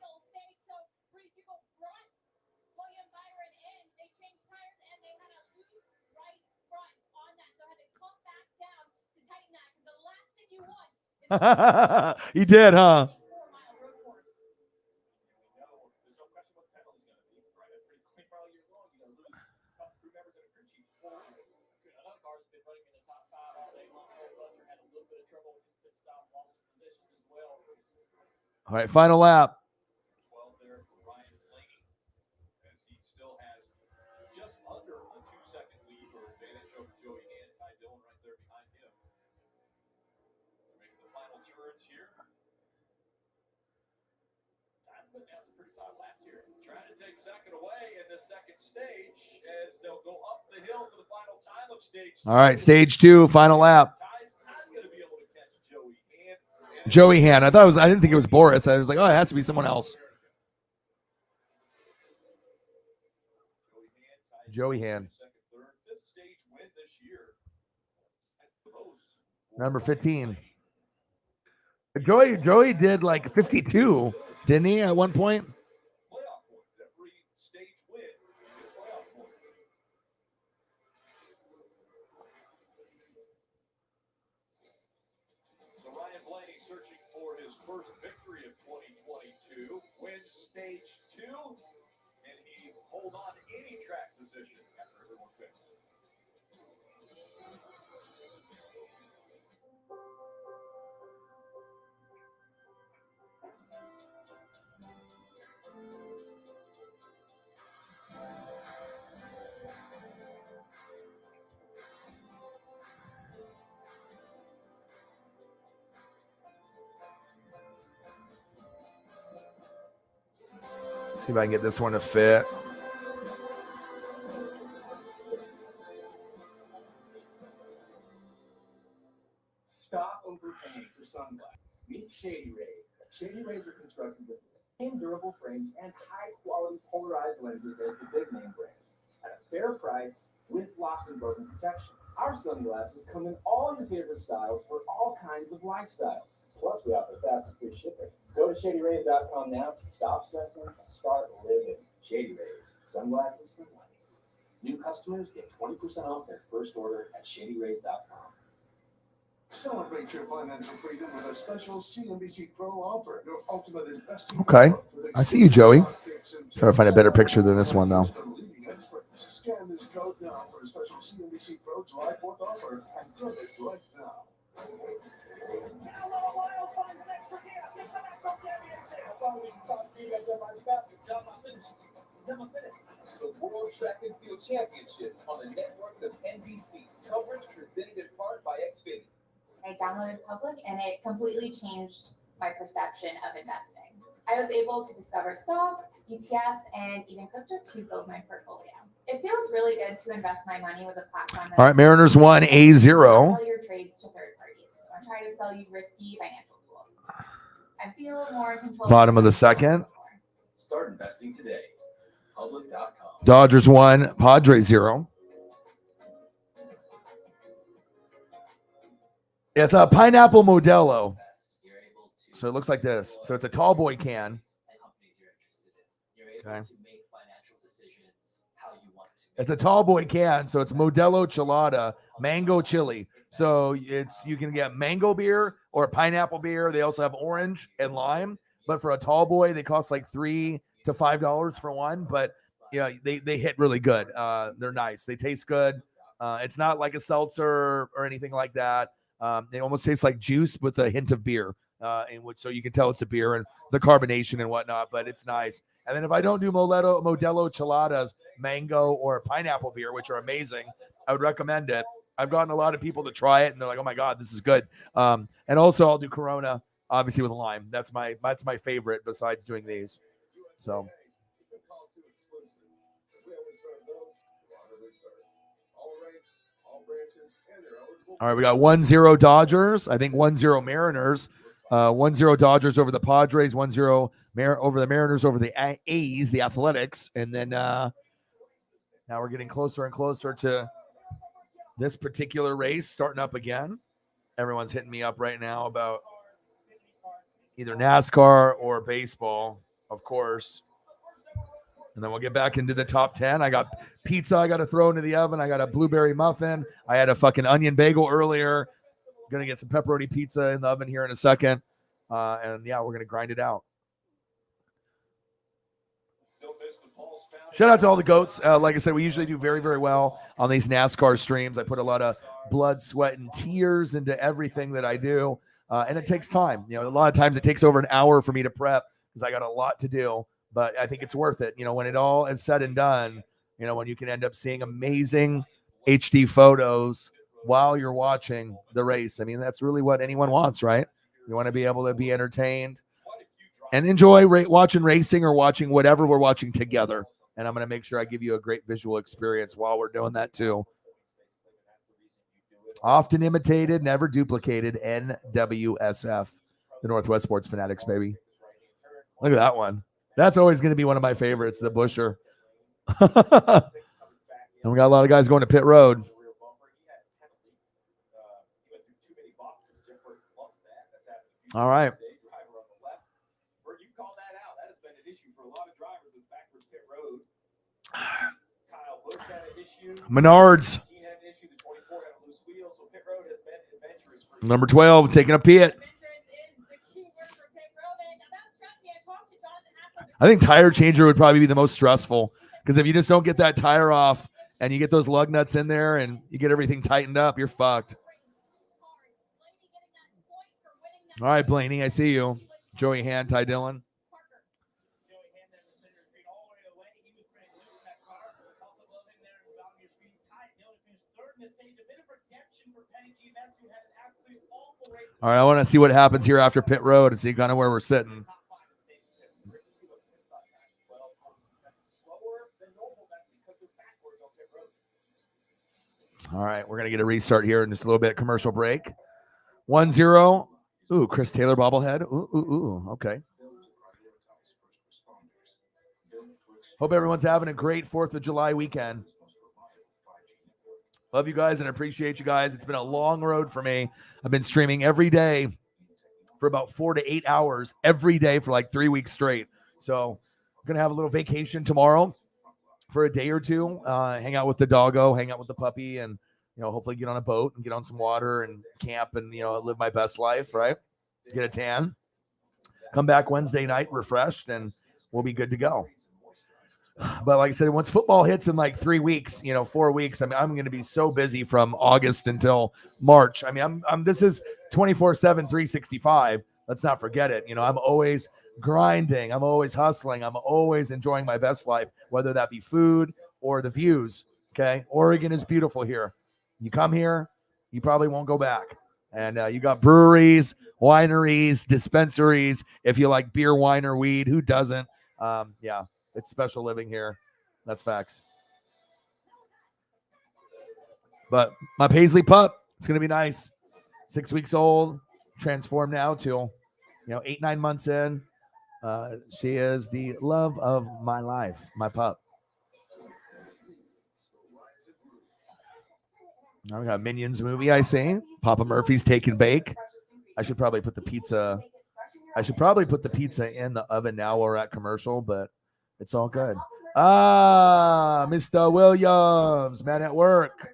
S1: He did, huh? All right, final lap.
S4: 12 there for Ryan Blaney, as he still has just under a 2-second lead or advantage over Joey and Ty Dillon right there behind him. They're making the final turns here. Ty's putting down some pretty solid laps here. He's trying to take second away in the second stage as they'll go up the hill for the final time of stage 2.
S1: All right, stage 2, final lap.
S4: Ty's not going to be able to catch Joey and
S1: Joey Hand. I didn't think it was Boris. I was like, oh, it has to be someone else. Joey Hand. Number 15. Joey did like 52, didn't he, at one point?
S4: So Ryan Blaney searching for his first victory of 2022, wins stage 2, and he hold on to any track position after everyone picks.
S1: See if I can get this one to fit.
S7: Stop overpaying for sunglasses. Meet Shady Rays. Shady Rays are constructed with the same durable frames and high-quality polarized lenses as the big name brands at a fair price with loss and broken protection. Our sunglasses come in all your favorite styles for all kinds of lifestyles. Plus, we offer fast and free shipping. Go to ShadyRays.com now to stop stressing and start living. Shady Rays, sunglasses for life. New customers get 20% off their first order at ShadyRays.com.
S3: Celebrate your financial freedom with a special CNBC Pro offer. Your ultimate investing.
S1: Okay. I see you, Joey. Try to find a better picture than this one, though.
S3: Scan this code now for a special CNBC Pro July 4th offer and get it right now.
S7: The World Track and Field Championships on the networks of NBC. Coverage presented in part by Xfinity.
S10: I downloaded Public and it completely changed my perception of investing. I was able to discover stocks, ETFs, and even crypto to build my portfolio. It feels really good to invest my money with a platform.
S1: All right, Mariners 1, A0.
S10: Sell your trades to third parties or try to sell you risky financial tools. I feel more in control.
S1: Bottom of the second.
S7: Start investing today. Public.com.
S1: Dodgers 1, Padres 0. It's a pineapple Modelo. So it looks like this. So it's a tall boy can. Okay.
S5: to make financial decisions how you want to.
S1: It's a tall boy can, so it's Modelo Chelada mango chili. So you can get mango beer or pineapple beer. They also have orange and lime, but for a tall boy, they cost like $3 to $5 for one. But they hit really good. They're nice. They taste good. It's not like a seltzer or anything like that. They almost taste like juice with a hint of beer, so you can tell it's a beer and the carbonation and whatnot. But it's nice. And then if I don't do Modelo Cheladas, mango or pineapple beer, which are amazing, I would recommend it. I've gotten a lot of people to try it, and they're like, "Oh my god, this is good." And also, I'll do Corona, obviously with lime. That's my favorite besides doing these. So. All right, we got 1-0 Dodgers. I think 1-0 Mariners. 1-0 Dodgers over the Padres. 1-0 over the Mariners over the A's, the Athletics. And then now we're getting closer and closer to this particular race starting up again. Everyone's hitting me up right now about either NASCAR or baseball, of course. And then we'll get back into the top 10. I got pizza I got to throw into the oven. I got a blueberry muffin. I had a fucking onion bagel earlier. Going to get some pepperoni pizza in the oven here in a second. And yeah, we're going to grind it out. Shout out to all the goats. Like I said, we usually do very, very well on these NASCAR streams. I put a lot of blood, sweat, and tears into everything that I do. And it takes time. A lot of times it takes over an hour for me to prep because I got a lot to do. But I think it's worth it. When it all is said and done, when you can end up seeing amazing HD photos while you're watching the race. I mean, that's really what anyone wants, right? You want to be able to be entertained and enjoy watching racing or watching whatever we're watching together. And I'm going to make sure I give you a great visual experience while we're doing that too. Often imitated, never duplicated. NWSF, the Northwest Sports Fanatics, baby. Look at that one. That's always going to be one of my favorites, the Busher. And we got a lot of guys going to pit road. All right. Menards. Number 12, taking a pit. I think tire changer would probably be the most stressful because if you just don't get that tire off and you get those lug nuts in there and you get everything tightened up, you're fucked. All right, Blaney, I see you. Joey Hand, Ty Dillon. All right, I want to see what happens here after pit road and see kind of where we're sitting. All right, we're going to get a restart here in just a little bit. Commercial break. 1-0. Ooh, Chris Taylor bobblehead. Ooh, okay. Hope everyone's having a great 4th of July weekend. Love you guys and appreciate you guys. It's been a long road for me. I've been streaming every day for about 4 to 8 hours every day for like 3 weeks straight. So I'm going to have a little vacation tomorrow for a day or two, hang out with the doggo, hang out with the puppy, and hopefully get on a boat and get on some water and camp and live my best life, right? Get a tan. Come back Wednesday night refreshed, and we'll be good to go. But like I said, once football hits in like 3 weeks, 4 weeks, I mean, I'm going to be so busy from August until March. I mean, this is 24/7, 365. Let's not forget it. I'm always grinding. I'm always hustling. I'm always enjoying my best life, whether that be food or the views. Okay. Oregon is beautiful here. You come here, you probably won't go back. And you got breweries, wineries, dispensaries. If you like beer, wine, or weed, who doesn't? Yeah, it's special living here. That's facts. But my Paisley pup, it's going to be nice. 6 weeks old, transformed now to, 8-9 months in. She is the love of my life, my pup. Now we got Minions movie, I see. Papa Murphy's Take and Bake. I should probably put the pizza in the oven now while we're at commercial, but It's all good. Ah, Mr. Williams, man at work.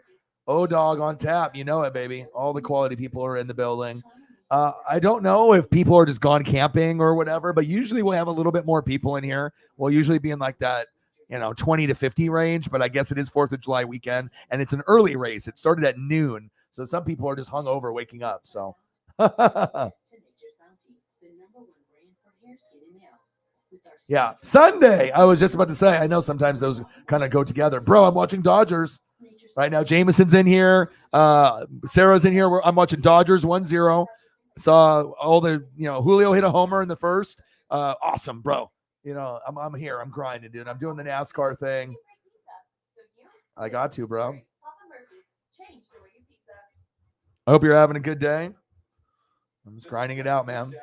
S1: O-Dog on tap. You know it, baby. All the quality people are in the building. I don't know if people are just gone camping or whatever, but usually we'll have a little bit more people in here. We'll usually be in like that, 20 to 50 range, but I guess it is 4th of July weekend, and it's an early race. It started at noon, so some people are just hungover waking up. So, yeah, Sunday. I was just about to say, I know sometimes those kind of go together. Bro, I'm watching Dodgers right now. Jameson's in here. Sarah's in here. I'm watching Dodgers 1-0. Saw all the, Julio hit a homer in the first. Awesome, bro. I'm here. I'm grinding, dude. I'm doing the NASCAR thing. I got to, bro. I hope you're having a good day. I'm just grinding it out, man.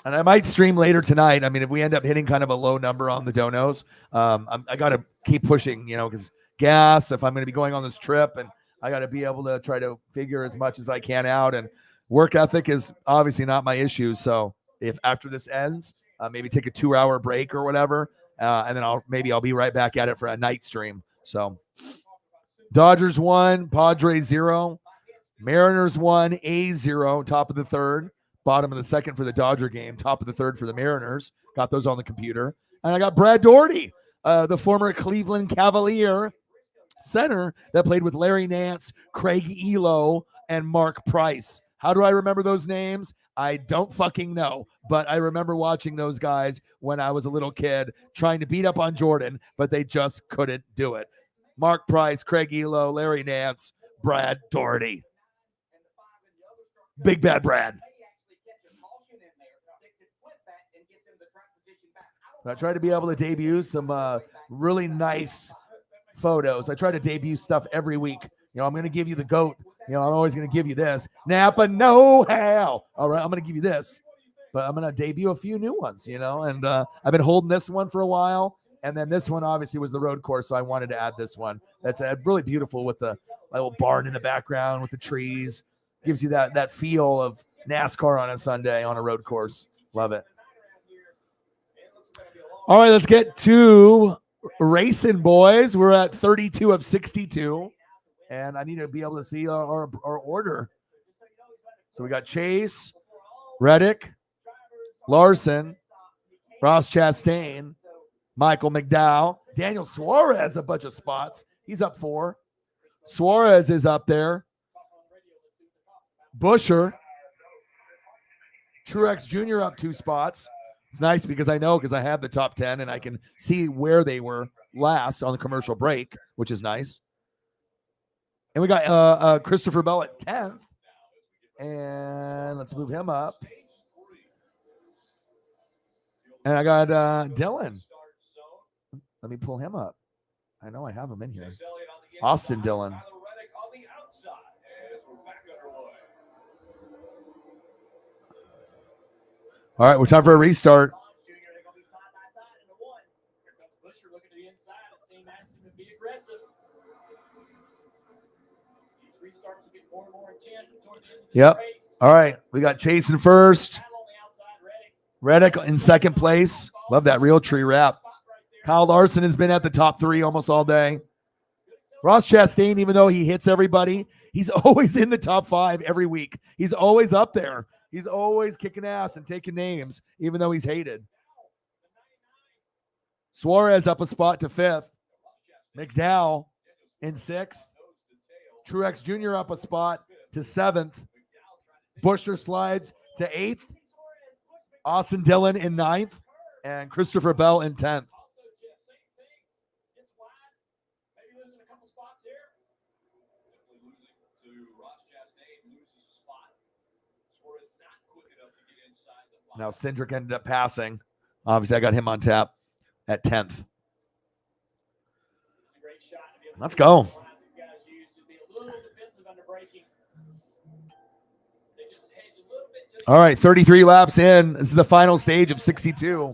S1: And I might stream later tonight. I mean, if we end up hitting kind of a low number on the donos, I got to keep pushing, because gas, if I'm going to be going on this trip, and I got to be able to try to figure as much as I can out. And work ethic is obviously not my issue. So if after this ends, maybe take a 2-hour break or whatever, and then I'll be right back at it for a night stream. So Dodgers 1, Padres 0, Mariners 1, A's 0, top of the third. Bottom of the second for the Dodger game, top of the third for the Mariners. Got those on the computer. And I got Brad Doherty, the former Cleveland Cavalier center that played with Larry Nance, Craig Elo, and Mark Price. How do I remember those names? I don't fucking know, but I remember watching those guys when I was a little kid trying to beat up on Jordan, but they just couldn't do it. Mark Price, Craig Elo, Larry Nance, Brad Doherty. Big Bad Brad. I try to be able to debut some really nice photos. I try to debut stuff every week. I'm going to give you the GOAT. I'm always going to give you this. Napa know-how. All right, I'm going to give you this. But I'm going to debut a few new ones, And I've been holding this one for a while. And then this one obviously was the road course, so I wanted to add this one. That's really beautiful with the little barn in the background with the trees. Gives you that feel of NASCAR on a Sunday on a road course. Love it. All right, let's get to racing, boys. We're at 32 of 62, and I need to be able to see our order. So we got Chase, Reddick, Larson, Ross Chastain, Michael McDowell, Daniel Suarez, a bunch of spots. He's up 4. Suarez is up there. Busher. Truex Jr. up 2 spots. It's nice because I have the top 10 and I can see where they were last on the commercial break, which is nice. And we got Christopher Bell at 10th. And let's move him up. And I got Dylan. Let me pull him up. I know I have him in here. Austin Dillon. All right, we're time for a restart. Yep. All right, we got Chase in first. Reddick in second place. Love that real tree wrap. Kyle Larson has been at the top 3 almost all day. Ross Chastain, even though he hits everybody, he's always in the top 5 every week. He's always up there. He's always kicking ass and taking names, even though he's hated. Suarez up a spot to 5th. McDowell in 6th. Truex Jr. up a spot to 7th. Busher slides to 8th. Austin Dillon in 9th. And Christopher Bell in 10th. Now Cindric ended up passing. Obviously, I got him on tap at 10th. Let's go. All right, 33 laps in. This is the final stage of 62.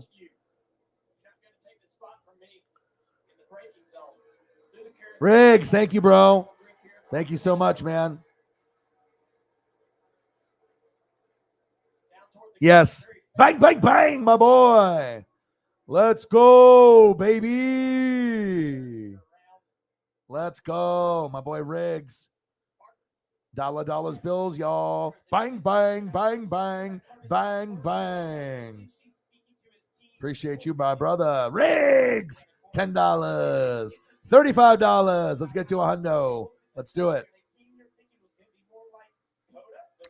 S1: Riggs, thank you, bro. Thank you so much, man. Yes. Bang, bang, bang, my boy. Let's go, baby. Let's go, my boy Riggs. Dollars bills, y'all. Bang, bang, bang, bang, bang, bang. Appreciate you, my brother. Riggs, $10, $35. Let's get to a hundo. Let's do it.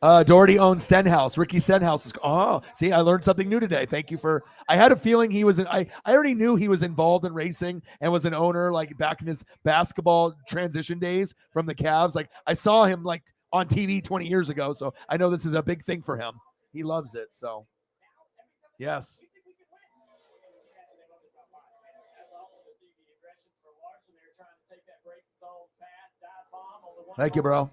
S1: Doherty owns Stenhouse. Ricky Stenhouse is. Oh, see, I learned something new today. Thank you for. I had a feeling he was. I already knew he was involved in racing and was an owner, like back in his basketball transition days from the Cavs. Like I saw him like on TV 20 years ago, so I know this is a big thing for him. He loves it. So, yes. Thank you, bro.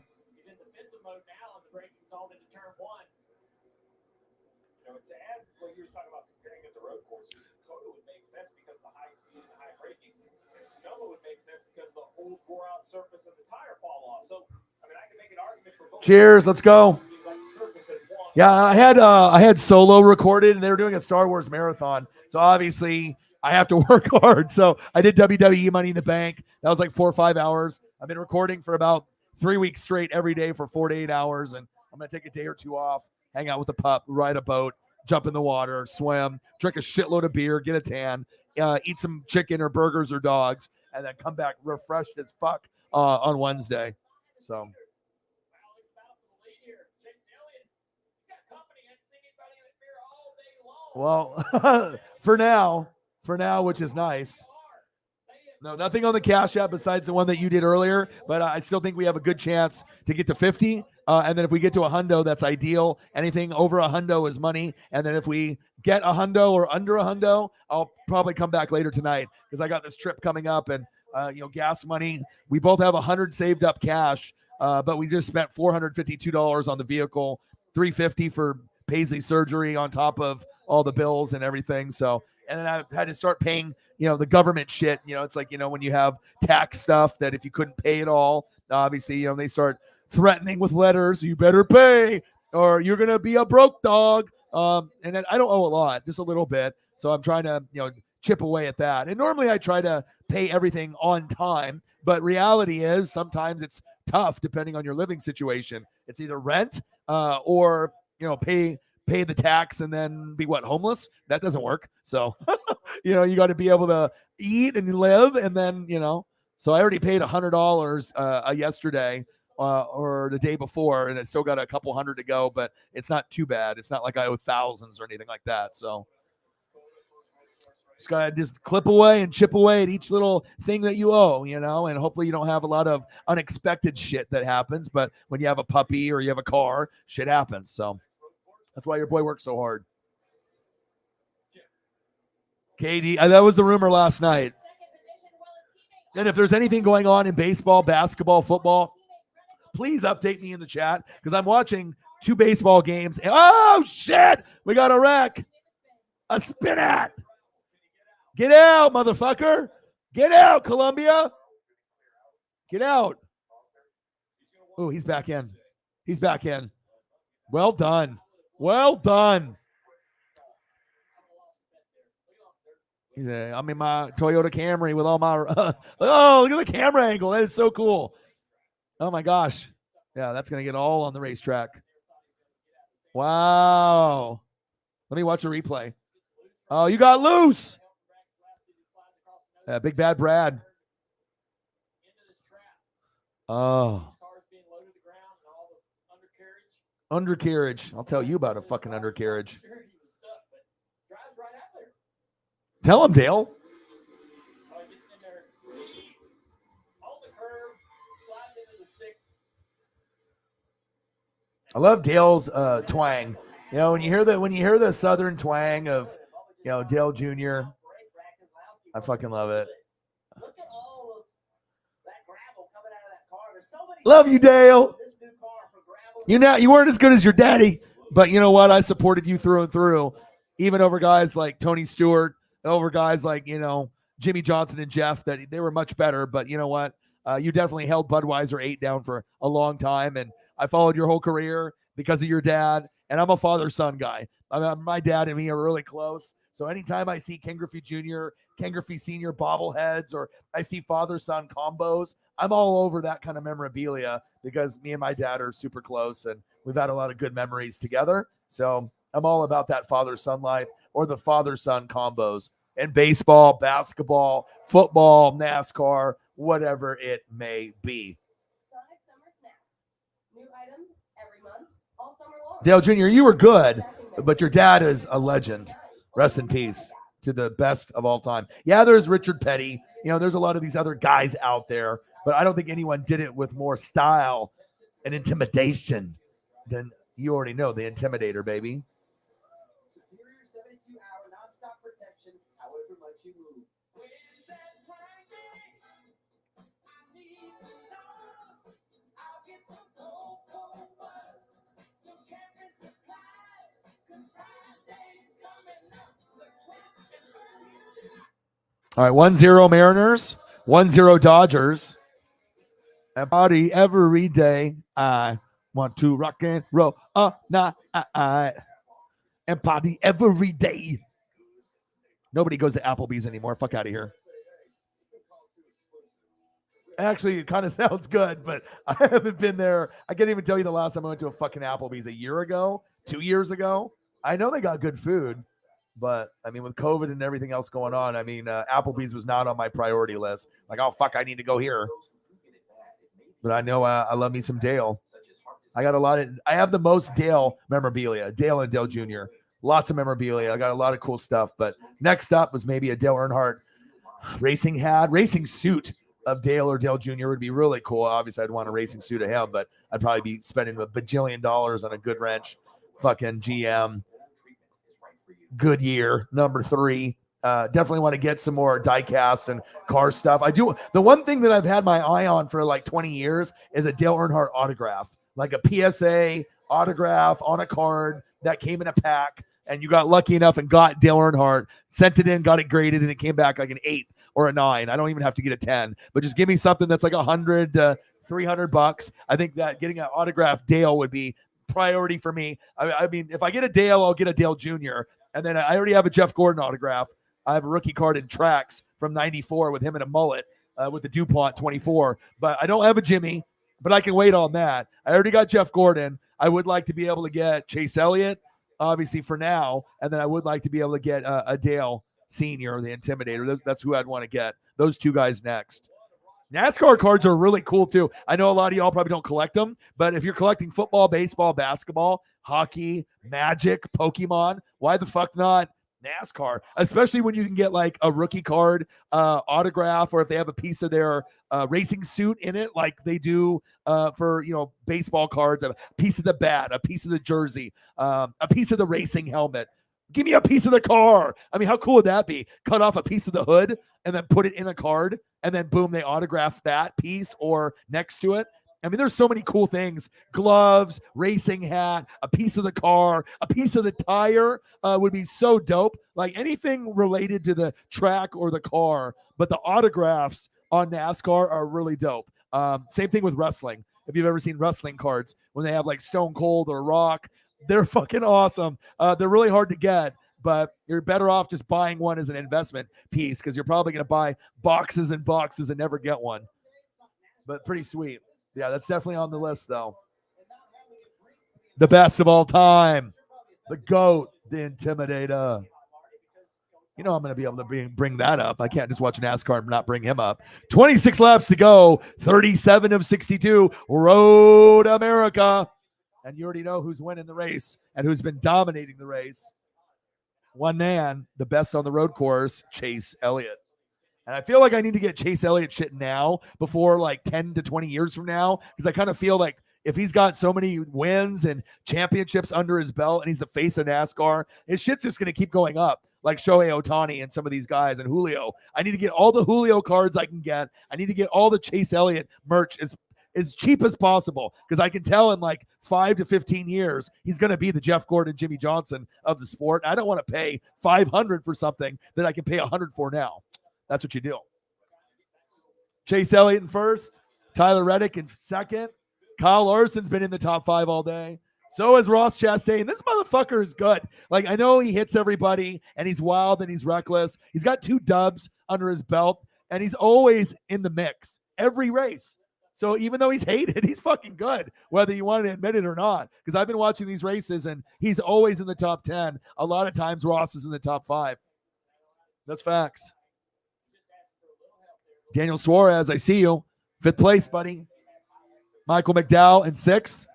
S9: To add what you were talking about comparing it to road courses, Dakota would make sense because of the high speed and the high braking. And Sonoma would make sense because of the old wore out surface and the tire fall off. So, I mean, I can make an argument for both.
S1: Cheers, let's go. Yeah, I had Solo recorded, and they were doing a Star Wars marathon. So obviously, I have to work hard. So I did WWE Money in the Bank. That was like 4 or 5 hours. I've been recording for about 3 weeks straight every day for 4 to 8 hours, and I'm gonna take a day or two off, hang out with the pup, ride a boat, jump in the water, swim, drink a shitload of beer, get a tan, eat some chicken or burgers or dogs, and then come back refreshed as fuck on Wednesday. So. Well, for now, which is nice. No, nothing on the Cash App besides the one that you did earlier, but I still think we have a good chance to get to 50. And then if we get to a hundo, that's ideal. Anything over a hundo is money. And then if we get a hundo or under a hundo, I'll probably come back later tonight because I got this trip coming up and, gas money. We both have 100 saved up cash, but we just spent $452 on the vehicle, $350 for Paisley surgery on top of all the bills and everything. So, and then I had to start paying, the government shit. It's like, when you have tax stuff that if you couldn't pay it all, obviously, they start threatening with letters, you better pay or you're going to be a broke dog. And then I don't owe a lot, just a little bit. So I'm trying to, chip away at that. And normally I try to pay everything on time, but reality is sometimes it's tough depending on your living situation. It's either rent or, pay the tax and then be homeless. That doesn't work. So, you got to be able to eat and live. And then, so I already paid $100 yesterday or the day before, and I still got a couple hundred to go, but it's not too bad. It's not like I owe thousands or anything like that. So just got to just clip away and chip away at each little thing that you owe, and hopefully you don't have a lot of unexpected shit that happens. But when you have a puppy or you have a car, shit happens. So that's why your boy works so hard. KD, that was the rumor last night. And if there's anything going on in baseball, basketball, football, please update me in the chat because I'm watching 2 baseball games. Oh, shit! We got a wreck. A spin at. Get out, motherfucker. Get out, Columbia. Get out. Oh, he's back in. He's back in. Well done. Well done. I'm in my Toyota Camry with all my oh, look at the camera angle. That is so cool. Oh my gosh. Yeah, that's going to get all on the racetrack. Wow. Let me watch a replay. Oh, you got loose. Big Bad Brad. Oh. Undercarriage. I'll tell you about a fucking undercarriage. Tell him, Dale. I love Dale's twang. When you hear the southern twang of Dale Jr., I fucking love it. Love you, Dale. You weren't as good as your daddy, but you know what? I supported you through and through, even over guys like Tony Stewart, over guys like, Jimmy Johnson and Jeff, that they were much better. But you know what? You definitely held Budweiser 8 down for a long time. And I followed your whole career because of your dad. And I'm a father-son guy. My dad and me are really close. So anytime I see Ken Griffey Jr., Ken Griffey Sr. bobbleheads, or I see father-son combos, I'm all over that kind of memorabilia because me and my dad are super close and we've had a lot of good memories together. So I'm all about that father-son life or the father-son combos in baseball, basketball, football, NASCAR, whatever it may be.
S8: Sonic Summer Snacks. New items every month, all summer long.
S1: Dale Jr., you were good, but your dad is a legend. Rest in peace to the best of all time. Yeah, there's Richard Petty. There's a lot of these other guys out there, but I don't think anyone did it with more style and intimidation than you already know, the Intimidator, baby.
S7: Superior 72-hour nonstop protection, however much you move.
S1: All right, 1-0 Mariners, 1-0 Dodgers. And party every day. I want to rock and roll all night. And party every day. Nobody goes to Applebee's anymore. Fuck out of here. Actually, it kind of sounds good, but I haven't been there. I can't even tell you the last time I went to a fucking Applebee's, a year ago, 2 years ago. I know they got good food, but I mean, with COVID and everything else going on, I mean, Applebee's was not on my priority list. Like, oh, fuck, I need to go here. But I know I love me some Dale. I have the most Dale memorabilia, Dale and Dale Jr. Lots of memorabilia. I got a lot of cool stuff. But next up was maybe a Dale Earnhardt racing suit of Dale or Dale Jr. would be really cool. Obviously, I'd want a racing suit of him, but I'd probably be spending $1 bajillion on a good wrench, fucking GM Goodyear #3. Definitely want to get some more die casts and car stuff. I do. The one thing that I've had my eye on for like 20 years is a Dale Earnhardt autograph, like a PSA autograph on a card that came in a pack, and you got lucky enough and got Dale Earnhardt, sent it in, got it graded, and it came back like an 8 or a 9. I don't even have to get a 10, but just give me something that's like $100 to $300. I think that getting an autographed Dale would be priority for me. I mean, if I get a Dale, I'll get a Dale Jr. And then I already have a Jeff Gordon autograph. I have a rookie card in tracks from '94 with him in a mullet with the DuPont 24. But I don't have a Jimmy, but I can wait on that. I already got Jeff Gordon. I would like to be able to get Chase Elliott, obviously, for now. And then I would like to be able to get a Dale Sr., the Intimidator. That's who I'd want to get. Those two guys next. NASCAR cards are really cool, too. I know a lot of y'all probably don't collect them, but if you're collecting football, baseball, basketball, hockey, Magic, Pokemon, why the fuck not NASCAR? Especially when you can get like a rookie card autograph, or if they have a piece of their racing suit in it, like they do for, baseball cards, a piece of the bat, a piece of the jersey, a piece of the racing helmet. Give me a piece of the car. I mean, how cool would that be? Cut off a piece of the hood and then put it in a card, and then boom, they autograph that piece or next to it. I mean, there's so many cool things. Gloves, racing hat, a piece of the car, a piece of the tire would be so dope. Like anything related to the track or the car, but the autographs on NASCAR are really dope. Same thing with wrestling. If you've ever seen wrestling cards, when they have like Stone Cold or Rock, they're fucking awesome. They're really hard to get, but you're better off just buying one as an investment piece, because you're probably going to buy boxes and boxes and never get one. But pretty sweet. Yeah, that's definitely on the list, though. The best of all time. The GOAT, the Intimidator. I'm going to be able to bring that up. I can't just watch NASCAR and not bring him up. 26 laps to go. 37 of 62. Road America. And you already know who's winning the race and who's been dominating the race. One man, the best on the road course, Chase Elliott. And I feel like I need to get Chase Elliott shit now before like 10 to 20 years from now, because I kind of feel like if he's got so many wins and championships under his belt and he's the face of NASCAR, his shit's just going to keep going up, like Shohei Ohtani and some of these guys, and Julio. I need to get all the Julio cards I can get. I need to get all the Chase Elliott merch as cheap as possible, because I can tell in like 5 to 15 years he's going to be the Jeff Gordon, Jimmy Johnson of the sport. I don't want to pay $500 for something that I can pay $100 for now. That's what you do. Chase Elliott in first, Tyler Reddick in second. Kyle Larson's been in the top 5 all day. So is Ross Chastain. This motherfucker is good. Like, I know he hits everybody, and he's wild, and he's reckless. He's got 2 dubs under his belt, and he's always in the mix every race. So even though he's hated, he's fucking good, whether you want to admit it or not. Because I've been watching these races, and he's always in the top 10. A lot of times, Ross is in the top 5. That's facts. Daniel Suarez, I see you. 5th place, buddy. Michael McDowell in 6th.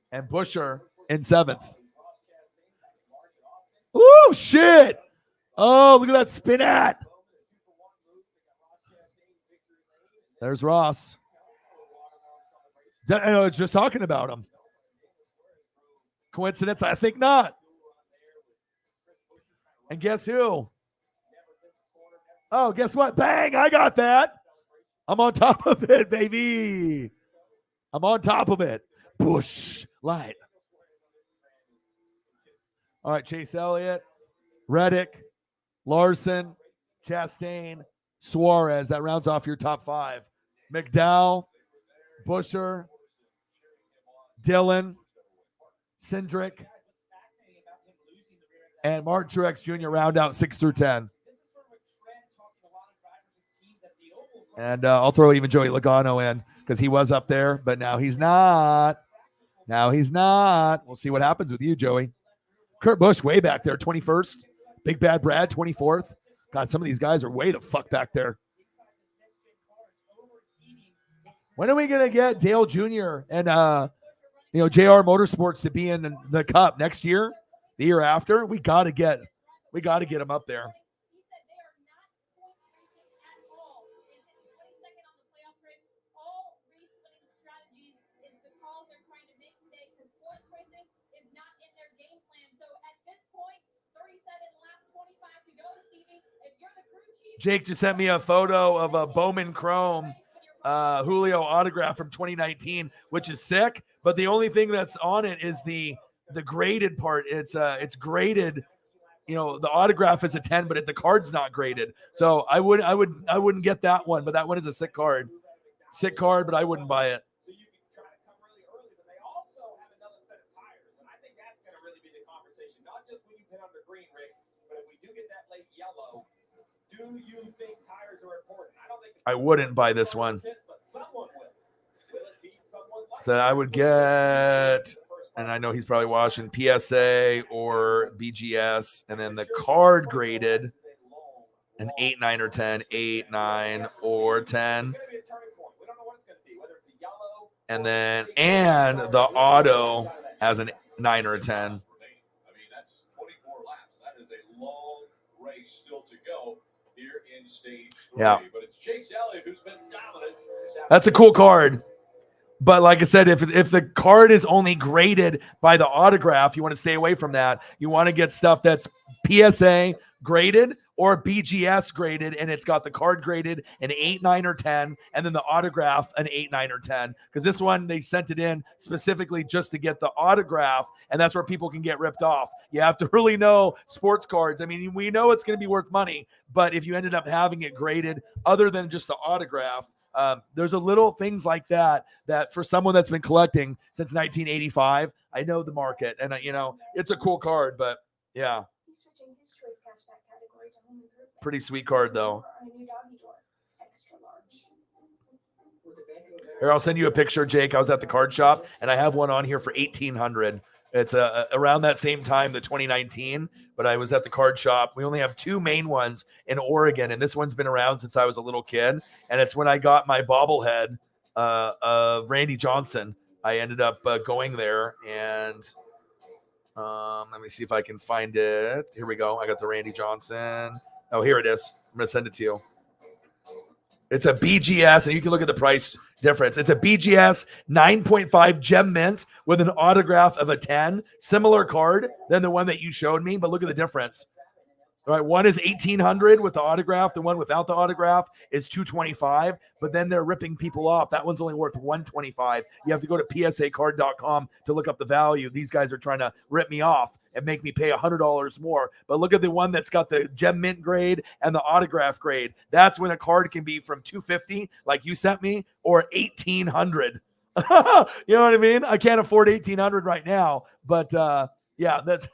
S1: And Busher in 7th. Ooh, shit. Oh, look at that spin at. There's Ross. I know, it's just talking about him. Coincidence? I think not. And guess who? Oh, guess what? Bang, I got that. I'm on top of it, baby. I'm on top of it. Bush light. All right, Chase Elliott, Reddick, Larson, Chastain, Suarez. That rounds off your top 5. McDowell, Busher, Dillon, Cindric, and Martin Truex Jr. round out 6 through 10. And I'll throw even Joey Logano in because he was up there, but now he's not. Now he's not. We'll see what happens with you, Joey. Kurt Busch way back there, 21st. Big Bad Brad, 24th. God, some of these guys are way the fuck back there. When are we going to get Dale Jr. and JR Motorsports to be in the Cup next year, the year after? We got to get him up there. Jake just sent me a photo of a Bowman Chrome Julio autograph from 2019, which is sick. But the only thing that's on it is the graded part. It's graded. The autograph is a 10, but the card's not graded. So I wouldn't get that one. But that one is a sick card. Sick card, but I wouldn't buy it.
S9: So you can try to come really early, but they also have another set of tires, and I think that's going to really be the conversation. Not just when you hit under green, Rick, but if we do get that late yellow. Do you think tires are important? I don't think
S1: I wouldn't buy this one.
S9: But someone will. Will it be someone like
S1: So I would get, and I know he's probably watching, PSA or BGS, and then the card graded an 8, 9, or 10, 8, 9, or 10. And then the auto has an 9 or a 10.
S4: I mean, that's 24 laps. That is a long race still to go here in stage 3.
S1: Yeah.
S4: But it's Chase Elliott who's been dominant.
S1: That's a cool card. But like I said, if the card is only graded by the autograph, you want to stay away from that. You want to get stuff that's PSA graded or BGS graded, and it's got the card graded an 8, 9, or 10, and then the autograph an 8, 9, or 10. Because this one, they sent it in specifically just to get the autograph, and that's where people can get ripped off. You have to really know sports cards. I mean, we know it's going to be worth money, but if you ended up having it graded other than just the autograph, there's a little things like that for someone that's been collecting since 1985, I know the market, and it's a cool card, but yeah.
S5: He's switching his choice cashback category to home improvement.
S1: Pretty sweet card though.
S5: On a new doggy door, extra large.
S1: Here, I'll send you a picture, Jake. I was at the card shop, and I have one on here for $1,800. It's around that same time, the 2019, but I was at the card shop. We only have 2 main ones in Oregon, and this one's been around since I was a little kid, and it's when I got my bobblehead of Randy Johnson. I ended up going there, and let me see if I can find it. Here we go. I got the Randy Johnson. Oh, here it is. I'm going to send it to you. It's a BGS, and you can look at the price difference. It's a BGS 9.5 gem mint with an autograph of a 10. Similar card than the one that you showed me, but look at the difference. All right, one is $1,800 with the autograph. The one without the autograph is $225, but then they're ripping people off. That one's only worth $125. You have to go to psacard.com to look up the value. These guys are trying to rip me off and make me pay $100 more. But look at the one that's got the gem mint grade and the autograph grade. That's when a card can be from $250, like you sent me, or $1,800. You know what I mean? I can't afford 1,800 right now, but yeah, that's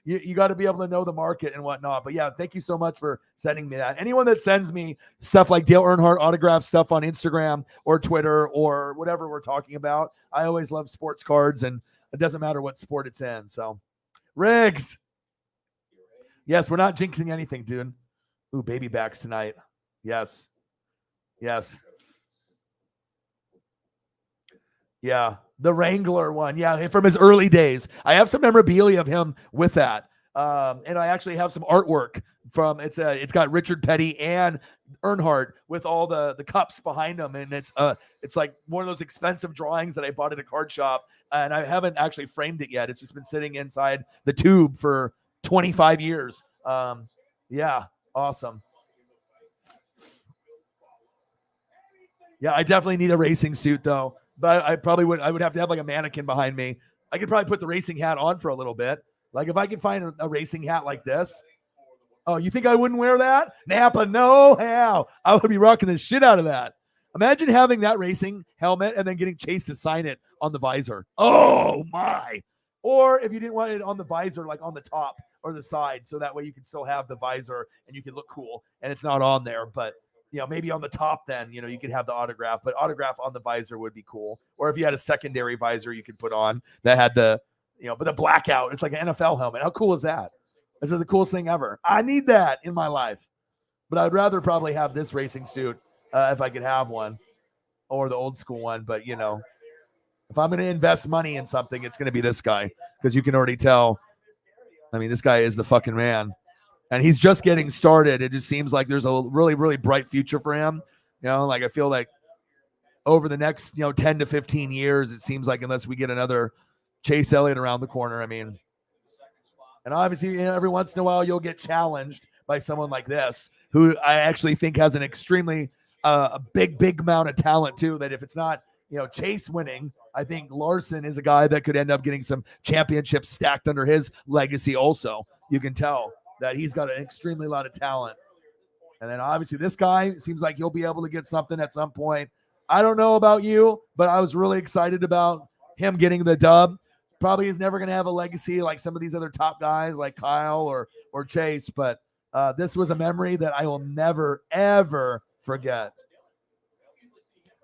S1: you got to be able to know the market and whatnot. But yeah, thank you so much for sending me that. Anyone that sends me stuff like Dale Earnhardt autograph stuff on Instagram or Twitter or whatever we're talking about, I always love sports cards, and it doesn't matter what sport it's in. So, Riggs, yes, we're not jinxing anything, dude. Ooh, baby backs tonight. Yes, yes. Yeah, the Wrangler one. Yeah, from his early days. I have some memorabilia of him with that, and I actually have some artwork from. It's got Richard Petty and Earnhardt with all the cups behind them, and it's like one of those expensive drawings that I bought at a card shop, and I haven't actually framed it yet. It's just been sitting inside the tube for 25 years. Yeah, awesome. Yeah, I definitely need a racing suit though. But I would have to have like a mannequin behind me. I could probably put the racing hat on for a little bit. Like if I could find a racing hat like this. Oh, you think I wouldn't wear that? Napa, no how. I would be rocking the shit out of that. Imagine having that racing helmet and then getting Chase to sign it on the visor. Oh my. Or if you didn't want it on the visor, like on the top or the side, so that way you can still have the visor and you can look cool and it's not on there, but maybe on the top then, you could have the autograph, but autograph on the visor would be cool. Or if you had a secondary visor you could put on that had but the blackout, it's like an NFL helmet. How cool is that? This is the coolest thing ever. I need that in my life. But I'd rather probably have this racing suit if I could have one, or the old school one. But, if I'm going to invest money in something, it's going to be this guy, because you can already tell. I mean, this guy is the fucking man. And he's just getting started. It just seems like there's a really, really bright future for him. Like I feel like over the next, 10 to 15 years, it seems like unless we get another Chase Elliott around the corner, I mean, and obviously every once in a while you'll get challenged by someone like this, who I actually think has an extremely a big amount of talent too, that if it's not, Chase winning, I think Larson is a guy that could end up getting some championships stacked under his legacy also. You can tell that he's got an extremely lot of talent. And then obviously this guy seems like he'll be able to get something at some point. I don't know about you, but I was really excited about him getting the dub. Probably is never going to have a legacy like some of these other top guys like Kyle or Chase, but this was a memory that I will never, ever forget.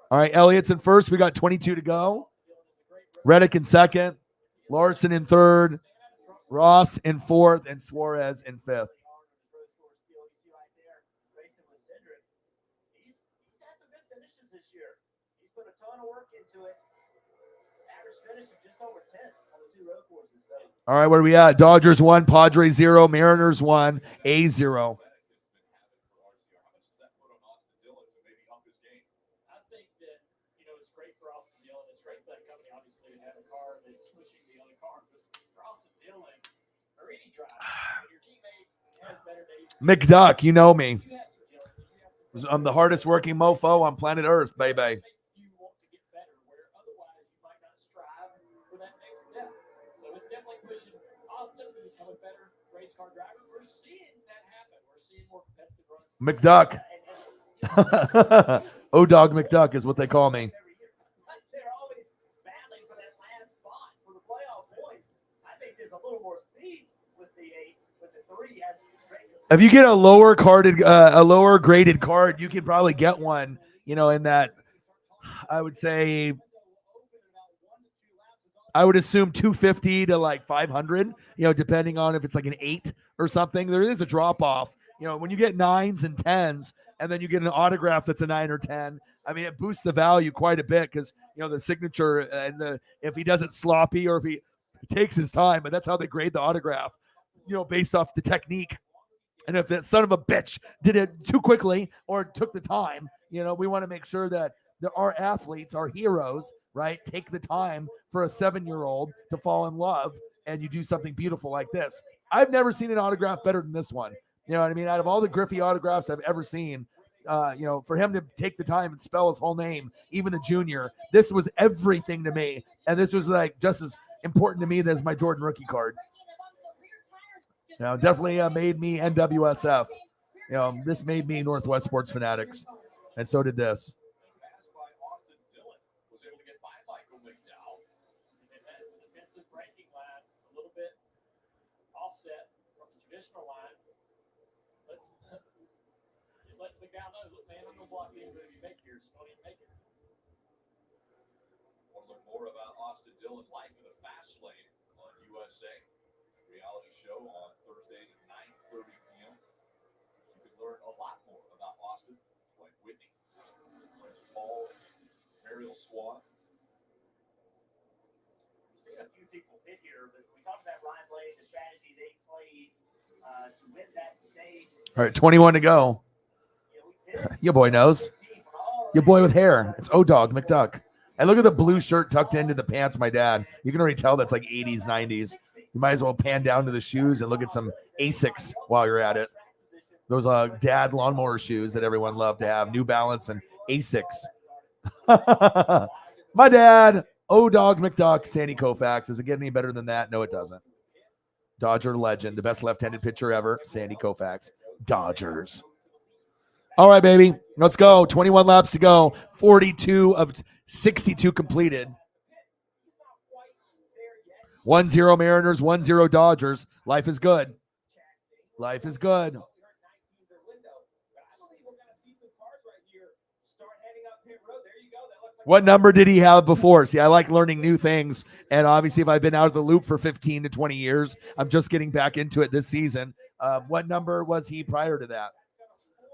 S1: All right, Elliott's in first. We got 22 to go. Reddick in second. Larson in third. Ross in fourth, and Suarez in fifth.
S2: He's had some good finishes this year. He's put a ton of work into it. Average finish of just over 10 on the 2 road courses. So.
S1: All right, where are we at? Dodgers 1, Padres 0, Mariners 1, A 0. McDuck, you know me. I'm the hardest working mofo on planet Earth, baby. McDuck. O-Dog McDuck is what they call me.
S2: They're always battling for that last spot for the playoff points. I think there's a little more speed with the 8, with the 3 as
S1: if you get a lower graded card, you can probably get one, in that, I would say, I would assume 250 to like 500, depending on if it's like an 8 or something. There is a drop off, when you get 9s and 10s, and then you get an autograph that's a 9 or 10. I mean, it boosts the value quite a bit because, the signature and if he does it sloppy or if he takes his time, but that's how they grade the autograph, based off the technique. And if that son of a bitch did it too quickly or took the time, we want to make sure that our athletes, our heroes, right, take the time for a 7-year-old to fall in love, and you do something beautiful like this. I've never seen an autograph better than this one. You know what I mean? Out of all the Griffey autographs I've ever seen, for him to take the time and spell his whole name, even the junior, this was everything to me. And this was like just as important to me as my Jordan rookie card. Definitely made me NWSF. This made me Northwest Sports Fanatics. And so did this.
S6: traditional line, it lets the guy know, look, man, I'm going to block anybody you make here, so don't even make it.
S4: Want to learn more about Austin Dillon life in the fast lane on USA? Reality show on Thursdays at 9:30 p.m. You can learn a lot more about Austin, like Whitney, Prince Paul, Mariel Swan.
S2: We've seen a few people hit here, but we talked about Ryan Blade, the strategy they played to win that stage.
S1: All right, 21 to go. Your boy knows. Your boy with hair. It's O-Dog McDuck. And look at the blue shirt tucked into the pants, my dad. You can already tell that's like 80s, 90s. You might as well pan down to the shoes and look at some Asics while you're at it. Those dad lawnmower shoes that everyone loved to have. New Balance and Asics. My dad, O-Dog McDuck, Sandy Koufax. Does it get any better than that? No, it doesn't. Dodger legend, the best left-handed pitcher ever, Sandy Koufax. Dodgers. All right, baby. Let's go. 21 laps to go. 42 of 62 completed. 1-0 Mariners, 1-0 Dodgers. Life is good. Life is good. What number did he have before? See, I like learning new things. And obviously, if I've been out of the loop for 15 to 20 years, I'm just getting back into it this season. What number was he prior to that?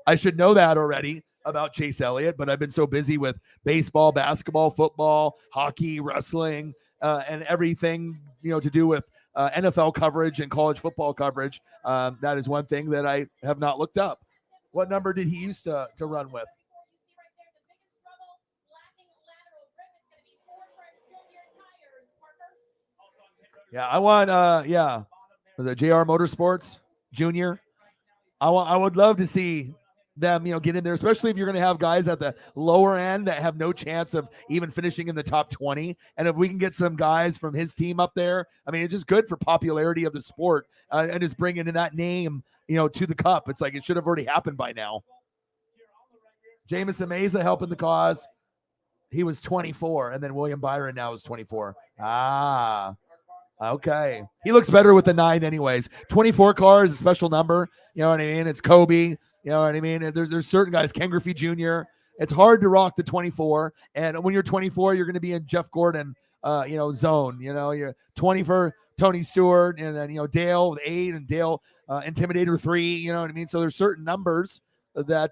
S1: I should know that already about Chase Elliott, but I've been so busy with baseball, basketball, football, hockey, wrestling, and everything, to do with NFL coverage and college football coverage. That is one thing that I have not looked up. What number did he used to run with? Yeah, I want, was it JR Motorsports Jr.? I would love to see them, get in there, especially if you're going to have guys at the lower end that have no chance of even finishing in the top 20. And if we can get some guys from his team up there, I mean, it's just good for popularity of the sport and just bringing in that name, to the cup. It's like it should have already happened by now. Jamison Meza helping the cause. He was 24, and then William Byron now is 24. Okay. He looks better with the 9 anyways. 24 car is a special number. You know what I mean? It's Kobe. You know what I mean? And there's certain guys, Ken Griffey Jr. It's hard to rock the 24. And when you're 24, you're going to be in Jeff Gordon, zone. You're 20 for Tony Stewart, and then, Dale with 8 and Dale Intimidator 3. You know what I mean? So there's certain numbers that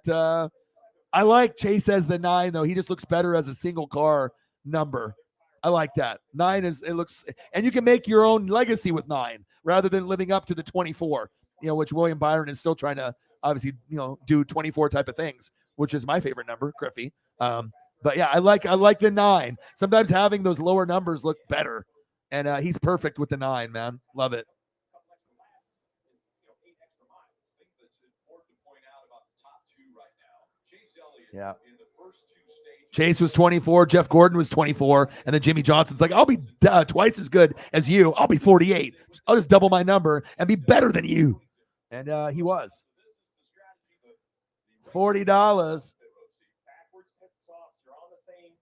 S1: I like Chase as the 9, though. He just looks better as a single car number. I like that. 9 looks, and you can make your own legacy with 9 rather than living up to the 24, which William Byron is still trying to obviously, do 24 type of things, which is my favorite number, Griffey. But yeah, I like the 9. Sometimes having those lower numbers look better, and he's perfect with the 9, man. Love it. Yeah. Chase was 24, Jeff Gordon was 24, and then Jimmy Johnson's like, I'll be twice as good as you. I'll be 48. I'll just double my number and be better than you. And he was. $40.
S6: Backwards pit stops. You're on the same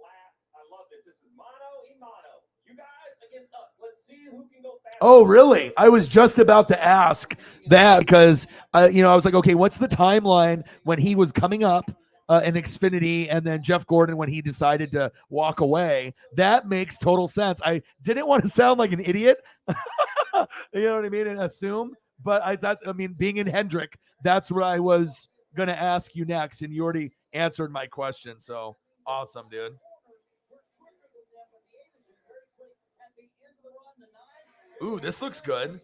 S6: lap. I love this. This is mano y mano. You guys against us. Let's see who can go faster.
S1: Oh, really? I was just about to ask that because, I was like, okay, what's the timeline when he was coming up in Xfinity and then Jeff Gordon when he decided to walk away? That makes total sense. I didn't want to sound like an idiot, you know what I mean, and assume, but being in Hendrick, that's what I was going to ask you next, and you already answered my question. So awesome, dude. Ooh, this looks good.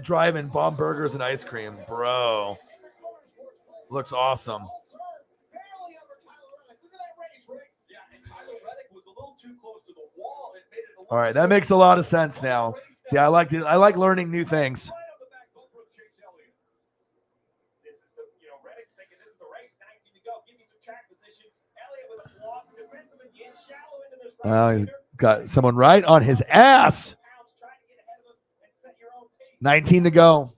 S1: Driving bomb burgers and ice cream, bro. Looks awesome. All right, that makes a lot of sense now. See, I like learning new things. He's got someone right on his ass. 19 to go.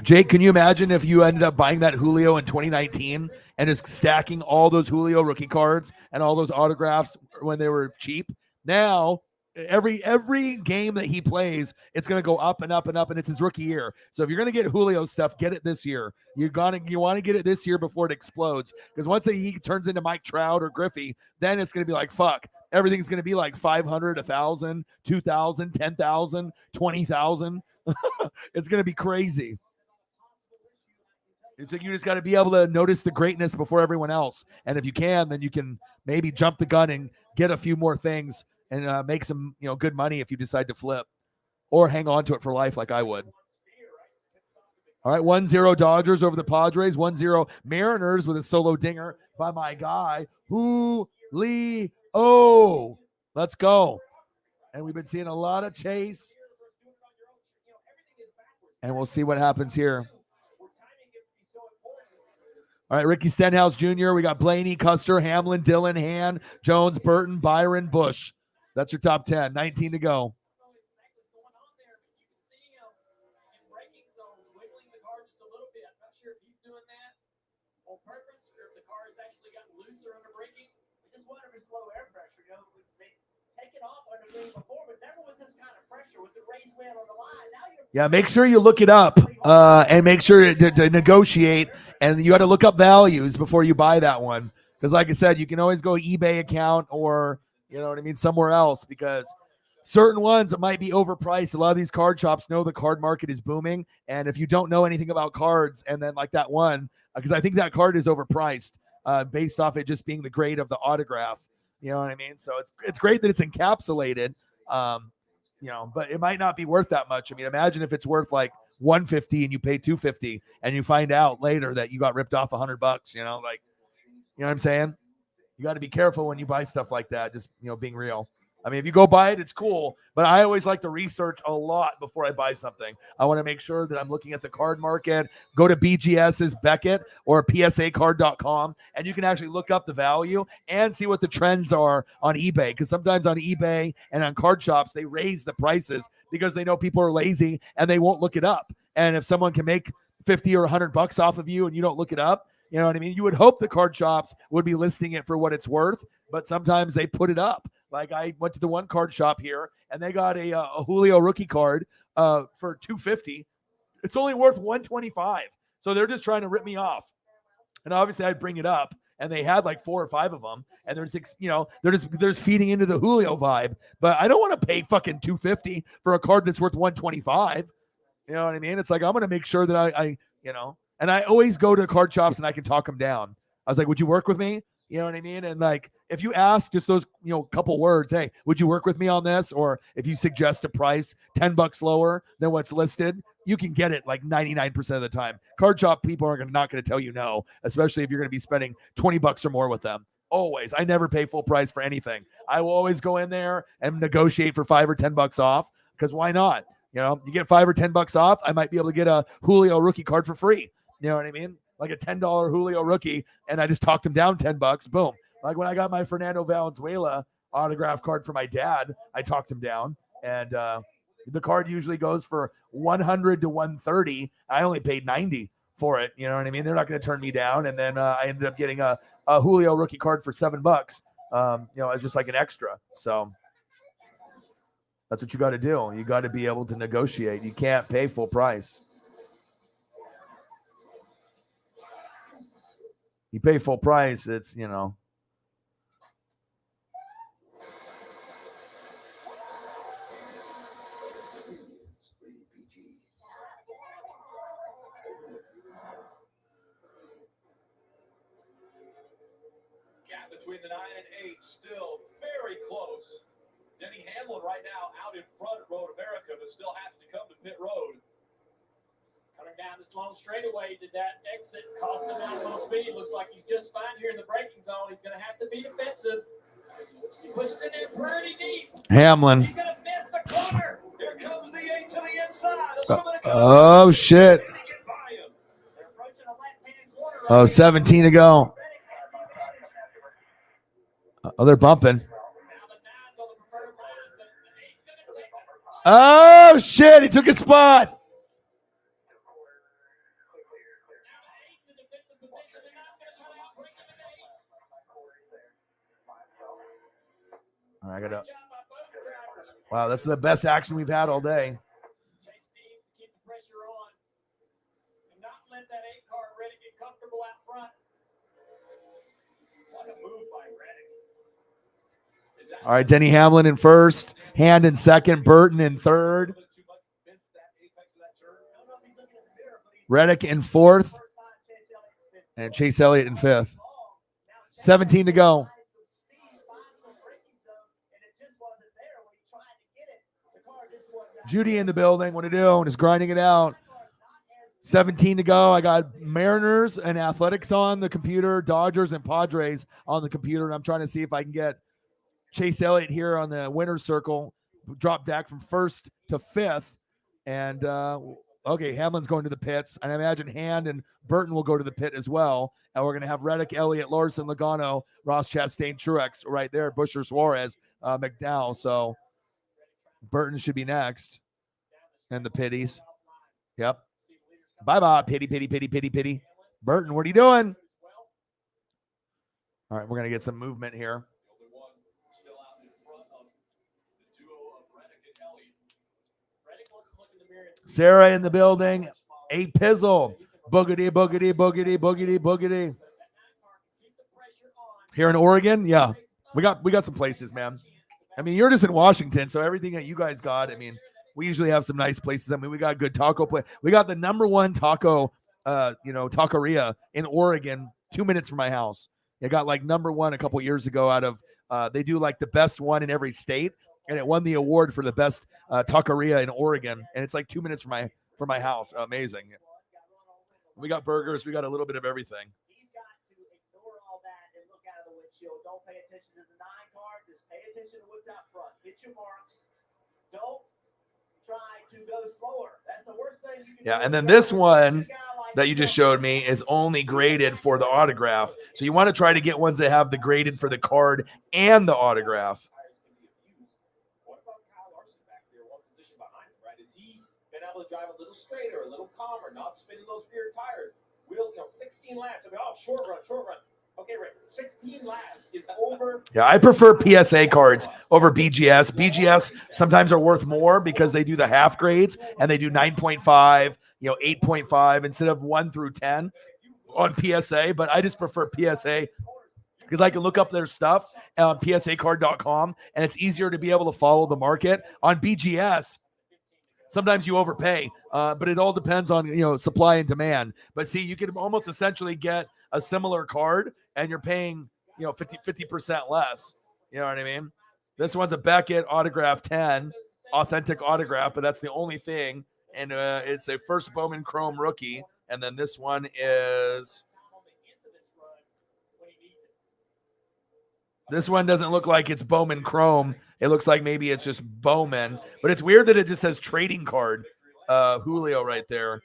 S1: Jake, can you imagine if you ended up buying that Julio in 2019 and just stacking all those Julio rookie cards and all those autographs when they were cheap? Now, every game that he plays, it's going to go up and up and up, and it's his rookie year. So if you're going to get Julio stuff, get it this year. You want to get it this year before it explodes, because once he turns into Mike Trout or Griffey, then it's going to be like, fuck. Everything's going to be like 500, 1,000, 2,000, 10,000, 20,000. It's going to be crazy. It's like you just got to be able to notice the greatness before everyone else. And if you can, then you can maybe jump the gun and get a few more things and make some, good money if you decide to flip or hang on to it for life like I would. All right, 1-0 Dodgers over the Padres, 1-0 Mariners with a solo dinger by my guy, Julio. Let's go. And we've been seeing a lot of chase. And we'll see what happens here. All right, Ricky Stenhouse Jr., we got Blaney, Custer, Hamlin, Dillon, Han, Jones, Burton, Byron, Bush. That's your top 10, 19 to go.
S2: Slow air pressure, they take it off underneath before, but never with this kind of pressure, with the raised man on the line. Now
S1: yeah, make sure you look it up and make sure to negotiate, and you got to look up values before you buy that one, because like I said, you can always go eBay account or somewhere else, because certain ones might be overpriced. A lot of these card shops know the card market is booming, and if you don't know anything about cards, and then like that one, because I think that card is overpriced based off it just being the grade of the autograph. You know what I mean? So it's great that it's encapsulated, but it might not be worth that much. I mean, imagine if it's worth like $150 and you pay $250 and you find out later that you got ripped off $100, you know what I'm saying? You got to be careful when you buy stuff like that, just, being real. I mean, if you go buy it, it's cool, but I always like to research a lot before I buy something. I want to make sure that I'm looking at the card market. Go to BGS's Beckett or PSAcard.com, and you can actually look up the value and see what the trends are on eBay, because sometimes on eBay and on card shops, they raise the prices because they know people are lazy and they won't look it up. And if someone can make $50 or $100 off of you and you don't look it up, you know what I mean? You would hope the card shops would be listing it for what it's worth, but sometimes they put it up. Like I went to the one card shop here, and they got a Julio rookie card for $250. It's only worth $125. So they're just trying to rip me off. And obviously, I'd bring it up, and they had like 4 or 5 of them, and they're just feeding into the Julio vibe. But I don't want to pay fucking $250 for a card that's worth $125. You know what I mean? It's like I'm gonna make sure that I and I always go to card shops and I can talk them down. I was like, would you work with me? You know what I mean? And like, if you ask just those, couple words, hey, would you work with me on this? Or if you suggest a price $10 lower than what's listed, you can get it like 99% of the time. Card shop people are not going to tell you no, especially if you're going to be spending $20 or more with them. Always. I never pay full price for anything. I will always go in there and negotiate for $5 or $10 off, because why not? You get $5 or $10 off, I might be able to get a Julio rookie card for free. You know what I mean? Like a $10 Julio rookie, and I just talked him down $10. Boom. Like when I got my Fernando Valenzuela autograph card for my dad, I talked him down, and the card usually goes for $100 to $130. I only paid $90 for it. You know what I mean? They're not going to turn me down. And then I ended up getting a Julio rookie card for $7. As just like an extra. So that's what you got to do. You got to be able to negotiate. You can't pay full price. You pay full price, it's,
S4: Gap between the 9 and 8 still very close. Denny Hamlin right now out in front at Road America, but still has to come to pit road.
S6: Coming down this long straightaway, did that exit cost him out a little speed? Looks like he's just fine here in the braking zone. He's going to have to be defensive. He pushes in there pretty deep.
S1: Hamlin.
S6: He's going to miss the corner.
S4: Here comes the 8 to the inside.
S1: Oh, shit. Oh, 17 to go. Oh, they're bumping. Oh, shit. He took his spot. Wow, that's the best action we've had all day.
S6: Chase needs to keep the pressure on and not let that 8 car Reddick get comfortable out front. What a move by Reddick.
S1: All right, Denny Hamlin in first, Hand in second, Burton in third. Reddick in fourth, and Chase Elliott in fifth. 17 to go. Judy in the building. What are you doing? Is grinding it out. 17 to go. I got Mariners and Athletics on the computer, Dodgers and Padres on the computer, and I'm trying to see if I can get Chase Elliott here on the winner's circle, drop back from first to fifth. And, okay, Hamlin's going to the pits, and I imagine Hand and Burton will go to the pit as well. And we're going to have Reddick, Elliott, Larson, Logano, Ross Chastain, Truex right there, Busher, Suarez, McDowell. So Burton should be next. And the pitties. Yep. Bye-bye, pity. Burton, what are you doing? All right, we're going to get some movement here. Sarah in the building. A Pizzle. Boogity, boogity, boogity, boogity, boogity. Here in Oregon, yeah. We got some places, man. I mean, you're just in Washington, so everything that you guys got, I mean, we usually have some nice places. I mean, we got good taco place. We got the #1 taco, taqueria in Oregon, 2 minutes from my house. It got like #1 a couple years ago out of, they do like the best one in every state, and it won the award for the best taqueria in Oregon, and it's like 2 minutes from my house. Amazing. We got burgers. We got a little bit of everything.
S2: He's got to ignore all that and look out of the windshield. Don't pay attention to the 9 car. Just pay attention to what's out front. Hit your marks. Don't try to go slower. That's the worst thing you can do.
S1: Yeah, and then this one that you just showed me is only graded for the autograph. So you want to try to get ones that have the graded for the card and the autograph.
S9: What about Kyle Larson back there? What position behind him, right? Has he been able to drive a little straighter, a little calmer, not spinning those rear tires? 16 laps. I mean, short run. Okay, right. 16 laps is over.
S1: Yeah, I prefer PSA cards over BGS. BGS sometimes are worth more because they do the half grades and they do 9.5, 8.5 instead of 1 through 10 on PSA. But I just prefer PSA because I can look up their stuff on psacard.com and it's easier to be able to follow the market. On BGS, sometimes you overpay, but it all depends on supply and demand. But see, you can almost essentially get a similar card and you're paying 50% less. You know what I mean? This one's a Beckett autograph 10, authentic autograph, but that's the only thing. And it's a first Bowman Chrome rookie. And then this one is. This one doesn't look like it's Bowman Chrome. It looks like maybe it's just Bowman. But it's weird that it just says trading card. Julio right there.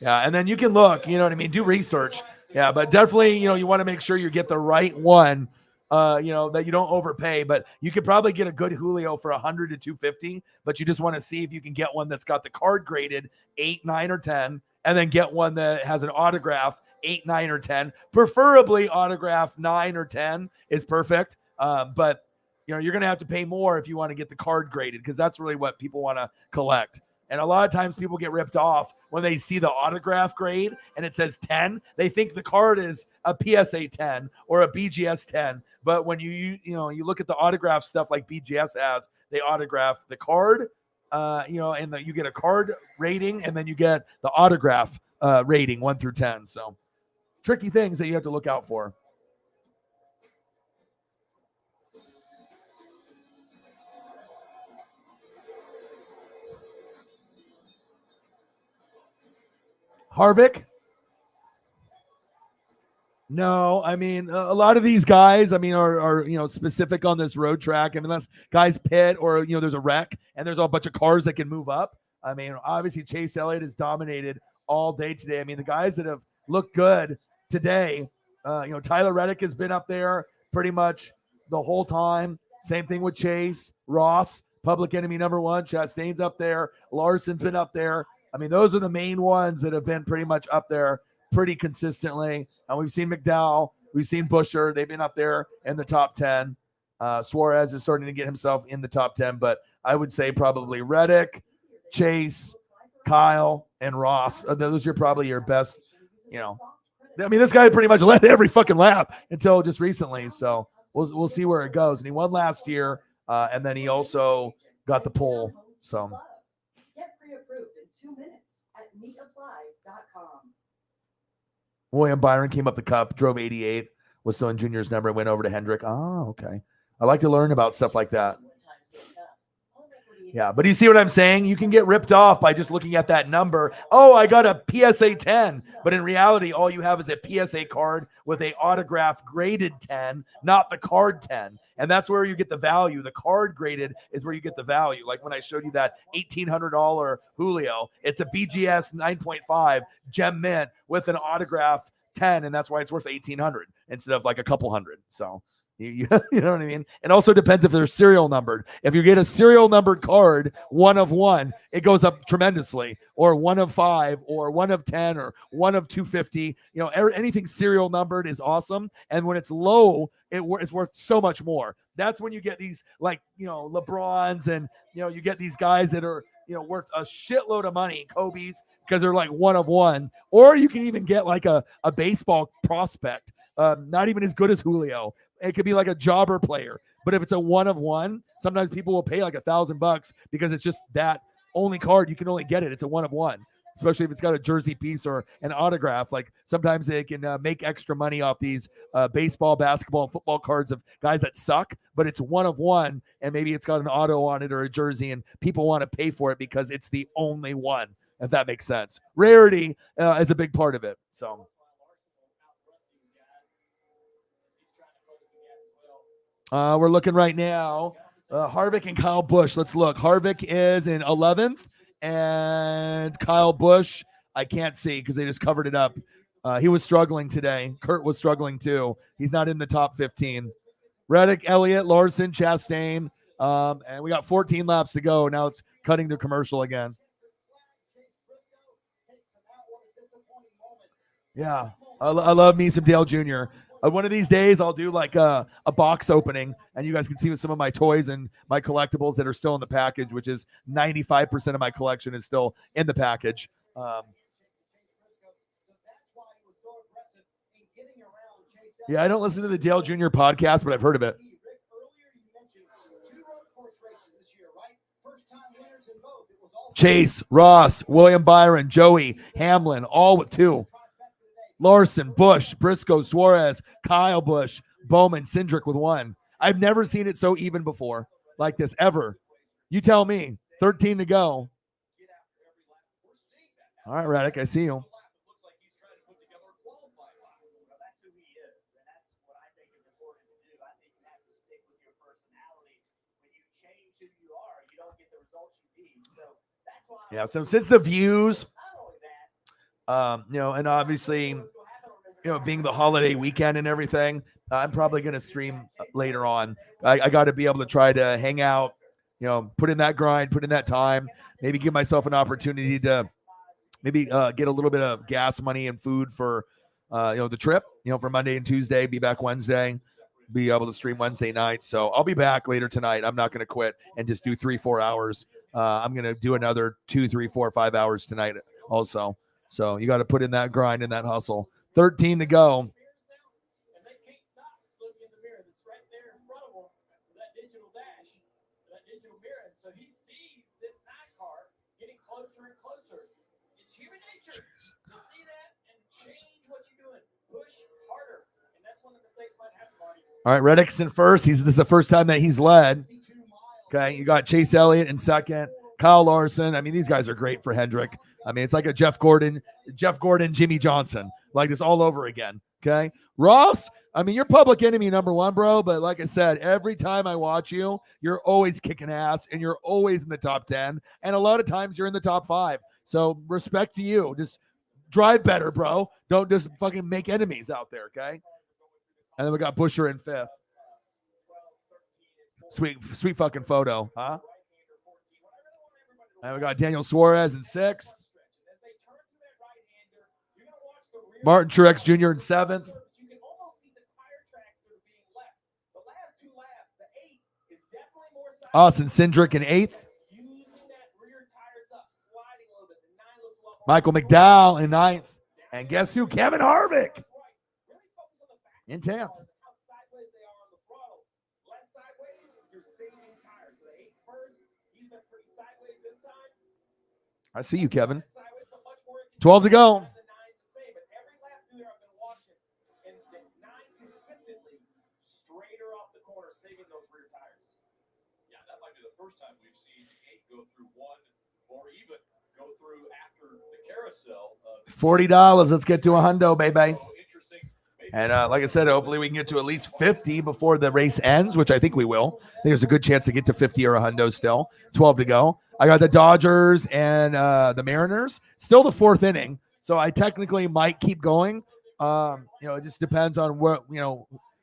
S1: Yeah, and then you can look, you know what I mean? Do research. Yeah, but definitely, you want to make sure you get the right one, that you don't overpay. But you could probably get a good Julio for $100 to $250, but you just want to see if you can get one that's got the card graded 8, 9, or 10, and then get one that has an autograph 8, 9, or 10. Preferably autograph 9 or 10 is perfect. But you're going to have to pay more if you want to get the card graded because that's really what people want to collect. And a lot of times people get ripped off when they see the autograph grade and it says 10. They think the card is a PSA 10 or a BGS 10. But when you look at the autograph stuff like BGS has, they autograph the card, and you get a card rating and then you get the autograph rating 1 through 10. So tricky things that you have to look out for. Harvick? No, I mean, a lot of these guys, are specific on this road track. I mean, unless guys pit or, there's a wreck and there's a bunch of cars that can move up. I mean, obviously Chase Elliott has dominated all day today. I mean, the guys that have looked good today, Tyler Reddick has been up there pretty much the whole time. Same thing with Chase, Ross, public enemy #1. Chastain's up there. Larson's been up there. I mean, those are the main ones that have been pretty much up there pretty consistently. And we've seen McDowell We've seen Busher. They've been up there in the top 10. Suarez is starting to get himself in the top 10, but I would say probably Reddick, Chase, Kyle, and Ross. Those are probably your best, I mean, this guy pretty much led every fucking lap until just recently. So we'll see where it goes. And he won last year, and then he also got the pole. So
S8: get pre-approved in 2 minutes at meetapply.com.
S1: William Byron came up the cup, drove 88, was still in junior's number, went over to Hendrick. Oh, okay. I like to learn about stuff like that. Yeah, but you see what I'm saying? You can get ripped off by just looking at that number. Oh, I got a PSA 10. But in reality, all you have is a PSA card with a autograph graded 10, not the card 10. And that's where you get the value. The card graded is where you get the value. Like when I showed you that $1,800 Julio, it's a BGS 9.5 gem mint with an autograph 10, and that's why it's worth $1,800 instead of like a couple hundred. So you know what I mean? It also depends if they're serial numbered. If you get a serial numbered card, 1 of 1, it goes up tremendously. Or 1 of 5, or 1 of 10, or 1 of 250. Anything serial numbered is awesome. And when it's low, it's worth so much more. That's when you get these LeBrons, and you get these guys that are worth a shitload of money, Kobe's, because they're like 1 of 1. Or you can even get like a baseball prospect, not even as good as Julio. It could be like a jobber player, but if it's a 1 of 1, sometimes people will pay like $1,000 because it's just that only card. You can only get it. It's a 1 of 1, especially if it's got a jersey piece or an autograph. Like sometimes they can make extra money off these baseball, basketball, and football cards of guys that suck, but it's 1 of 1, and maybe it's got an auto on it or a jersey, and people want to pay for it because it's the only one, if that makes sense. Rarity is a big part of it. So. We're looking right now. Harvick and Kyle Busch. Let's look. Harvick is in 11th, and Kyle Busch, I can't see because they just covered it up. He was struggling today. Kurt was struggling too. He's not in the top 15. Reddick, Elliott, Larson, Chastain, and we got 14 laps to go. Now it's cutting to commercial again. Yeah, I love me some Dale Jr. One of these days, I'll do like a box opening, and you guys can see with some of my toys and my collectibles that are still in the package, which is 95% of my collection is still in the package. Yeah, I don't listen to the Dale Jr. podcast, but I've heard of it. Chase, Ross, William Byron, Joey, Hamlin, all with 2. Larson, Busch, Briscoe, Suarez, Kyle Busch, Bowman, Cindric with 1. I've never seen it so even before like this, ever. You tell me. 13 to go. All right, Reddick, I see you. Yeah, so since the views, and obviously, being the holiday weekend and everything, I'm probably going to stream later on. I got to be able to try to hang out, put in that grind, put in that time, maybe give myself an opportunity to maybe get a little bit of gas money and food for, the trip, for Monday and Tuesday, be back Wednesday, be able to stream Wednesday night. So I'll be back later tonight. I'm not going to quit and just do 3-4 hours. I'm going to do another 2, 3, 4, 5 hours tonight also. So you got to put in that grind and that hustle. 13 to go.
S6: And they can't not look in the mirror that's right there in front of them, that digital dash, that digital mirror. And so he sees this Nascar getting closer and closer. It's human nature to see that and change what you're doing. Push harder. And that's one of the mistakes might happen, Marty.
S1: All right, Reddick's in first. This is the first time that he's led. Okay, you got Chase Elliott in second. Kyle Larson. I mean, these guys are great for Hendrick. I mean, it's like a Jeff Gordon, Jimmy Johnson, like this all over again. Okay. Ross, I mean, you're public enemy number 1, bro. But like I said, every time I watch you, you're always kicking ass and you're always in the top 10. And a lot of times you're in the top 5. So respect to you. Just drive better, bro. Don't just fucking make enemies out there. Okay. And then we got Busher in 5th. Sweet fucking photo. Huh? And we got Daniel Suarez in 6th. Martin Truex Jr. in 7th. Austin Cindric in 8th. Michael McDowell in 9th. And guess who? Kevin Harvick in 10th. I see you, Kevin. 12 to go.
S4: First time we've seen 8 go through 1 or even go through after the carousel.
S1: $40. Let's get to a hundo, baby. And like I said, hopefully we can get to at least 50 before the race ends, which I think we will. I think there's a good chance to get to 50 or a hundo still. 12 to go. I got the Dodgers and the Mariners. Still the 4th inning, so I technically might keep going. It just depends on what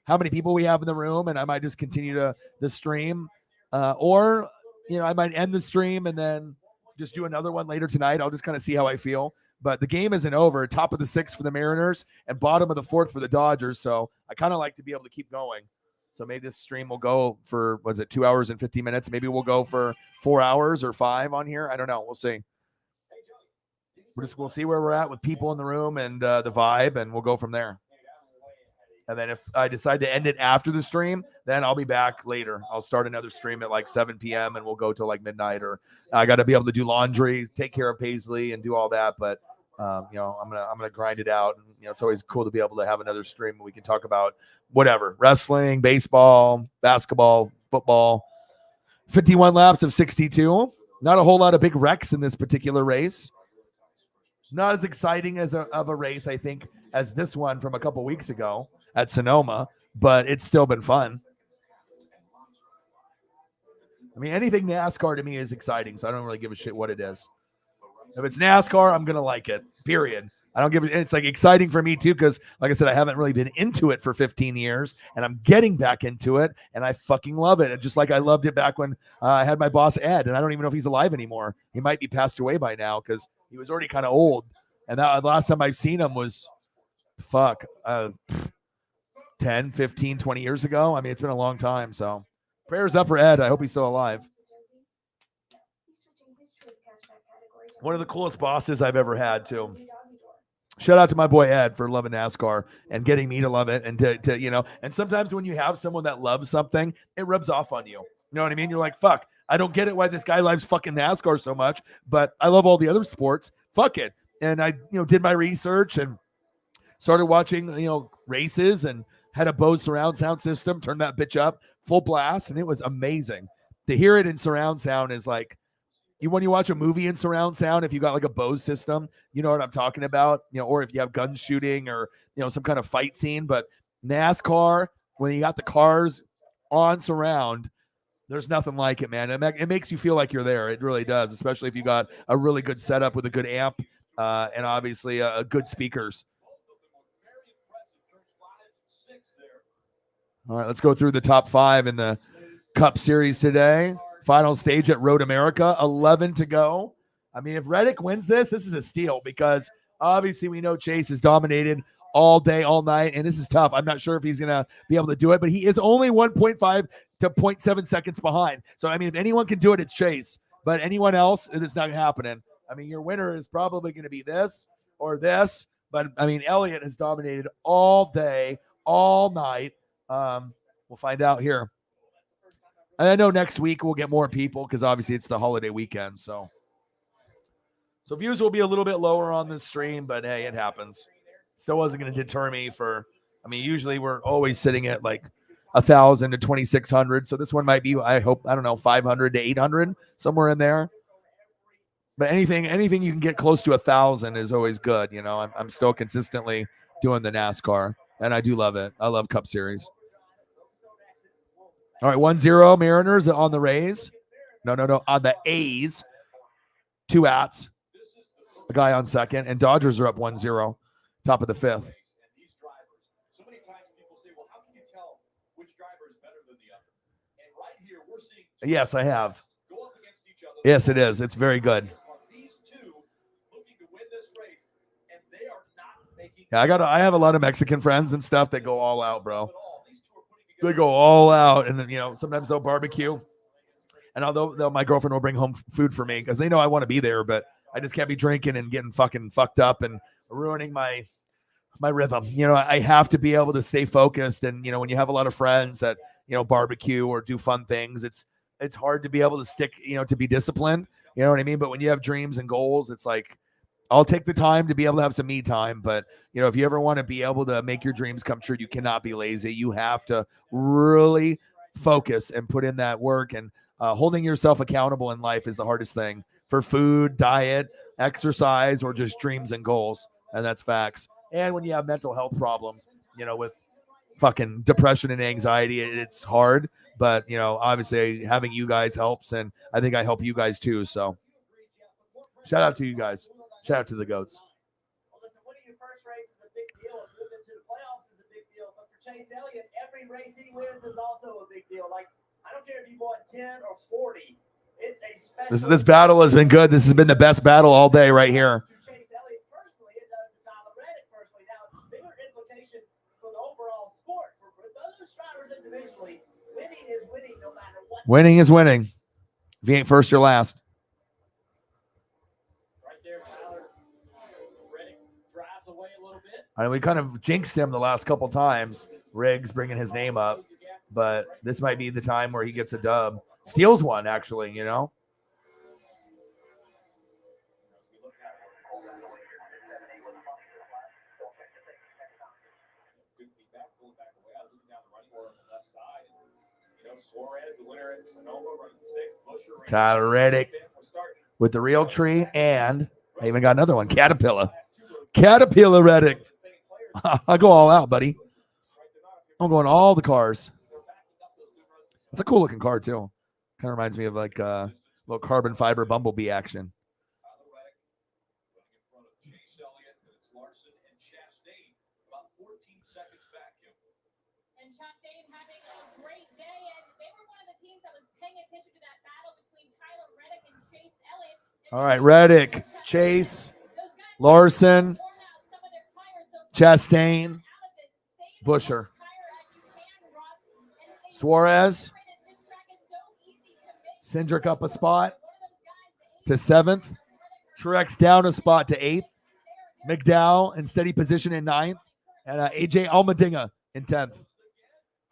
S1: how many people we have in the room, and I might just continue the stream. Or I might end the stream and then just do another one later tonight. I'll just kind of see how I feel. But the game isn't over. Top of the 6th for the Mariners and bottom of the 4th for the Dodgers. So I kind of like to be able to keep going. So maybe this stream will go for, 2 hours and 50 minutes? Maybe we'll go for 4 hours or 5 on here. I don't know. We'll see. We'll see where we're at with people in the room and the vibe, and we'll go from there. And then if I decide to end it after the stream, then I'll be back later. I'll start another stream at like 7 p.m. and we'll go till like midnight. Or I got to be able to do laundry, take care of Paisley, and do all that. But I'm gonna grind it out. And, it's always cool to be able to have another stream. We can talk about whatever: wrestling, baseball, basketball, football. 51 laps of 62. Not a whole lot of big wrecks in this particular race. Not as exciting of a race, I think, as this one from a couple weeks ago at Sonoma, but it's still been fun. I mean, anything NASCAR to me is exciting, so I don't really give a shit what it is. If it's NASCAR, I'm going to like it, period. I don't give it. It's like exciting for me too, because like I said, I haven't really been into it for 15 years, and I'm getting back into it, and I fucking love it. And just like I loved it back when I had my boss, Ed, and I don't even know if he's alive anymore. He might be passed away by now because he was already kind of old. And that last time I've seen him was 10, 15, 20 years ago. I mean, it's been a long time. So prayers up for Ed. I hope he's still alive. One of the coolest bosses I've ever had, too. Shout out to my boy Ed for loving NASCAR and getting me to love it. And to and sometimes when you have someone that loves something, it rubs off on you. You know what I mean? You're like, fuck, I don't get it why this guy loves fucking NASCAR so much, but I love all the other sports. Fuck it. And I, did my research and started watching, races, and had a Bose surround sound system, turned that bitch up full blast. And it was amazing. To hear it in surround sound is like, when you watch a movie in surround sound, if you got like a Bose system, you know what I'm talking about, or if you have gun shooting or, some kind of fight scene. But NASCAR, when you got the cars on surround, there's nothing like it, man. It makes you feel like you're there. It really does, especially if you got a really good setup with a good amp and obviously good speakers. All right, let's go through the top 5 in the Cup Series today. Final stage at Road America, 11 to go. I mean, if Reddick wins this is a steal because obviously we know Chase is dominated all day, all night, and this is tough. I'm not sure if he's going to be able to do it, but he is only 1.5 to 0.7 seconds behind. So, I mean, if anyone can do it, it's Chase. But anyone else, it's not happening. I mean, your winner is probably going to be this or this. But, I mean, Elliott has dominated all day, all night. We'll find out here. And I know next week we'll get more people because obviously it's the holiday weekend. So views will be a little bit lower on this stream, but hey, it happens. Still wasn't going to deter me usually we're always sitting at like 1,000 to 2,600. So this one might be, I don't know, 500 to 800, somewhere in there. But anything you can get close to 1,000 is always good. I'm still consistently doing the NASCAR, and I do love it. I love Cup Series. All right, 1-0 Mariners on the Rays. No, on the A's. 2 outs. A guy on second, and Dodgers are up 1-0, top of the 5th.
S4: So many times people say, well, how can you tell which driver is better than the other? And right here, we're seeing.
S1: Yes, I have.
S4: Go up against each other.
S1: Yes, it is. It's very good.
S4: These two looking to win this race, and they are not making.
S1: Yeah, I have a lot of Mexican friends and stuff that go all out, bro. They go all out, and then sometimes they'll barbecue. And although my girlfriend will bring home food for me because they know I want to be there, but I just can't be drinking and getting fucking fucked up and ruining my rhythm. I have to be able to stay focused. And, when you have a lot of friends that, barbecue or do fun things, it's hard to be able to stick, to be disciplined. You know what I mean? But when you have dreams and goals, it's like, I'll take the time to be able to have some me time. But, if you ever want to be able to make your dreams come true, you cannot be lazy. You have to really focus and put in that work. And holding yourself accountable in life is the hardest thing for food, diet, exercise, or just dreams and goals. And that's facts. And when you have mental health problems, with fucking depression and anxiety, it's hard. But, obviously having you guys helps. And I think I help you guys too. So shout out to you guys. Shout out to the GOATs.
S2: Well, listen, winning your first race is a big deal. And moving to the playoffs is a big deal. But for Chase Elliott, every race he wins is also a big deal. Like, I don't care if you won 10 or 40. It's a special.
S1: This battle has been good. This has been the best battle all day right here.
S2: To Chase Elliott personally, it does to Tyler Reddick personally. Now, it's a bigger implication for the overall sport. For those drivers individually, winning is winning no matter what.
S1: Winning is winning. If you ain't first, you're last.
S6: Right there, Tyler Reddick drives away a little bit.
S1: I mean, we kind of jinxed him the last couple times. Riggs bringing his name up. But this might be the time where he gets a dub. Steals one, actually,
S9: Good feedback, pulling back away. I was looking down the running board on the left side. And, Suarez, the winner at Sonoma, running 6th. Busher ran
S1: Tyler Reddick
S9: 5th. We're starting.
S1: with the real tree, and I even got another one, Caterpillar. Caterpillar Reddick. I go all out, buddy. I'm going all the cars. It's a cool looking car too. Kind of reminds me of like a little carbon fiber bumblebee action.
S10: And Chastain having a great day, and they were one of the teams that was paying attention to that battle between Tyler Reddick and Chase Elliott.
S1: All right, Reddick, Chase, Larson, Chastain, Busher, Suarez, Cindric up a spot to 7th, Truex down a spot to 8th, McDowell in steady position in 9th, and AJ Allmendinger in 10th,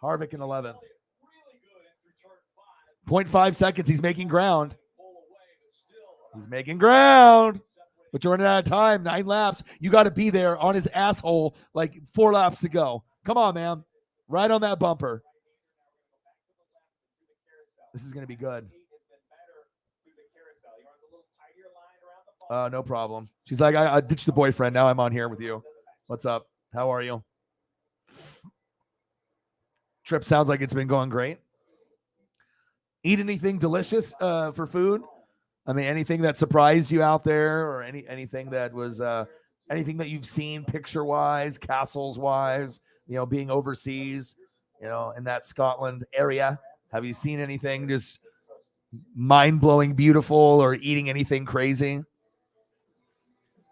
S1: Harvick in 11th. 0.5 seconds, he's making ground. He's making ground, but you're running out of time. 9 laps. You got to be there on his asshole like 4 laps to go. Come on, man. Right on that bumper. This is going to be good. No problem. She's like, I ditched the boyfriend. Now I'm on here with you. What's up? How are you? Trip sounds like it's been going great. Eat anything delicious for food? I mean, anything that surprised you out there, or anything that was anything that you've seen picture-wise, castles-wise, being overseas, in that Scotland area. Have you seen anything just mind-blowing, beautiful, or eating anything crazy?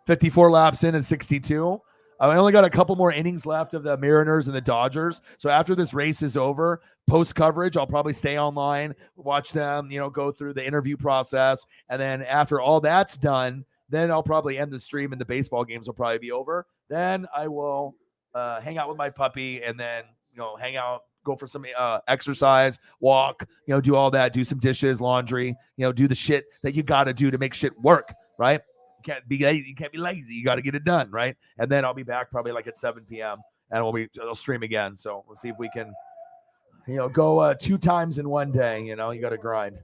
S1: 54 laps in and 62. I only got a couple more innings left of the Mariners and the Dodgers. So after this race is over, post coverage, I'll probably stay online, watch them, go through the interview process. And then after all that's done, then I'll probably end the stream and the baseball games will probably be over. Then I will hang out with my puppy and then, hang out, go for some exercise, walk, do all that, do some dishes, laundry, do the shit that you got to do to make shit work, right? You can't be lazy. You got to get it done, right? And then I'll be back probably like at 7 p.m. and I'll stream again. So we'll see if we can, go 2 times in one day. You got to grind.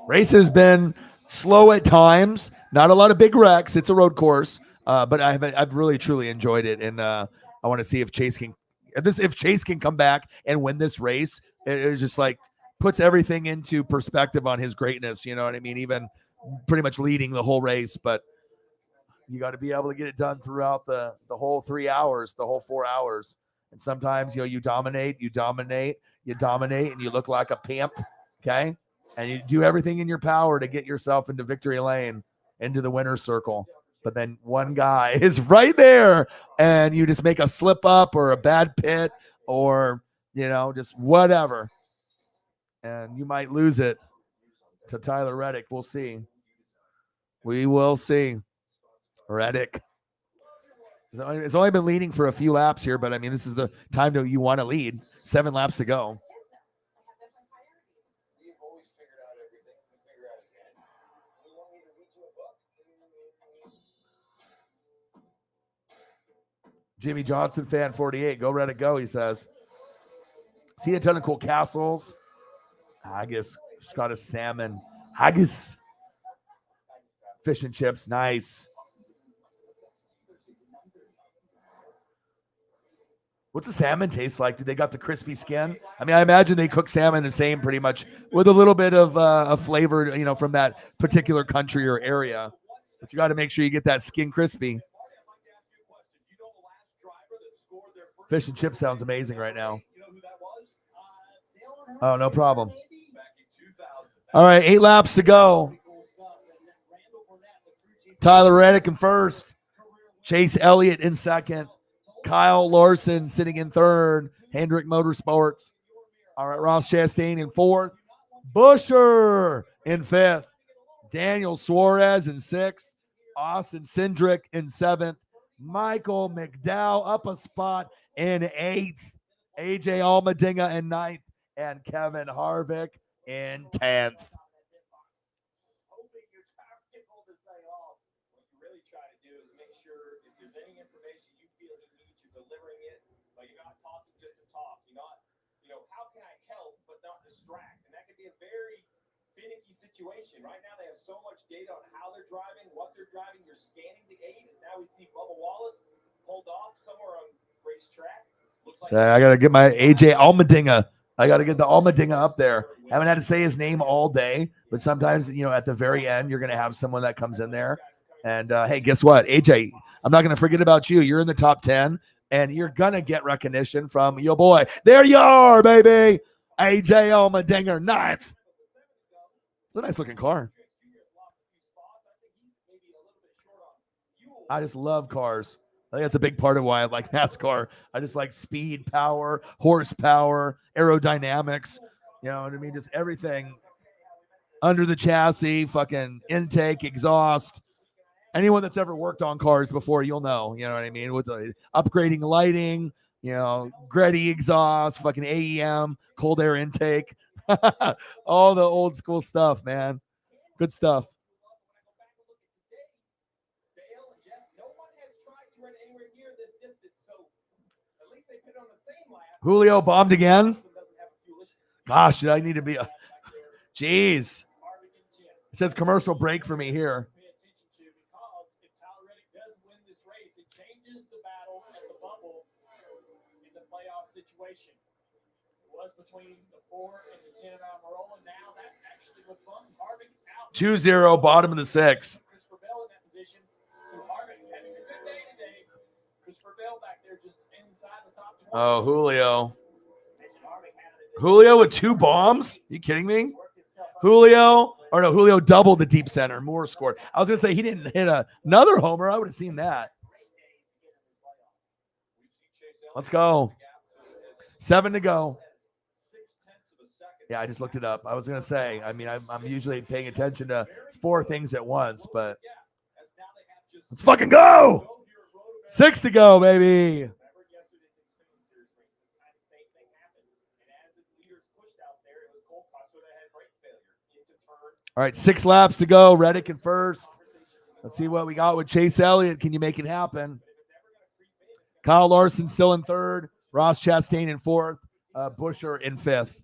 S1: Race has been slow at times. Not a lot of big wrecks. It's a road course, but I've really truly enjoyed it, and I want to see if Chase can come back and win this race. It's just like puts everything into perspective on his greatness. You know what I mean? Even pretty much leading the whole race, but you got to be able to get it done throughout the whole 3 hours, the whole 4 hours. And sometimes, you dominate, and you look like a pimp. Okay. And you do everything in your power to get yourself into victory lane, into the winner's circle. But then one guy is right there and you just make a slip up or a bad pit or just whatever. And you might lose it to Tyler Reddick. We'll see. We will see. Reddick. It's only been leading for a few laps here, but I mean, this is the time that you want to lead. 7 laps to go.
S2: We've always figured out everything. We figure out again. You want me to read you a book?
S1: Jimmy Johnson, fan 48. Go Reddick, go, he says. See a ton of cool castles. Haggis, Scottish salmon. Haggis. Fish and chips, nice. What's the salmon taste like? Do they got the crispy skin? I mean, I imagine they cook salmon the same pretty much with a little bit of a flavor, from that particular country or area. But you got to make sure you get that skin crispy. Fish and chip sounds amazing right now. Oh, no problem. All right, 8 laps to go. Tyler Reddick in first. Chase Elliott in second. Kyle Larson sitting in third. Hendrick Motorsports. All right, Ross Chastain in fourth. Busher in fifth. Daniel Suarez in sixth. Austin Cindric in seventh. Michael McDowell up a spot in eighth. AJ Allmendinger in ninth. And Kevin Harvick in 10th.
S9: Distract, and that can be a very finicky situation. Right now, they have so much data on how they're driving, what they're driving. You're scanning the aid. As now we see Bubba Wallace pulled off somewhere on racetrack.
S1: So I got to get my AJ Allmendinger. I got to get the Allmendinger up there. Haven't had to say his name all day, but sometimes, at the very end, you're going to have someone that comes in there. And, hey, guess what? AJ, I'm not going to forget about you. You're in the top 10, and you're going to get recognition from your boy. There you are, baby. AJ Allmendinger, 9th. It's a nice looking car. I just love cars. I think that's a big part of why I like NASCAR. I just like speed, power, horsepower, aerodynamics. You know what I mean? Just everything under the chassis, fucking intake, exhaust. Anyone that's ever worked on cars before, you'll know. You know what I mean? With the upgrading lighting, Gretty exhaust, fucking AEM, cold air intake, all the old school stuff, man. Good stuff. Julio bombed again. Gosh, did I need to be a... Jeez. It says commercial break for me here.
S6: Situation. It was between the 4 and the 10 Almirola. Now that actually would bump Harvick out.
S1: 2-0, bottom of the 6.
S6: Christopher Bell in that position. So Harvick having a good day today. Christopher Bell back there just inside the top 20.
S1: Oh, Julio. Julio with 2 bombs? Are you kidding me? Julio doubled the deep center. Moore scored. I was going to say he didn't hit another homer. I would have seen that. Let's go. 7 to go. Yeah, I just looked it up. I was going to say, I mean, I'm usually paying attention to 4 things at once, but let's fucking go. 6 to go, baby. All right, 6 laps to go. Reddick in first. Let's see what we got with Chase Elliott. Can you make it happen? Kyle Larson still in third. Ross Chastain in fourth. Busher in fifth.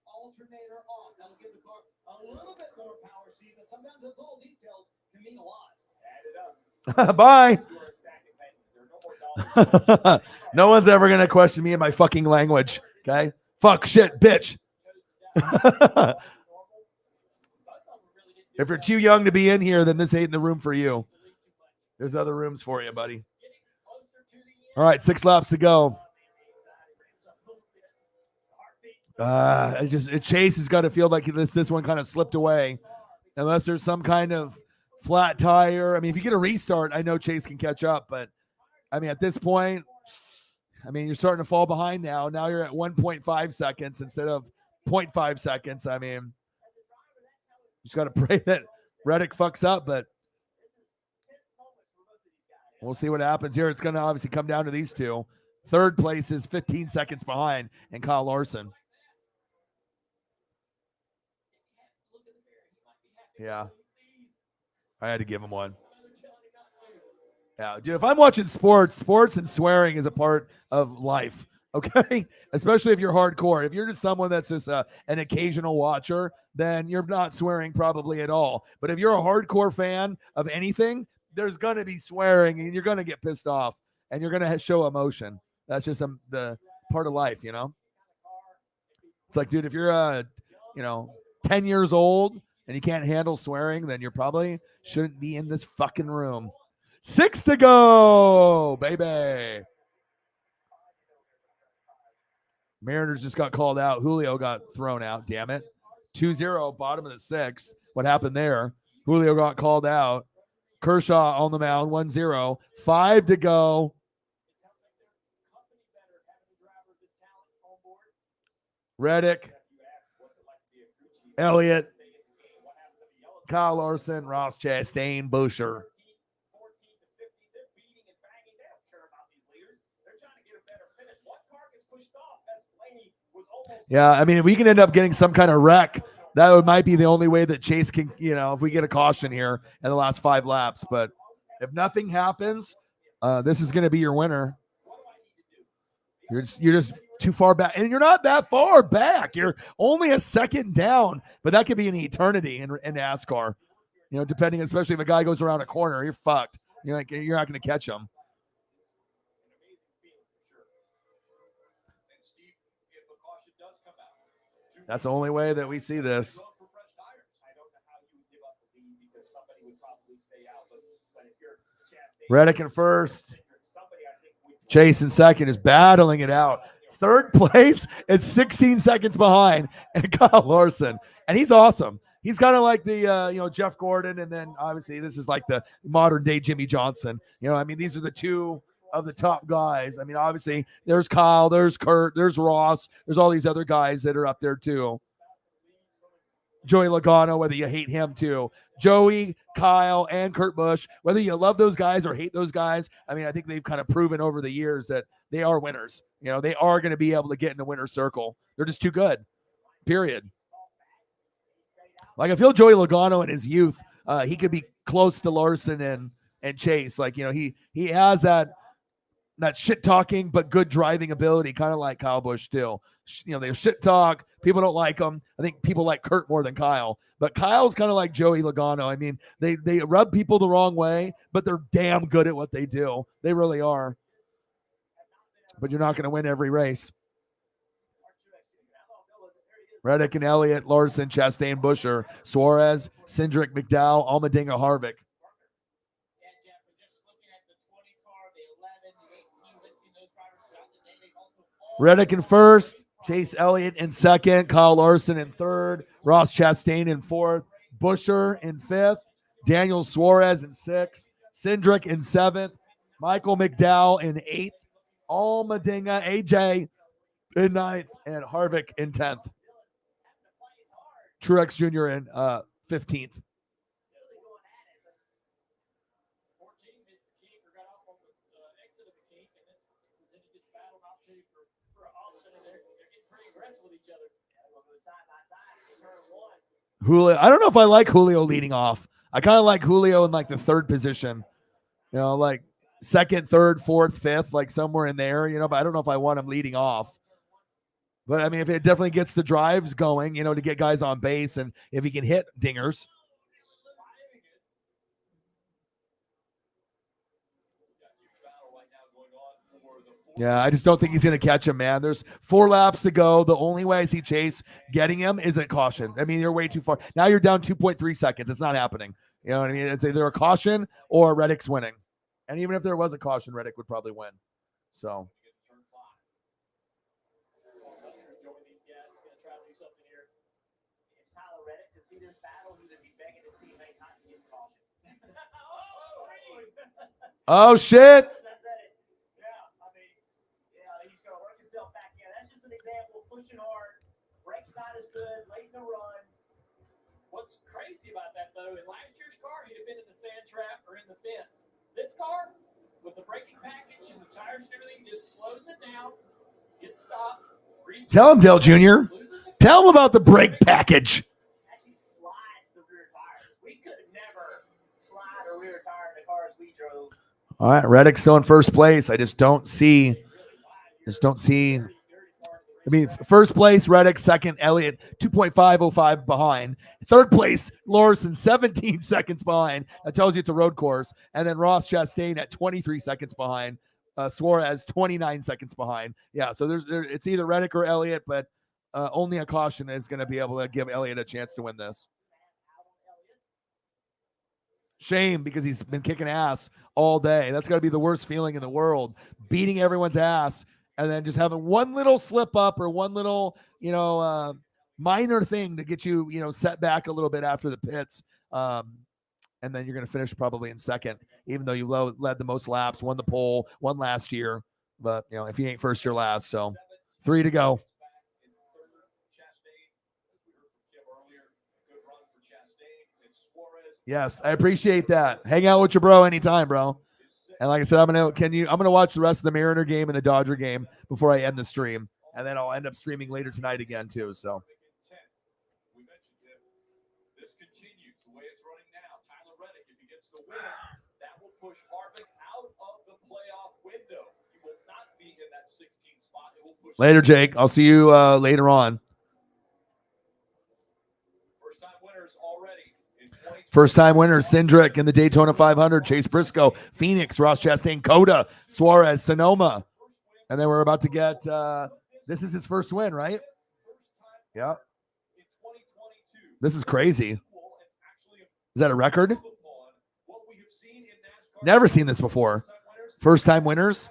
S2: Alternator off. That'll give the car a little bit more power. See, but sometimes those little details can mean a lot.
S1: Bye. No one's ever going to question me in my fucking language. Okay? Fuck, shit, bitch. If you're too young to be in here, then this ain't the room for you. There's other rooms for you, buddy. All right, 6 laps to go. Chase has got to feel like this one kind of slipped away. Unless there's some kind of flat tire. I mean, if you get a restart, I know Chase can catch up, but I mean, at this point, I mean, you're starting to fall behind now. Now you're at 1.5 seconds instead of 0.5 seconds. I mean, you just got to pray that Reddick fucks up, but we'll see what happens here. It's going to obviously come down to these two. Third place is 15 seconds behind, and Kyle Larson. Yeah. I had to give him one. Yeah, dude, if I'm watching sports and swearing is a part of life, okay? Especially if you're hardcore. If you're just someone that's just an occasional watcher, then you're not swearing probably at all. But if you're a hardcore fan of anything, there's going to be swearing, and you're going to get pissed off, and you're going to show emotion. That's just the part of life, you know? It's like, dude, if you're, 10 years old and you can't handle swearing, then you probably shouldn't be in this fucking room. 6 to go, baby. Mariners just got called out. Julio got thrown out, damn it. 2-0, bottom of the 6th. What happened there? Julio got called out. Kershaw on the mound, 1-0. 5 to go. Reddick, Elliott, Kyle Larson, Ross Chastain, Boucher. Yeah, I mean, if we can end up getting some kind of wreck, that might be the only way that Chase can, if we get a caution here in the last 5 laps. But if nothing happens, this is going to be your winner. You're just too far back, and you're not that far back. You're only a second down, but that could be an eternity in NASCAR. Depending, especially if a guy goes around a corner, you're fucked. You're not going to catch him. That's the only way that we see this. Reddick in first. Chase in second is battling it out. Third place is 16 seconds behind, and Kyle Larson. And he's awesome. He's kind of like the, Jeff Gordon, and then obviously this is like the modern day Jimmy Johnson. These are the two of the top guys. I mean, obviously there's Kyle, there's Kurt, there's Ross, there's all these other guys that are up there too. Joey Logano, whether you hate him too. Joey, Kyle, and Kurt Busch, whether you love those guys or hate those guys, I think they've kind of proven over the years that they are winners. They are going to be able to get in the winner's circle. They're just too good, period. Like, I feel Joey Logano in his youth, he could be close to Larson and Chase. Like, he has that shit talking but good driving ability, kind of like Kyle Busch still. They shit talk. People don't like him. I think people like Kurt more than Kyle. But Kyle's kind of like Joey Logano. They rub people the wrong way, but they're damn good at what they do. They really are. But you're not going to win every race. Reddick and Elliott, Larson, Chastain, Boucher, Suarez, Cindric, McDowell, Allmendinger, Harvick. Reddick in first, Chase Elliott in second, Kyle Larson in third, Ross Chastain in fourth, Boucher in fifth, Daniel Suarez in sixth, Cindric in seventh, Michael McDowell in eighth, Allmendinger, AJ in ninth, and Harvick in 10th. Truex Jr. in 15th. Julio, I don't know if I like Julio leading off. I kind of like Julio in like the third position, like second, third, fourth, fifth, like somewhere in there, but I don't know if I want him leading off. But if it definitely gets the drives going, to get guys on base, and if he can hit dingers. Yeah, I just don't think he's going to catch him, man. There's 4 laps to go. The only way I see Chase getting him is a caution. You're way too far. Now you're down 2.3 seconds. It's not happening. You know what I mean? It's either a caution or Reddick's winning. And even if there was a caution, Reddick would probably win. So. Oh, shit.
S2: I said it. Yeah, I mean, yeah, he's going to work himself back in. That's just an example of pushing hard. Brake's not as good, late in the run.
S6: What's crazy about that, though, in last year's car, he'd have been in the sand trap or in the fence. This car, with the braking package and the tires and everything, just slows it down, gets stopped.
S1: Tell him, Dale Jr. Tell him about the brake package.
S2: Actually slides the rear tires. We could never slide a rear tire in the cars we drove.
S1: All right, Reddick's still in first place. I just don't see. I mean, first place, Reddick. Second, Elliott, 2.505 behind. Third place, Larson, 17 seconds behind. That tells you it's a road course. And then Ross Chastain at 23 seconds behind. Suarez, 29 seconds behind. Yeah, so it's either Reddick or Elliott, but only a caution is going to be able to give Elliott a chance to win this. Shame, because he's been kicking ass all day. That's got to be the worst feeling in the world, beating everyone's ass and then just having one little slip up or one little, minor thing to get you, set back a little bit after the pits. And then you're going to finish probably in second, even though you led the most laps, won the pole, won last year. But, if you ain't first, you're last. So 3 to go. Yes, I appreciate that. Hang out with your bro anytime, bro. And like I said, I'm gonna watch the rest of the Mariner game and the Dodger game before I end the stream, and then I'll end up streaming later tonight again too. So.
S4: We mentioned him. This continues the way it's running now. Tyler Reddick, if he gets the win, that will push Harvick out of the playoff window. He will not be in that 16th spot. It will push
S1: Later, Jake. I'll see you later on.
S4: First-time winners already.
S1: First-time winners, Cindric in the Daytona 500, Chase Briscoe, Phoenix, Ross Chastain, Coda, Suarez, Sonoma. And then we're about to get, this is his first win, right? Yeah. This is crazy. Is that a record? Never seen this before. First-time winners.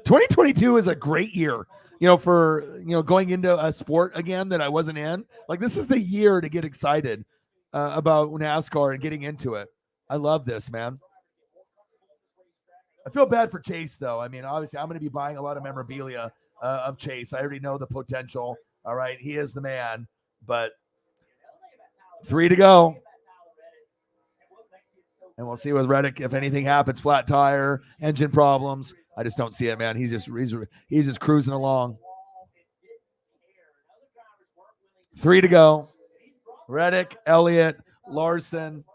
S1: 2022 is a great year, for, going into a sport again that I wasn't in. Like, this is the year to get excited about NASCAR and getting into it. I love this, man. I feel bad for Chase, though. I mean, obviously, I'm going to be buying a lot of memorabilia of Chase. I already know the potential. All right, he is the man. But 3 to go. And we'll see with Reddick if anything happens. Flat tire, engine problems. I just don't see it, man. He's just cruising along. 3 to go. Reddick, Elliott, Larson,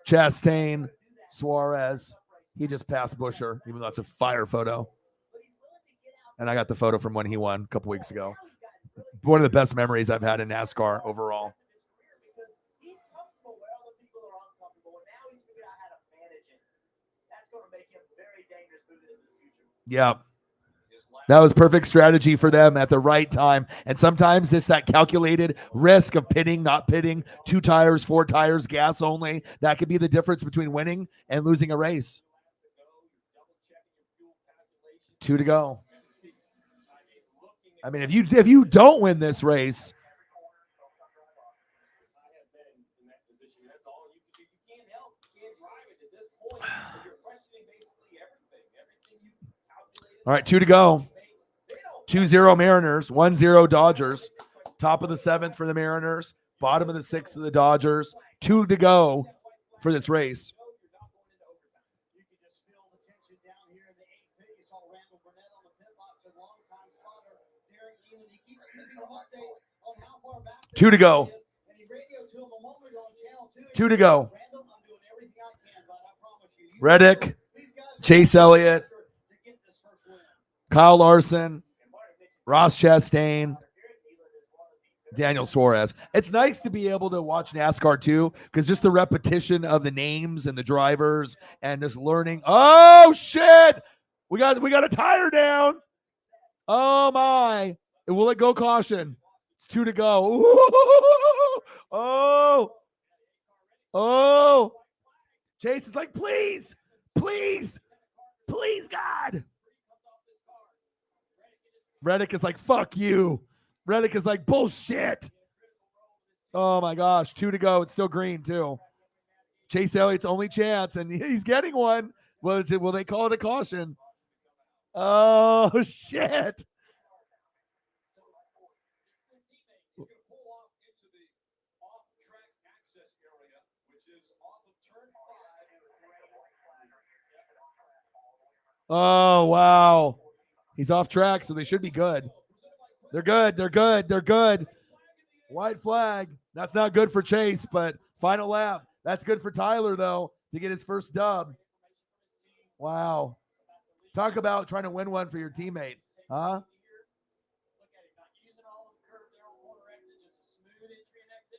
S1: Chastain, Suarez. He just passed Buescher, even though that's a fire photo. And I got the photo from when he won a couple weeks ago. One of the best memories I've had in NASCAR overall.
S2: He's comfortable where other people are uncomfortable, and now he's figured out how to manage it. That's going to make him very dangerous moving into the future.
S1: Yeah. That was perfect strategy for them at the right time. And sometimes it's that calculated risk of pitting, not pitting, 2 tires, 4 tires, gas only. That could be the difference between winning and losing a race. 2 to go. I mean, if you don't win this race, all right, 2 to go. 2-0 Mariners, 1-0 Dodgers. Top of the 7th for the Mariners, bottom of the 6th for the Dodgers. 2 to go for this race.
S3: You can just feel the tension down here in the 8th pit. You saw Randall Burnett on the pit box, a longtime spotter. Darren Elan, he keeps giving him updates on how far back
S1: 2 to go.
S3: and he radioed to him a moment ago on Channel 2.
S1: 2 to go.
S3: Randall, I'm doing everything I can, but I promise you.
S1: Reddick, Chase Elliott, Kyle Larson, Ross Chastain, Daniel Suarez. It's nice to be able to watch NASCAR too, because just the repetition of the names and the drivers and just learning. Oh shit! We got a tire down. Oh my! Will it go caution? It's 2 to go. Ooh. Oh! Chase is like, please, God. Reddick is like, fuck you. Reddick is like, bullshit. Oh my gosh, 2 to go. It's still green too. Chase Elliott's only chance, and he's getting one. Will they call it a caution? Oh, shit.
S4: He's going to pull off into the off-track access area, which is off of turn 5.
S1: Oh, wow. He's off track, so they should be good. They're good. They're good. They're good. White flag. That's not good for Chase, but final lap. That's good for Tyler, though, to get his first dub. Wow. Talk about trying to win one for your teammate. Huh?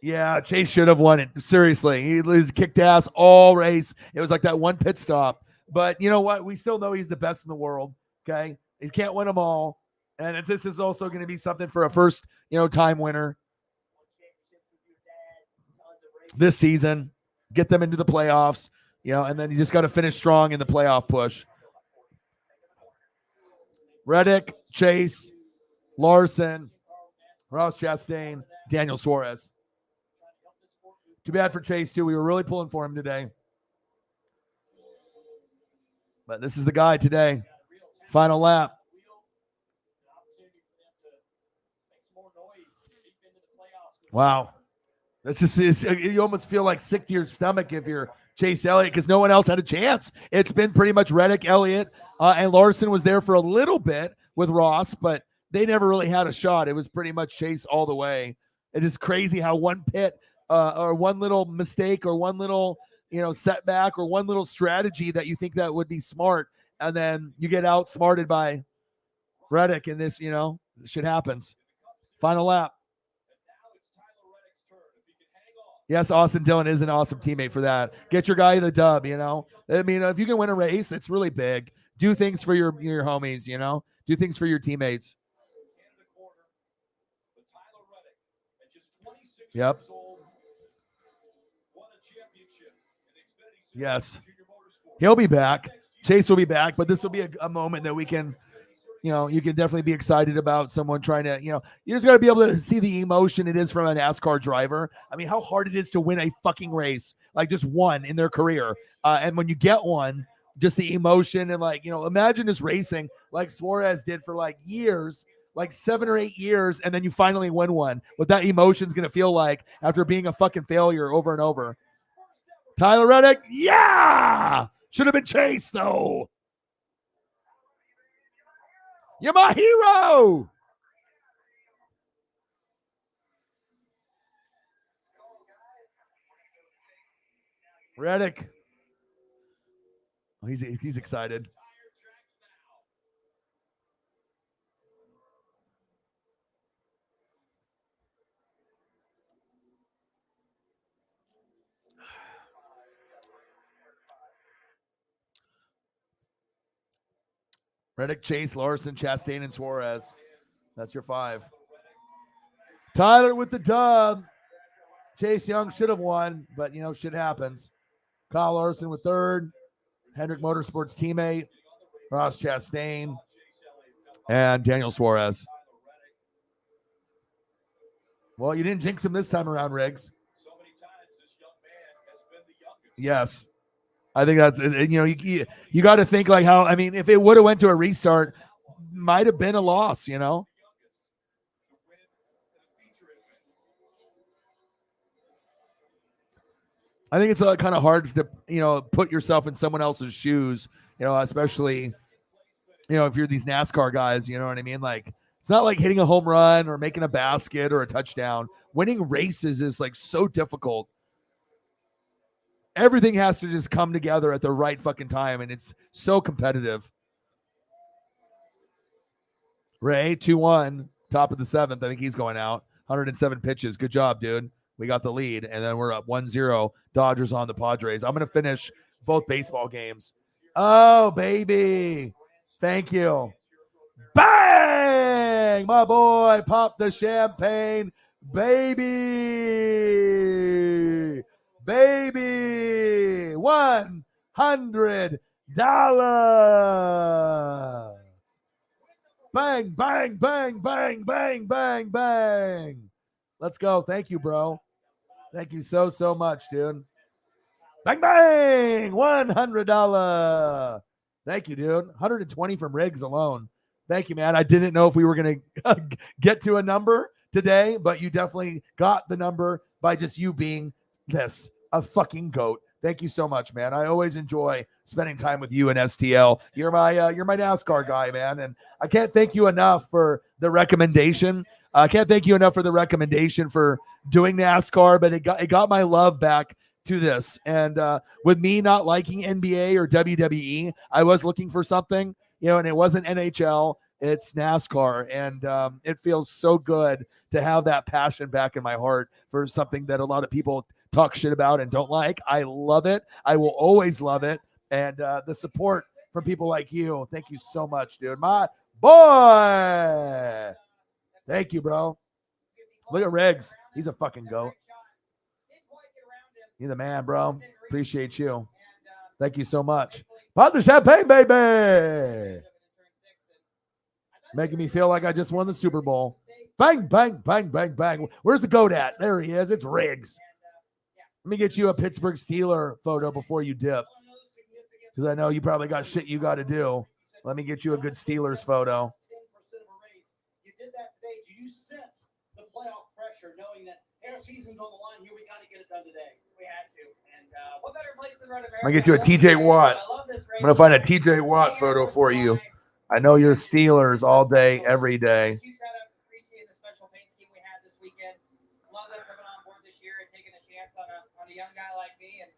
S1: Yeah, Chase should have won it. Seriously. He kicked ass all race. It was like that one pit stop. But you know what? We still know he's the best in the world. Okay. He can't win them all. And this is also going to be something for a first, time winner this season. Get them into the playoffs, and then you just got to finish strong in the playoff push. Reddick, Chase, Larson, Ross Chastain, Daniel Suarez. Too bad for Chase, too. We were really pulling for him today. But this is the guy today. Final lap. Wow. This is you almost feel like sick to your stomach if you're Chase Elliott because no one else had a chance. It's been pretty much Reddick, Elliott, and Larson was there for a little bit with Ross, but they never really had a shot. It was pretty much Chase all the way. It is crazy how one pit or one little mistake or one little setback or one little strategy that you think that would be smart, and then you get outsmarted by Reddick, and this shit happens. Final lap. Yes, Austin Dillon is an awesome teammate for that. Get your guy the dub, I mean, if you can win a race, it's really big. Do things for your homies, Do things for your teammates. Yep. Yes. He'll be back. Chase will be back, but this will be a moment that we can you can definitely be excited about someone trying to, you just got to be able to see the emotion it is from a NASCAR driver. I mean, how hard it is to win a fucking race, like just one in their career. And when you get one, just the emotion and imagine just racing like Suarez did for years, 7 or 8 years. And then you finally win one. What that emotion's going to feel like after being a fucking failure over and over. Tyler Reddick. Yeah. Should have been Chase though. You're my hero. Reddick. Oh, he's excited. Reddick, Chase, Larson, Chastain, and Suarez. That's your 5. Tyler with the dub. Chase Young should have won, but, shit happens. Kyle Larson with 3rd. Hendrick Motorsports teammate. Ross Chastain. And Daniel Suarez. Well, you didn't jinx him this time around, Riggs. Yes. I think that's, you got to think how, I mean, if it would have went to a restart, might have been a loss, I think it's kind of hard to, put yourself in someone else's shoes, especially, if you're these NASCAR guys, you know what I mean? It's not like hitting a home run or making a basket or a touchdown. Winning races is so difficult. Everything has to just come together at the right fucking time, and it's so competitive. Ray, 2-1, top of the 7th. I think he's going out. 107 pitches. Good job, dude. We got the lead, and then we're up 1-0. Dodgers on the Padres. I'm going to finish both baseball games. Oh, baby. Thank you. Bang! My boy, pop the champagne. Baby. Baby, $100. Bang, bang, bang, bang, bang, bang, bang. Let's go. Thank you, bro. Thank you so much, dude. Bang, bang. $100. Thank you, dude. 120 from Riggs alone. Thank you, man. I didn't know if we were going to get to a number today, but you definitely got the number by just you being a fucking goat. Thank you so much, man. I always enjoy spending time with you and STL. You're my NASCAR guy, man. And I can't thank you enough for the recommendation. I can't thank you enough for the recommendation for doing NASCAR, but it got my love back to this. And with me not liking NBA or WWE, I was looking for something, and it wasn't NHL, it's NASCAR. And it feels so good to have that passion back in my heart for something that a lot of people talk shit about and don't like. I love it. I will always love it. And the support from people like you, thank you so much, dude. My boy. Thank you, bro. Look at Riggs. He's a fucking goat. You're the man, bro. Appreciate you. Thank you so much. Pop the champagne, baby. Making me feel like I just won the Super Bowl. Bang, bang, bang, bang, bang. Where's the goat at? There he is. It's Riggs. Let me get you a Pittsburgh Steeler photo before you dip. Because I know you probably got shit you got to do. Let me get you a good Steelers photo.
S3: You did that today. Do you sense the playoff pressure, knowing that our season's on the line here? We got to get it done today.
S6: We had to. And what better place than Road America?
S1: I'm going to get you a TJ Watt. I'm going to find a TJ Watt photo for you. I know you're Steelers all day, every day.
S6: The special paint scheme we had this weekend. Love them coming on board this year and taking a chance on a young guy like me, and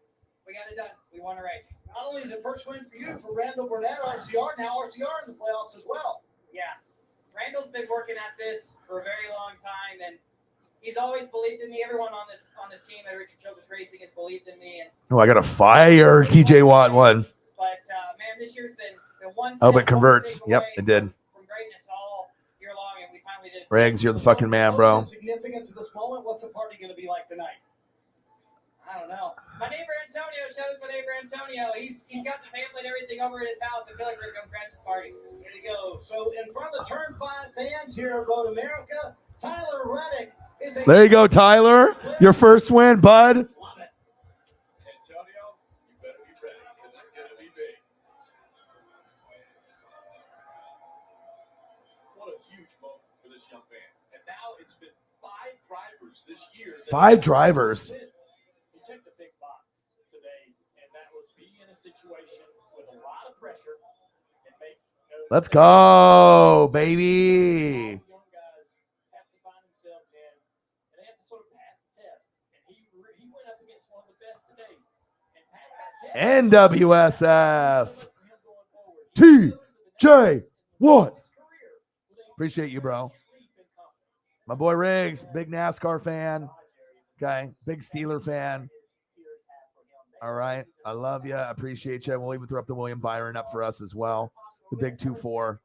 S6: we got it done. We won a race.
S3: Not only is it first win for you, for Randall Burnett, RCR, now RCR in the playoffs as well.
S6: Yeah. Randall's been working at this for a very long time, and he's always believed in me. Everyone on this team at Richard Childress Racing has believed in me. And
S1: I got to fire TJ Watt one.
S6: But, man, this year's been one
S1: step. Oh, but converts. Yep, it did.
S6: From greatness all year long, and we finally did.
S1: Riggs, you're the fucking man, bro.
S3: The significance of this moment. What's the party going to be like tonight?
S6: I don't know. My neighbor Antonio, shout out to my neighbor Antonio. He's got the family and everything over at his house. I feel like we're going to come crash the party.
S3: Here you go. So in front of the Turn 5 fans here at Road America, Tyler Reddick is a...
S1: There you go, Tyler. Your first win, bud.
S3: Love it.
S4: Antonio, you better be ready, because it's going to be big. What a huge moment for this young man. And now it's been 5 drivers this year.
S1: 5 drivers.
S6: He checked the big box today, and that was being in a situation with a lot of pressure and make.
S1: Let's go, baby.
S6: Young guys have to find themselves in, and they have to sort of pass the test. And he went up against one of the best today, and passed that test.
S1: NWSF. TJ Watt. Appreciate you, bro. My boy Riggs, big NASCAR fan. Okay, big Steeler fan. All right, I love you. I appreciate you. We'll even throw up the William Byron up for us as well. The big 2-4.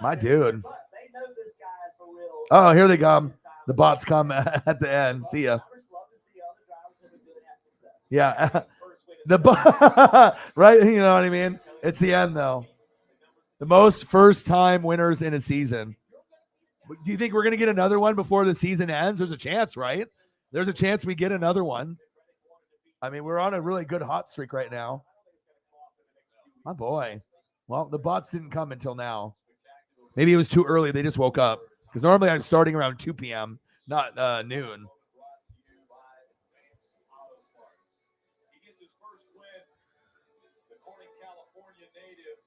S1: My dude. Oh, here they come. The bots come at the end. See ya. Yeah. Right? You know what I mean? It's the end, though. The most first-time winners in a season. Do you think we're going to get another one before the season ends? There's a chance, right? There's a chance we get another one. I mean, we're on a really good hot streak right now. My boy. Well, the bots didn't come until now. Maybe it was too early. They just woke up. Because normally I'm starting around 2 p.m., not noon.
S4: He gets his first win. The Corning, California native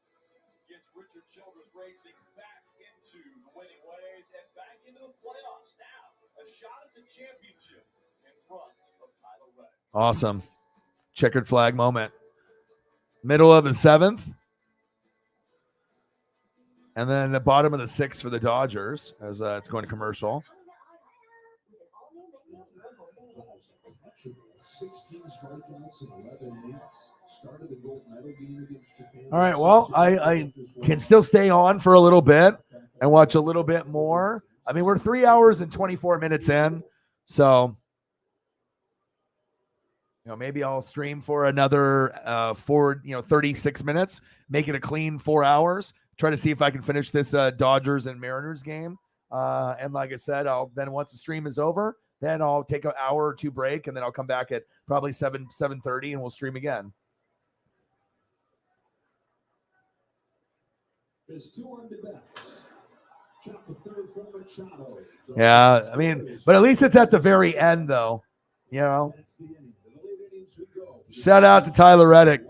S4: gets Richard Childress Racing back into the winning ways and back into the playoffs now. A shot at the championship in front of Tyler Reddick.
S1: Awesome. Checkered flag moment. Middle of the 7th. And then the bottom of the 6th for the Dodgers as it's going to commercial. All right, well, I can still stay on for a little bit and watch a little bit more. I mean, we're 3 hours and 24 minutes in, so maybe I'll stream for another 36 minutes, make it a clean 4 hours. Try to see if I can finish this Dodgers and Mariners game. And like I said, I'll then once the stream is over, Then I'll take an hour or two break, and then I'll come back at probably 7:30, and we'll stream again. Yeah, I mean, but at least it's at the very end, though. You know. Shout out to Tyler Reddick.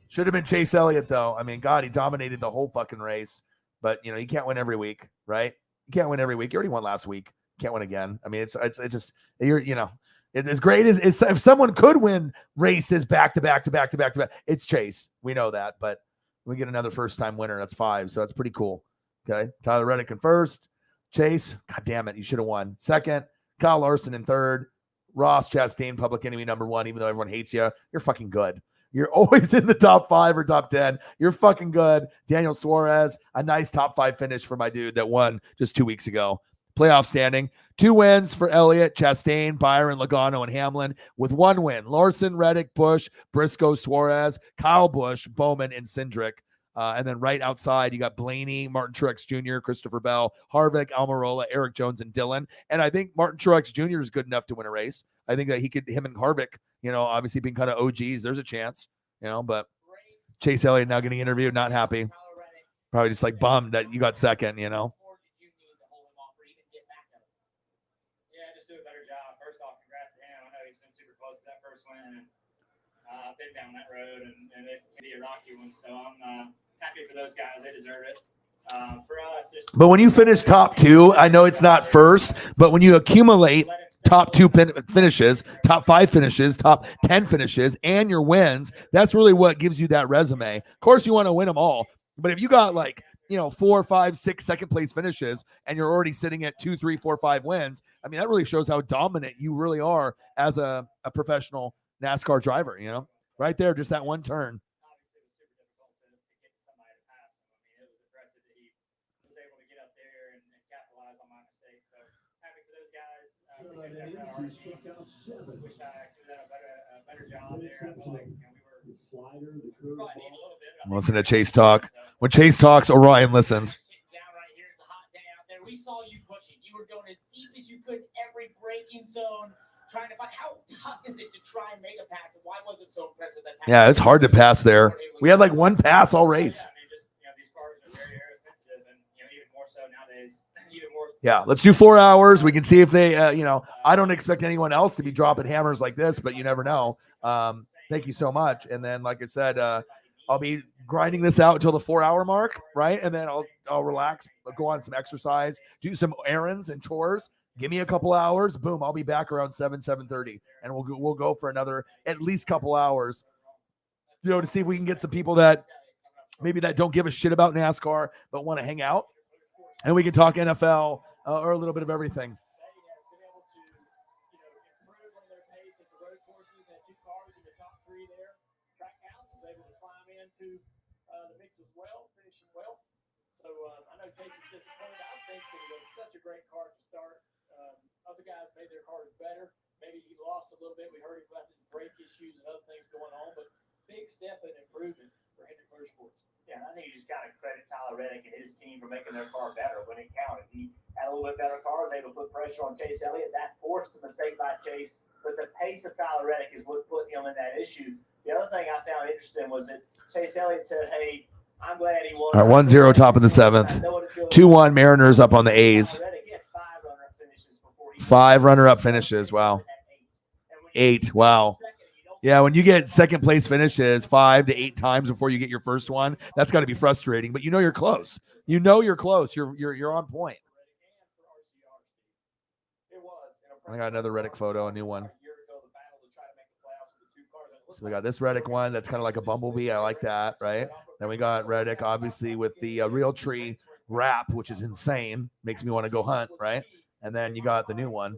S1: Should have been Chase Elliott, though. I mean, God, he dominated the whole fucking race. But, you know, you can't win every week, right? You can't win every week. You already won last week. Can't win again. I mean, it's just, you're, you know, it's as great as if someone could win races back to back, it's Chase. We know that. But we get another first-time winner. That's 5. So that's pretty cool. Okay. Tyler Reddick in first. Chase, God damn it, you should have won. Second, Kyle Larson in third. Ross Chastain, public enemy number 1, even though everyone hates you. You're fucking good. You're always in the top 5 or top 10. You're fucking good. Daniel Suarez, a nice top 5 finish for my dude that won just 2 weeks ago. Playoff standing. 2 wins for Elliott, Chastain, Byron, Logano, and Hamlin, with 1 win. Larson, Reddick, Busch, Briscoe, Suarez, Kyle Busch, Bowman, and Cindric. And then right outside, you got Blaney, Martin Truex Jr., Christopher Bell, Harvick, Almirola, Eric Jones, and Dillon. And I think Martin Truex Jr. is good enough to win a race. I think that him and Harvick, you know, obviously being kind of OGs, there's a chance, you know, but Chase Elliott now getting interviewed, not happy. Probably just like bummed that you got second, you know.
S6: Yeah, just do a better job. First off, congrats to him. I know he's been super close to that first win. And I've been down that road, and it can be a rocky one. So I'm happy for those guys. They deserve it. For us,
S1: but when you finish top 2, I know it's not first, but when you accumulate top 2 finishes, top 5 finishes, top 10 finishes, and your wins, that's really what gives you that resume. Of course, you want to win them all, but if you got like, you know, 4, 5, 6 second place finishes, and you're already sitting at 2, 3, 4, 5 wins, I mean, that really shows how dominant you really are as a professional NASCAR driver, you know, right there, just that one turn.
S6: Wish I could have done a better job there. I feel like, we were probably need a little bit.
S1: Listen to Chase talk. When Chase talks, Orion listens.
S6: Down right here, it's a hot day out there. We saw you pushing. You were going as deep as you could in every braking zone, trying to find how tough is it to try and make a pass. And why was it so impressive that pass?
S1: Yeah, it's hard to pass there. We had like one pass all race.
S6: I mean, just, you know, these cars are very aerosensitive, and you know, even more so nowadays. Even more.
S1: Yeah, let's do 4 hours. We can see if they, you know, I don't expect anyone else to be dropping hammers like this, but you never know. Thank you so much. And then, like I said, I'll be grinding this out until the 4-hour mark, right? And then I'll relax, go on some exercise, do some errands and chores. Give me a couple hours, boom, I'll be back around 7:30, and we'll go for another at least couple hours, you know, to see if we can get some people that maybe that don't give a shit about NASCAR but want to hang out, and we can talk NFL or a little bit of everything.
S6: To the mix as well, finishing well. So I know Casey's disappointed. I think that it was such a great car to start. Other guys made their cars better. Maybe he lost a little bit. We heard him about his brake issues and other things going on, but big step in improvement for Hendrick Motorsports.
S2: Yeah, I think you just got to credit Tyler Reddick and his team for making their car better when it counted. He had a little bit better car, was able to put pressure on Chase Elliott. That forced the mistake by Chase, but the pace of Tyler Reddick is what put him in that issue. The other thing I found interesting was that Chase Elliott said, hey, I'm glad he won.
S1: All right, 1-0 top of the 7th. 2-1 Mariners up on the A's. 5 runner-up finishes. Wow. 8. Wow. Yeah, when you get second place finishes 5 to 8 times before you get your first one, that's got to be frustrating. But you know you're close. You know you're close. You're on point. I got another Reddick photo, a new one. So we got this Reddick one that's kind of like a bumblebee. I like that, right? Then we got Reddick, obviously, with the real tree wrap, which is insane. Makes me want to go hunt, right? And then you got the new one.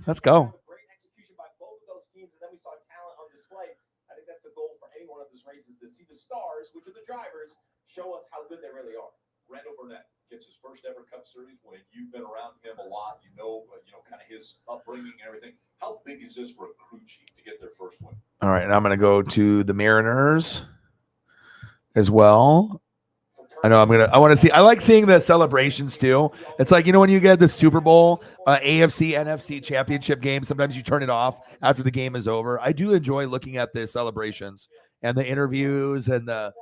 S1: Let's go.
S9: Great execution by both of those teams, and then we saw talent on display. I think that's the goal for any one of these races, to see the stars, which are the drivers, show us how good they really are.
S4: Randall Burnett gets his first ever Cup Series win. You've been around him a lot. You know, kind of his upbringing and everything. How big is this for a crew chief to get their first win?
S1: All right, and I'm going to go to the Mariners as well. I know I want to see. I like seeing the celebrations too. It's like, when you get the Super Bowl, AFC, NFC championship game, sometimes you turn it off after the game is over. I do enjoy looking at the celebrations and the interviews and the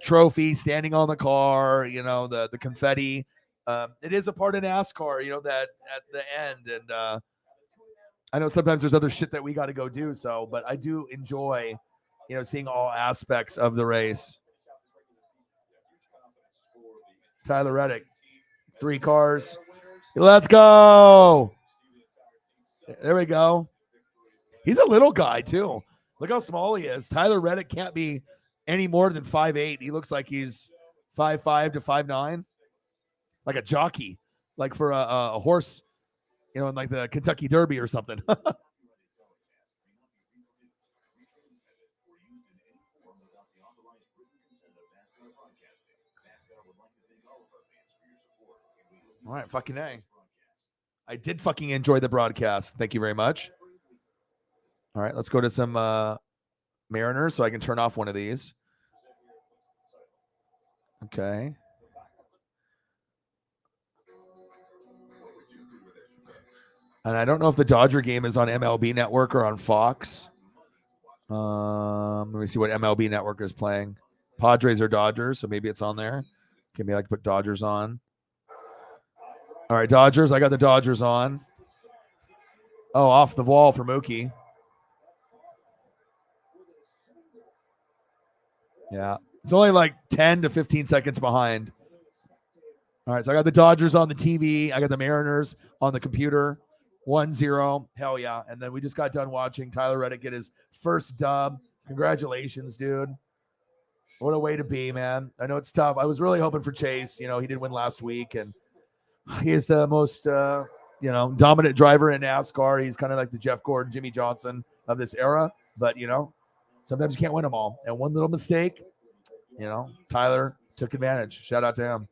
S1: trophy standing on the car, the confetti. It is a part of NASCAR, that at the end. And I know sometimes there's other shit that we got to go do. But I do enjoy, seeing all aspects of the race. Tyler Reddick, 3 cars. Let's go. There we go. He's a little guy too. Look how small he is. Tyler Reddick can't be any more than 5'8". He looks like he's 5'5" to 5'9", like a jockey, like for a horse, in like the Kentucky Derby or something. All right, fucking A. I did fucking enjoy the broadcast. Thank you very much. All right, let's go to some Mariners so I can turn off one of these. Okay. And I don't know if the Dodger game is on MLB Network or on Fox. Let me see what MLB Network is playing. Padres or Dodgers, so maybe it's on there. Okay, maybe I can put Dodgers on. All right, Dodgers. I got the Dodgers on. Oh, off the wall for Mookie. Yeah. It's only like 10 to 15 seconds behind. All right, so I got the Dodgers on the TV. I got the Mariners on the computer. 1-0. Hell yeah. And then we just got done watching Tyler Reddick get his first dub. Congratulations, dude. What a way to be, man. I know it's tough. I was really hoping for Chase. He did win last week, and he is the most, dominant driver in NASCAR. He's kind of like the Jeff Gordon, Jimmy Johnson of this era. But, sometimes you can't win them all. And one little mistake, Tyler took advantage. Shout out to him.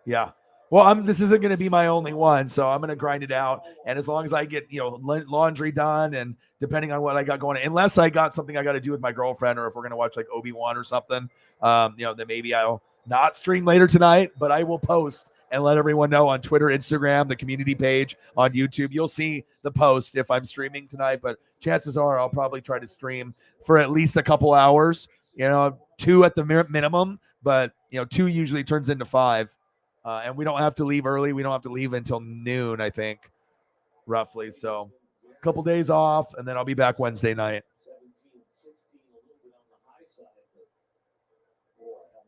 S1: Yeah. Well, this isn't going to be my only one, so I'm going to grind it out. And as long as I get, laundry done, and depending on what I got going, unless I got something I got to do with my girlfriend, or if we're going to watch like Obi-Wan or something, then maybe I'll not stream later tonight, but I will post and let everyone know on Twitter, Instagram, the community page on YouTube. You'll see the post if I'm streaming tonight, but chances are I'll probably try to stream for at least a couple hours, 2 at the minimum, but 2 usually turns into 5. And we don't have to leave early. We don't have to leave until noon, I think, roughly. So a couple days off, and then I'll be back Wednesday night.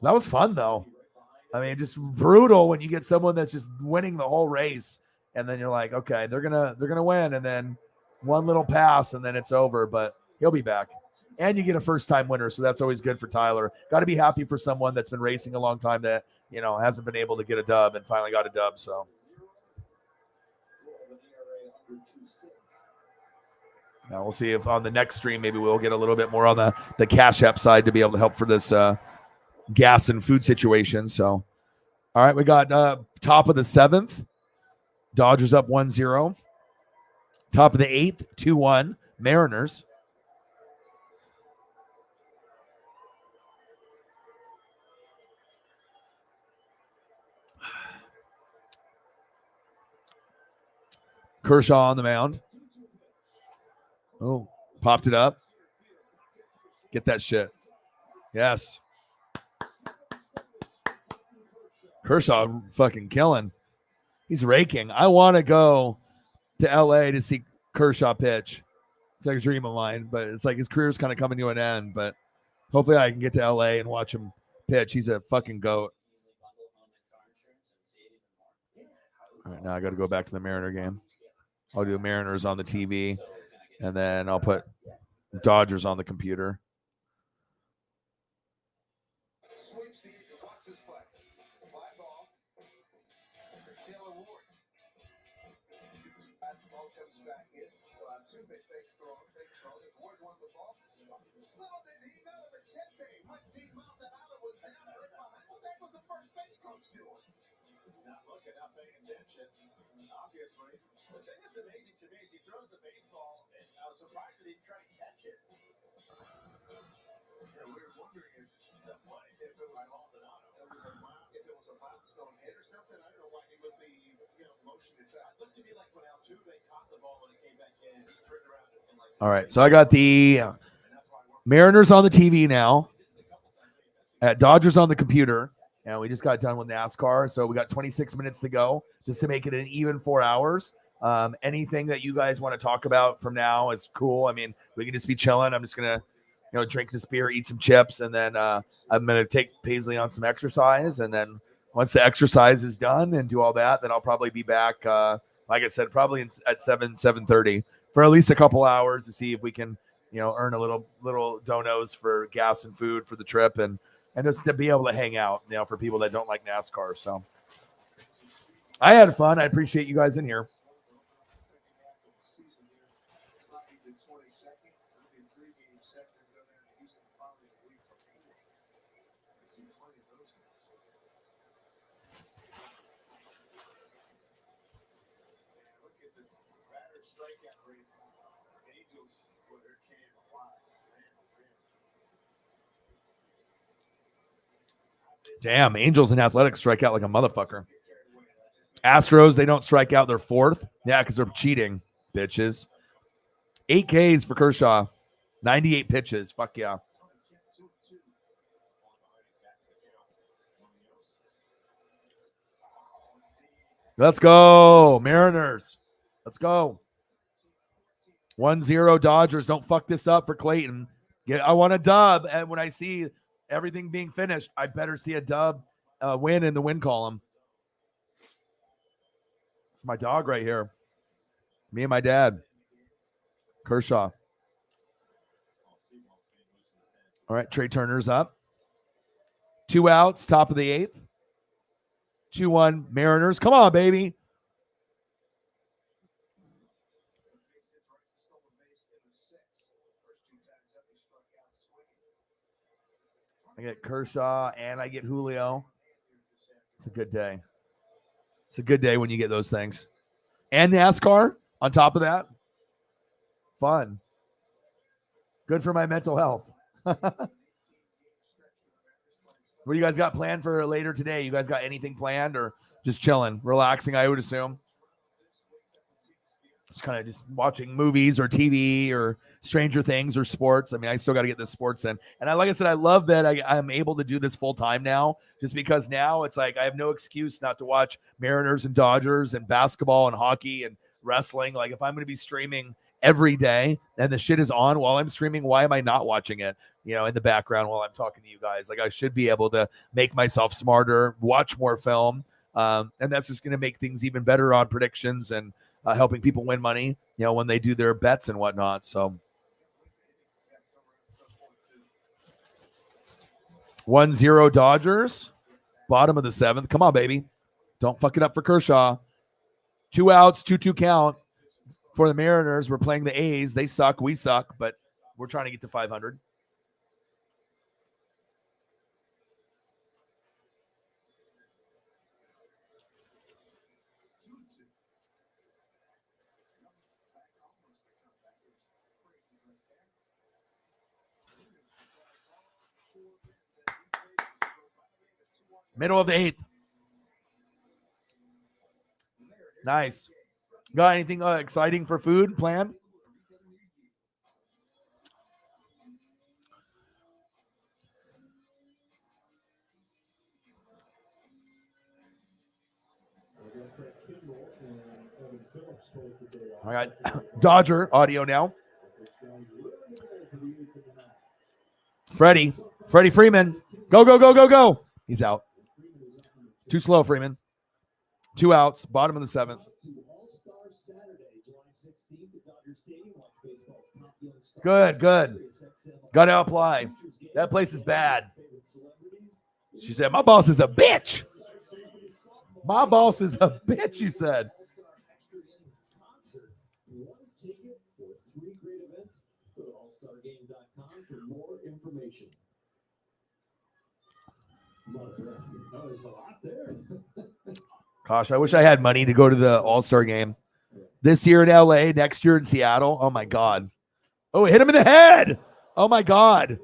S1: That was fun, though. I mean, just brutal when you get someone that's just winning the whole race, and then you're like, okay, they're gonna win, and then one little pass, and then it's over. But he'll be back. And you get a first-time winner, so that's always good for Tyler. Got to be happy for someone that's been racing a long time that, hasn't been able to get a dub and finally got a dub. So now we'll see if on the next stream maybe we'll get a little bit more on the Cash App side to be able to help for this gas and food situation. So, all right, we got top of the 7th. Dodgers up 1-0. Top of the 8th, 2-1. Mariners. Kershaw on the mound. Oh, popped it up. Get that shit. Yes. Kershaw fucking killing. He's raking. I want to go to LA to see Kershaw pitch. It's like a dream of mine, but it's like his career's kind of coming to an end. But hopefully I can get to LA and watch him pitch. He's a fucking goat. All right, now I got to go back to the Mariner game. I'll do Mariners on the TV, and then I'll put Dodgers on the computer.
S4: Not looking, not paying attention, obviously. The thing that's amazing to me is he throws the baseball, and I was surprised that he didn't try to catch it.
S1: All right, so I got the Mariners on the TV now. Dodgers on the computer. And we just got done with NASCAR, so we got 26 minutes to go just to make it an even 4 hours. Anything that you guys want to talk about from now is cool. I mean, we can just be chilling. I'm just gonna, drink this beer, eat some chips, and then I'm gonna take Paisley on some exercise. And then once the exercise is done and do all that, then I'll probably be back. Like I said, probably at 7:30 for at least a couple hours to see if we can, earn a little donos for gas and food for the trip and just to be able to hang out, for people that don't like NASCAR. So I had fun. I appreciate you guys in here. Damn, Angels and Athletics strike out like a motherfucker. Astros, they don't strike out. They're fourth. Yeah, because they're cheating, bitches. 8 Ks for Kershaw. 98 pitches. Fuck yeah. Let's go, Mariners. Let's go. 1-0 Dodgers. Don't fuck this up for Clayton. I want a dub. And when I see everything being finished, I better see a dub win in the win column. It's my dog right here. Me and my dad. Kershaw. All right, Trey Turner's up. 2 outs, top of the 8th. 2-1 Mariners. Come on, baby. I get Kershaw and I get Julio. It's a good day. It's a good day when you get those things. And NASCAR on top of that. Fun. Good for my mental health. What do you guys got planned for later today? You guys got anything planned or just chilling, relaxing, I would assume? Just kind of just watching movies or TV or Stranger Things or sports. I mean, I still got to get the sports in. And like I said, I love that I'm able to do this full time now, just because now it's like I have no excuse not to watch Mariners and Dodgers and basketball and hockey and wrestling. Like if I'm going to be streaming every day and the shit is on while I'm streaming, why am I not watching it, in the background while I'm talking to you guys? Like I should be able to make myself smarter, watch more film. And that's just going to make things even better on predictions and helping people win money, when they do their bets and whatnot. So 1-0 Dodgers, bottom of the 7th. Come on, baby. Don't fuck it up for Kershaw. 2 outs, 2-2 count for the Mariners. We're playing the A's. They suck. We suck, but we're trying to get to 500. Middle of the 8th. Nice. Got anything exciting for food planned? All right. Dodger audio now. Freddie Freeman. Go, go, go, go, go. He's out. Too slow, Freeman. 2 outs, bottom of the 7th. Good. Got to apply. That place is bad. She said, my boss is a bitch. My boss is a bitch, you said. Gosh, I wish I had money to go to the All-Star game. This year in LA, next year in Seattle. Oh, my God. Oh, it hit him in the head. Oh, my God.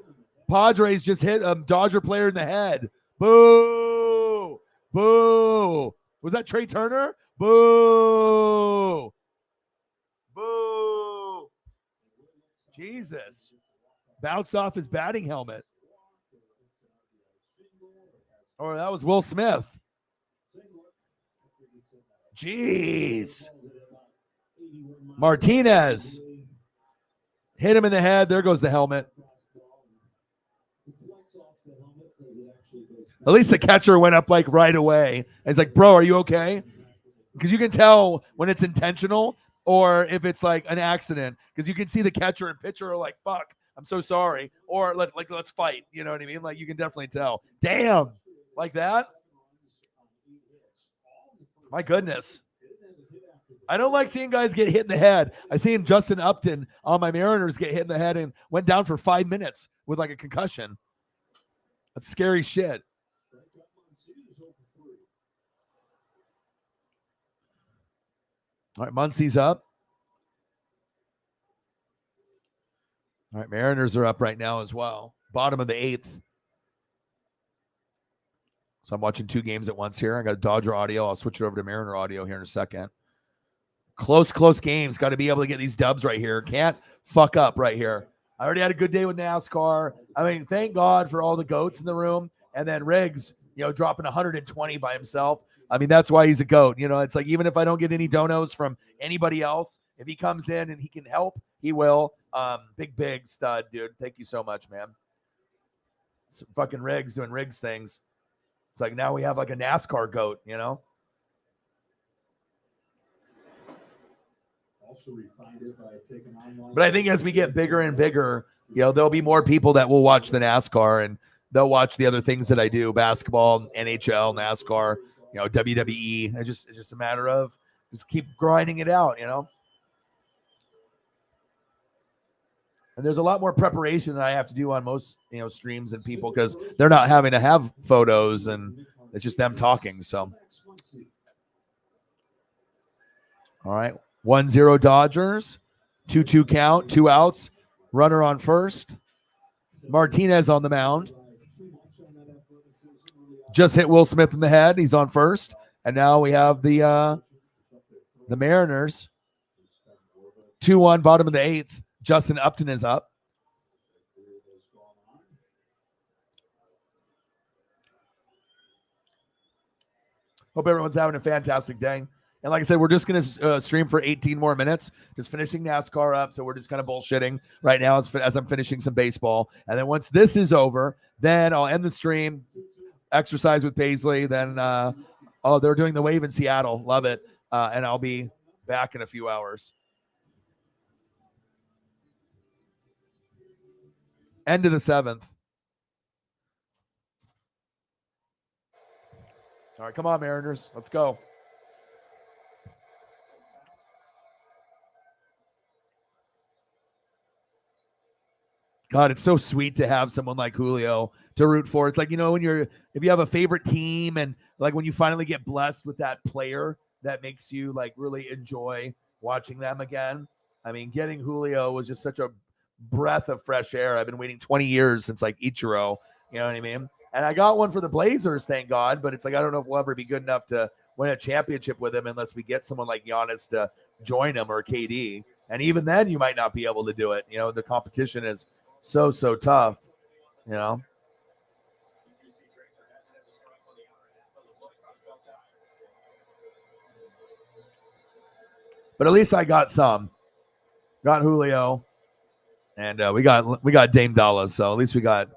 S1: Padres just hit a Dodger player in the head. Boo! Boo! Was that Trey Turner? Boo! Boo! Jesus. Bounced off his batting helmet. Or that was Will Smith. Jeez. Martinez. Hit him in the head. There goes the helmet. At least the catcher went up like right away. And he's like, bro, are you okay? Because you can tell when it's intentional or if it's like an accident. Because you can see the catcher and pitcher are like, fuck, I'm so sorry. Or let's fight. You know what I mean? Like you can definitely tell. Damn. Like that? My goodness. I don't like seeing guys get hit in the head. I seen Justin Upton on my Mariners get hit in the head and went down for 5 minutes with like a concussion. That's scary shit. All right, Muncie's up. All right, Mariners are up right now as well. Bottom of the 8th. So I'm watching 2 games at once here. I got Dodger audio. I'll switch it over to Mariner audio here in a second. Close games. Got to be able to get these dubs right here. Can't fuck up right here. I already had a good day with NASCAR. I mean, thank God for all the GOATs in the room. And then Riggs, dropping 120 by himself. I mean, that's why he's a GOAT. It's like even if I don't get any donos from anybody else, if he comes in and he can help, he will. Big stud, dude. Thank you so much, man. It's fucking Riggs doing Riggs things. It's like now we have like a NASCAR GOAT, But I think as we get bigger and bigger, there'll be more people that will watch the NASCAR and they'll watch the other things that I do, basketball, NHL, NASCAR, WWE. It's just a matter of just keep grinding it out, And there's a lot more preparation that I have to do on most, streams and people because they're not having to have photos and it's just them talking. So, all right. 1-0 Dodgers, 2-2 count, 2 outs, runner on first. Martinez on the mound. Just hit Will Smith in the head. He's on first. And now we have the Mariners. 2-1, bottom of the 8th. Justin Upton is up. Hope everyone's having a fantastic day. And like I said, we're just going to stream for 18 more minutes, just finishing NASCAR up. So we're just kind of bullshitting right now as I'm finishing some baseball. And then once this is over, then I'll end the stream, exercise with Paisley. Then, they're doing the wave in Seattle. Love it. And I'll be back in a few hours. End of the 7th. All right, come on, Mariners. Let's go. God, it's so sweet to have someone like Julio to root for. It's like, if you have a favorite team and like when you finally get blessed with that player that makes you like really enjoy watching them again. I mean, getting Julio was just such a breath of fresh air. I've been waiting 20 years since like Ichiro, you know what I mean? And I got one for the Blazers, thank God, but it's like, I don't know if we'll ever be good enough to win a championship with him unless we get someone like Giannis to join him or KD. And even then you might not be able to do it. The competition is so tough, But at least I got some. Got Julio, and we got Dame Dollar. So at least we got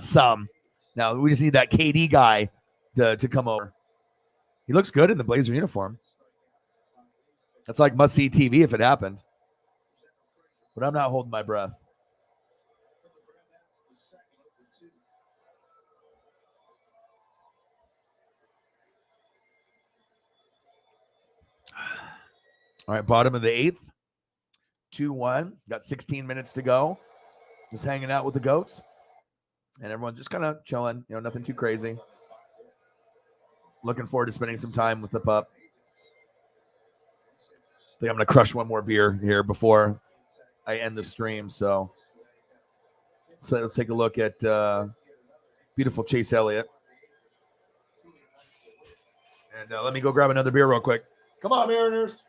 S1: some. Now we just need that KD guy to come over. He looks good in the Blazer uniform. That's like must-see TV if it happened. But I'm not holding my breath. All right, bottom of the 8th. 2-1. Got 16 minutes to go. Just hanging out with the GOATs. And everyone's just kind of chilling. Nothing too crazy. Looking forward to spending some time with the pup. I think I'm going to crush one more beer here before I end the stream. So So let's take a look at beautiful Chase Elliott. And let me go grab another beer real quick. Come on, Mariners.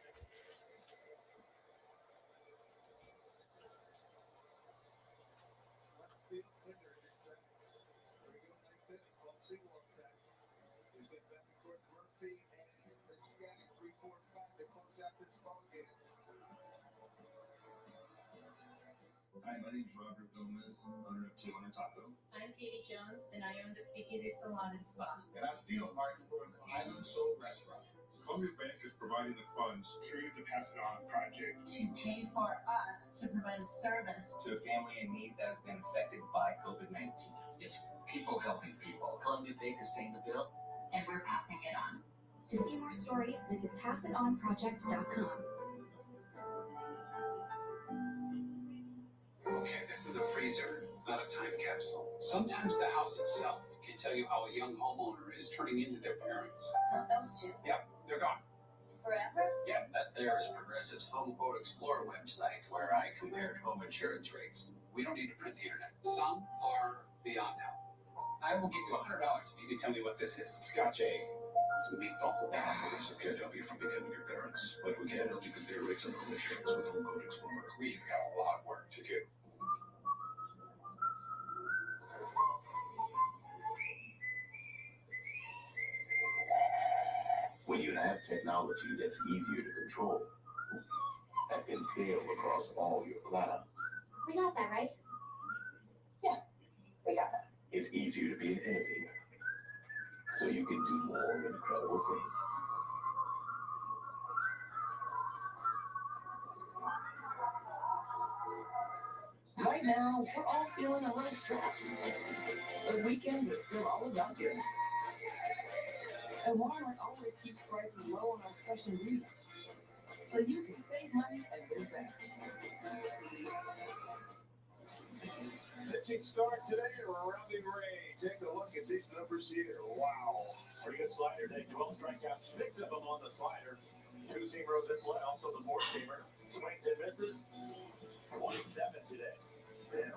S11: Hi, my name's Robert Gomez, owner of Tijuana Taco.
S12: I'm Katie Jones, and I own the Speakeasy Salon and Spa.
S11: And I'm Theo Martin with Island Soul Restaurant. Columbia Bank is providing the funds through the Pass It On project
S8: To pay for us to provide a service
S13: to a family in need that has been affected by COVID-19.
S11: It's people helping people.
S13: Columbia Bank is paying the bill,
S12: And we're passing it on.
S14: To see more stories, visit passitonproject.com.
S11: Okay, this is a freezer, not a time capsule. Sometimes the house itself can tell you how a young homeowner is turning into their parents.
S5: Not those two.
S11: Yep, they're gone.
S5: Forever?
S11: Yep, that there is Progressive's Home Quote Explorer website where I compared home insurance rates. We don't need to print the internet. Some are beyond help. I will give you $100 if you can tell me what this is. Scotch egg. It's a meatball.
S15: So can't help you from becoming your parents, but we can help you compare rates on home insurance with Home Quote Explorer.
S11: We've got a lot of work to do.
S15: When you have technology that's easier to control, that can scale across all your clouds,
S14: We got that, right?
S5: We got that.
S15: it's easier to be an innovator. So you can do more incredible things.
S8: Right now, we're all feeling a little strapped. The weekends are still all about you. And Walmart always keeps prices low on our fresh ingredients, so you can save money and live better.
S4: Pitching start today, Robbie Ray. Take a look at these numbers here. Wow. Pretty good slider today. 12 strikeouts, 6 of them on the slider. 2 seamers in play, also the 4-seamer. Swings and misses. 27 today. Man,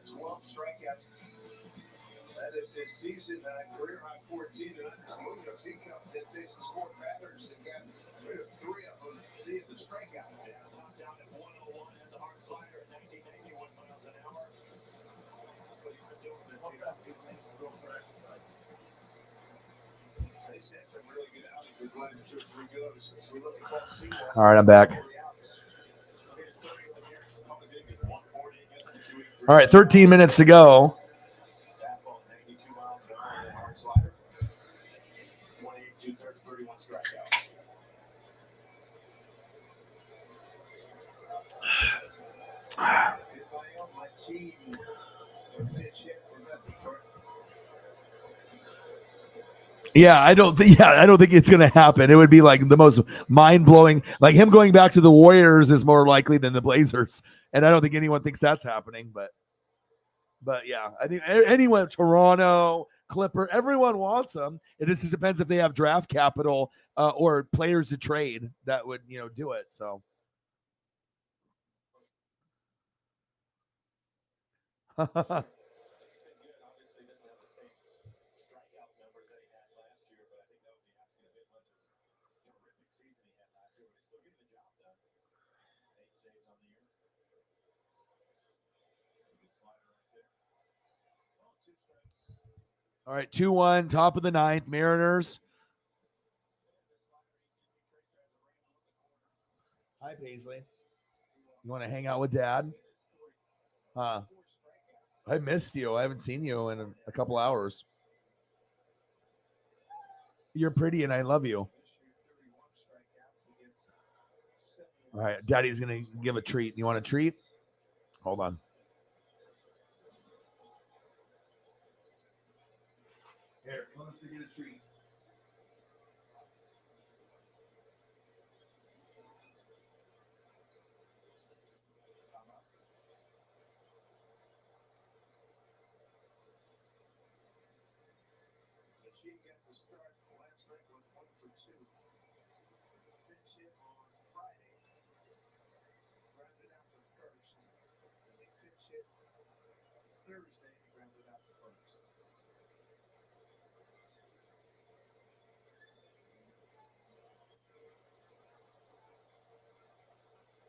S4: 12 strikeouts. That is his season career high 14. And Munoz, he comes in, faces 4 batters and got rid of 3 of them via the strikeout. Yeah, top down at 101 and the hard slider at 1991 miles an hour. That's what he's been doing this year. He's had some really good outings his last 2 or 3 goes. As we look at Paul Sewell.
S1: All right, I'm back. All right, 13 minutes to go.
S4: Fastball 92 miles an hour and a hard slider. 28 2/3, 31 strikeouts.
S1: Yeah, I don't think it's gonna happen. It would be like the most mind-blowing. Like him going back to the Warriors is more likely than the Blazers, and I don't think anyone thinks that's happening. But yeah, I think anyone, Toronto, Clipper, everyone wants them. It just depends if they have draft capital or players to trade that would do it. So. All right, 2-1, top of the 9th, Mariners. Hi, Paisley. You want to hang out with Dad? I missed you. I haven't seen you in a couple hours. You're pretty and I love you. All right, Daddy's going to give a treat. You want a treat? Hold on. Here, come to get a treat.
S4: Thursday, he grounded out the first.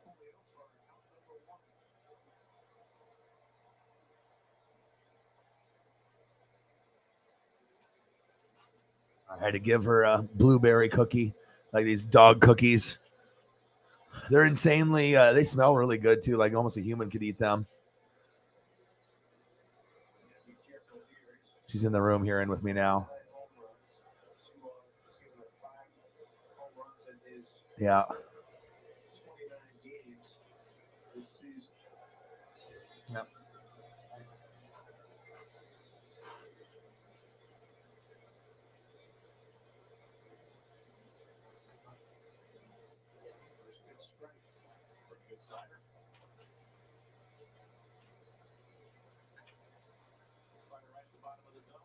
S4: Julio for out number one.
S1: I had to give her a blueberry cookie, like these dog cookies. They're insanely, they smell really good too, like almost a human could eat them. She's in the room here and with me now. Yeah.
S4: 29 games this season.
S1: Yep.
S4: First good strike for a good slider. Slider right at the bottom of the zone.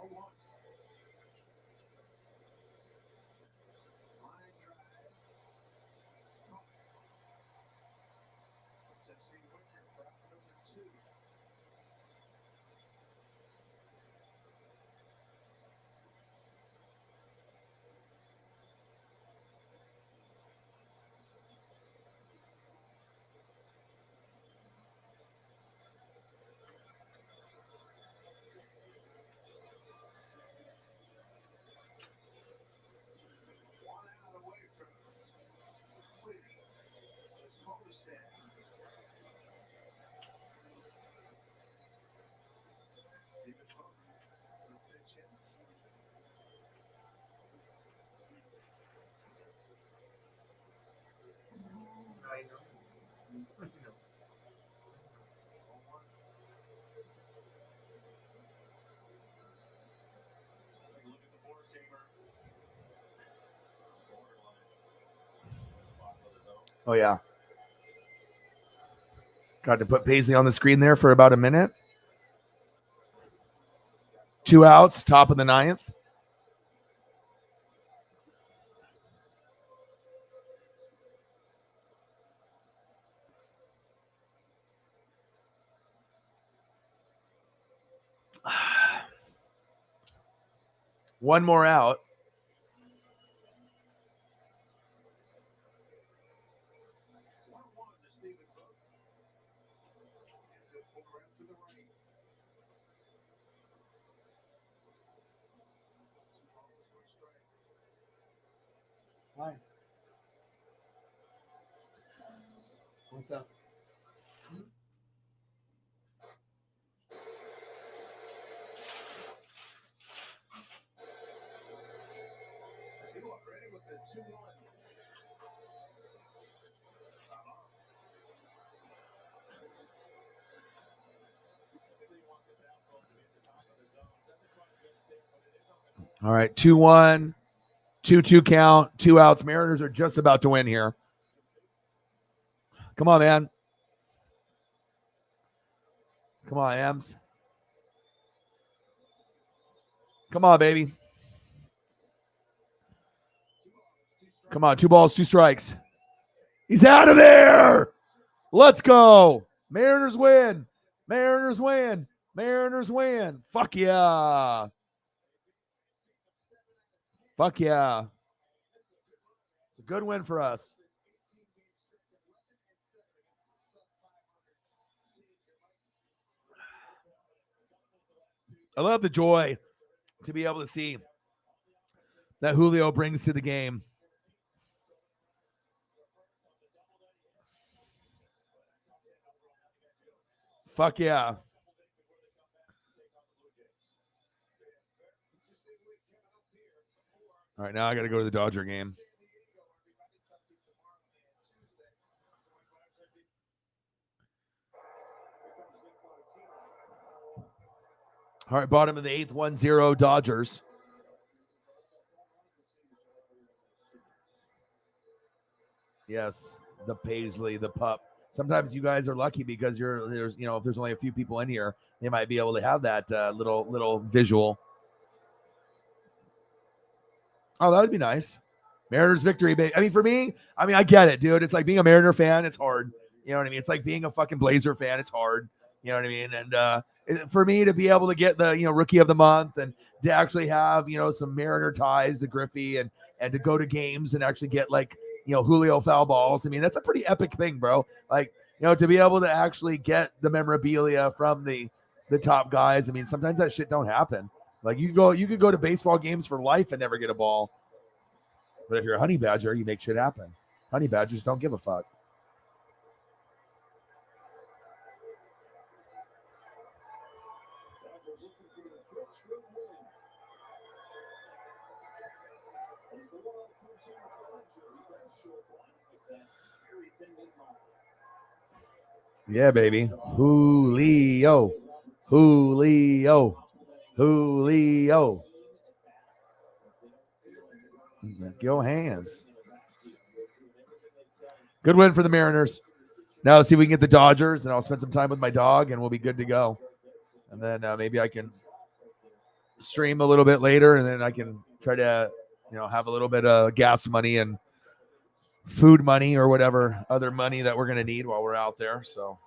S4: Oh, one. Line drive. That's Steve Wicker for out number two. One out away from Kwik. Just Homestead. Stephen Pope will pitch in.
S1: I know.
S4: Take a look at the four-seamer. Borderline. Bottom of the zone.
S1: Oh, yeah. Got to put Paisley on the screen there for about a minute. 2 outs, top of the ninth. One more out. Why? What's up?
S4: Ready with the 2-1.
S1: All right, 2-1, 2-2 count, 2 outs. Mariners are just about to win here. Come on, man. Come on, Ams. Come on, baby. Come on, 2 balls, 2 strikes. He's out of there. Let's go. Mariners win. Mariners win. Mariners win. Fuck yeah. Fuck yeah. It's a good win for us. I love the joy to be able to see that Julio brings to the game. Fuck yeah. All right, now I got to go to the Dodger game. All right, bottom of the 8th, 1-0 Dodgers. Yes, the Paisley, the pup. Sometimes you guys are lucky because there's if there's only a few people in here, they might be able to have that little visual. Oh, that would be nice. Mariners victory, baby. I mean, for me, I mean, I get it, dude. It's like being a Mariner fan. It's hard. You know what I mean? It's like being a fucking Blazer fan. It's hard. You know what I mean? And for me to be able to get the, rookie of the month and to actually have, some Mariner ties to Griffey and to go to games and actually get like, Julio foul balls. I mean, that's a pretty epic thing, bro. Like, to be able to actually get the memorabilia from the top guys. I mean, sometimes that shit don't happen. Like you could go to baseball games for life and never get a ball. But if you're a Honey Badger, you make shit happen. Honey Badgers don't give a fuck. Yeah, baby. Julio. Go hands. Good win for the Mariners. Now let's see if we can get the Dodgers, and I'll spend some time with my dog, and we'll be good to go. And then maybe I can stream a little bit later, and then I can try to, have a little bit of gas money and food money or whatever other money that we're going to need while we're out there. So.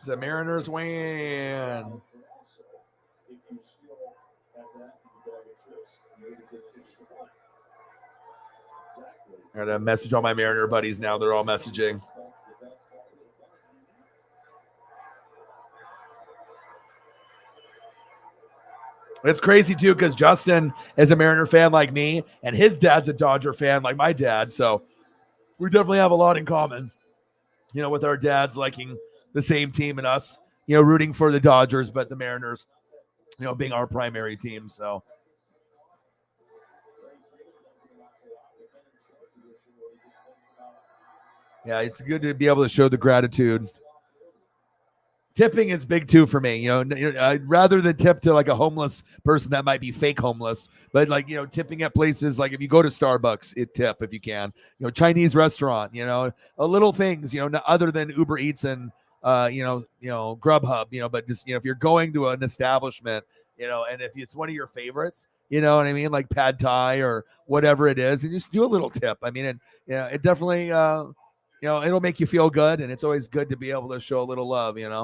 S1: The Mariners win. I got a message all my Mariner buddies now. They're all messaging. It's crazy, too, because Justin is a Mariner fan like me, and his dad's a Dodger fan like my dad. So we definitely have a lot in common, with our dads liking the same team and us, rooting for the Dodgers, but the Mariners, being our primary team. So. Yeah, it's good to be able to show the gratitude. Tipping is big too for me. I'd rather than tip to like a homeless person that might be fake homeless, but like, tipping at places like if you go to Starbucks, tip if you can. Chinese restaurant, little things, other than Uber Eats and Grubhub, but just if you're going to an establishment, and if it's one of your favorites, you know what I mean, like pad thai or whatever it is, and just do a little tip. I mean, it definitely. It'll make you feel good, and it's always good to be able to show a little love, Yeah,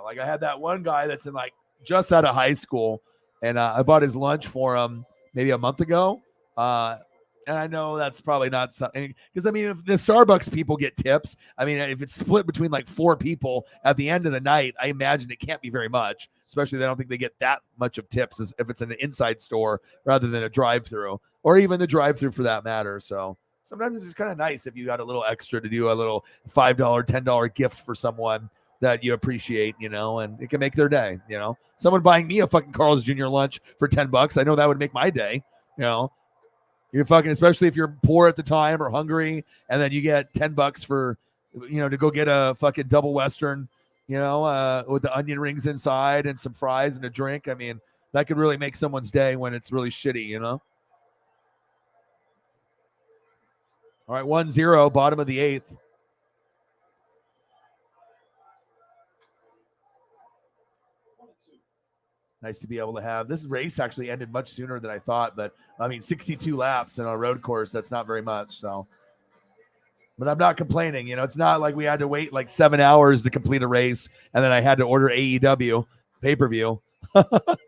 S1: like I had that one guy that's in like just out of high school, and I bought his lunch for him maybe a month ago. And I know that's probably not something because I mean, if the Starbucks people get tips, I mean, if it's split between like 4 people at the end of the night, I imagine it can't be very much, especially they don't think they get that much of tips as if it's an inside store rather than a drive-through or even the drive-through for that matter. So. Sometimes it's just kind of nice if you got a little extra to do a little $5, $10 gift for someone that you appreciate, and it can make their day, Someone buying me a fucking Carl's Jr. lunch for $10, I know that would make my day, You're fucking, especially if you're poor at the time or hungry, and then you get $10 for, to go get a fucking double Western, with the onion rings inside and some fries and a drink. I mean, that could really make someone's day when it's really shitty, All right, 1-0, bottom of the 8th. Nice to be able to have this race actually ended much sooner than I thought, but I mean 62 laps in a road course, that's not very much. So, but I'm not complaining. It's not like we had to wait like 7 hours to complete a race and then I had to order AEW pay-per-view. But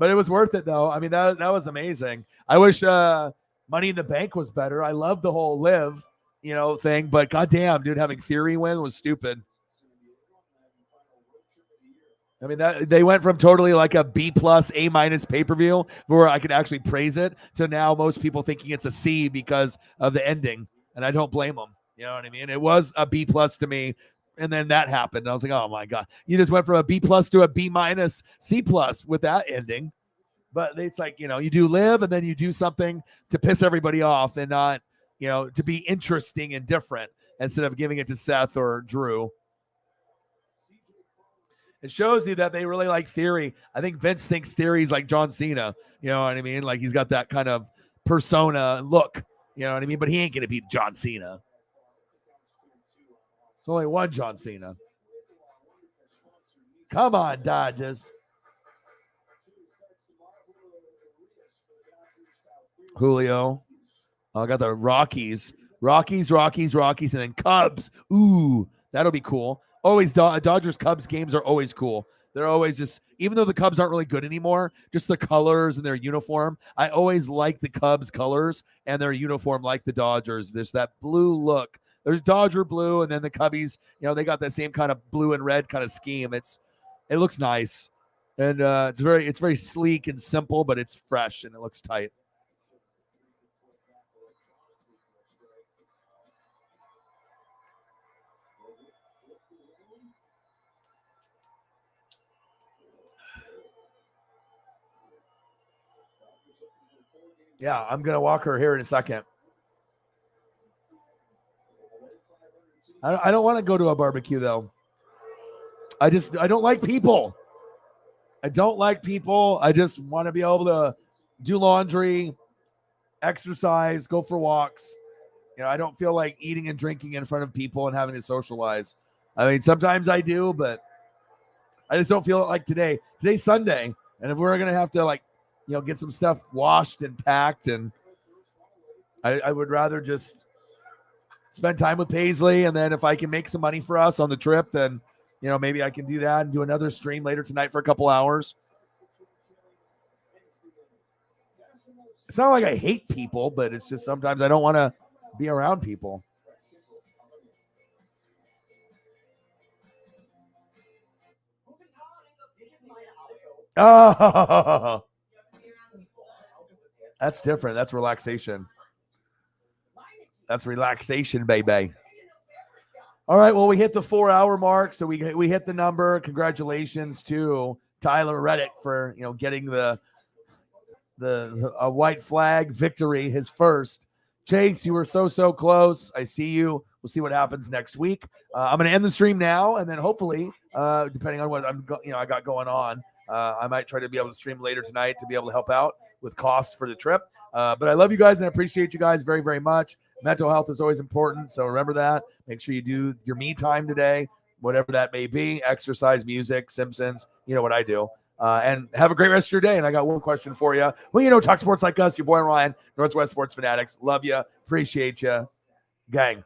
S1: it was worth it though. I mean, that was amazing. I wish Money in the Bank was better. I love the whole live, thing, but goddamn, dude, having Theory win was stupid. I mean, that they went from totally like a B+, A- pay-per-view where I could actually praise it to now most people thinking it's a C because of the ending. And I don't blame them. You know what I mean? It was a B+ to me. And then that happened. I was like, oh my God, you just went from a B+ to a B-, C+ with that ending. But it's like, you do live and then you do something to piss everybody off and not, to be interesting and different instead of giving it to Seth or Drew. It shows you that they really like Theory. I think Vince thinks Theory's like John Cena. You know what I mean? Like he's got that kind of persona and look. You know what I mean? But he ain't going to beat John Cena. It's only one John Cena. Come on, Dodgers. Julio. I got the Rockies, and then Cubs. Ooh, that'll be cool. Always Dodgers Cubs games are always cool. They're always just, even though the Cubs aren't really good anymore, just the colors and their uniform. I always like the Cubs colors and their uniform like the Dodgers. There's that blue look. There's Dodger blue, and then the Cubbies, they got that same kind of blue and red kind of scheme. It looks nice. And it's very sleek and simple, but it's fresh and it looks tight. Yeah, I'm going to walk her here in a second. I don't want to go to a barbecue, though. I don't like people. I don't like people. I just want to be able to do laundry, exercise, go for walks. I don't feel like eating and drinking in front of people and having to socialize. I mean, sometimes I do, but I just don't feel it like today. Today's Sunday, and if we're going to have to, get some stuff washed and packed, and I would rather just spend time with Paisley, and then if I can make some money for us on the trip, then maybe I can do that and do another stream later tonight for a couple hours. It's not like I hate people, but it's just sometimes I don't want to be around people. Oh, that's different. That's relaxation. That's relaxation, baby. All right, well, we hit the 4-hour mark, so we hit the number. Congratulations to Tyler Reddick for getting the white flag victory, his first. Chase, you were so close. I see you. We'll see what happens next week. I'm going to end the stream now, and then hopefully, depending on what I got going on, I might try to be able to stream later tonight to be able to help out with costs for the trip. But I love you guys and I appreciate you guys very, very much. Mental health is always important, so remember that. Make sure you do your me time today, whatever that may be. Exercise, music, Simpsons. You know what I do. And have a great rest of your day. And I got one question for you. Well, talk sports like us. Your boy Ryan, Northwest Sports Fanatics. Love you. Appreciate you. Gang.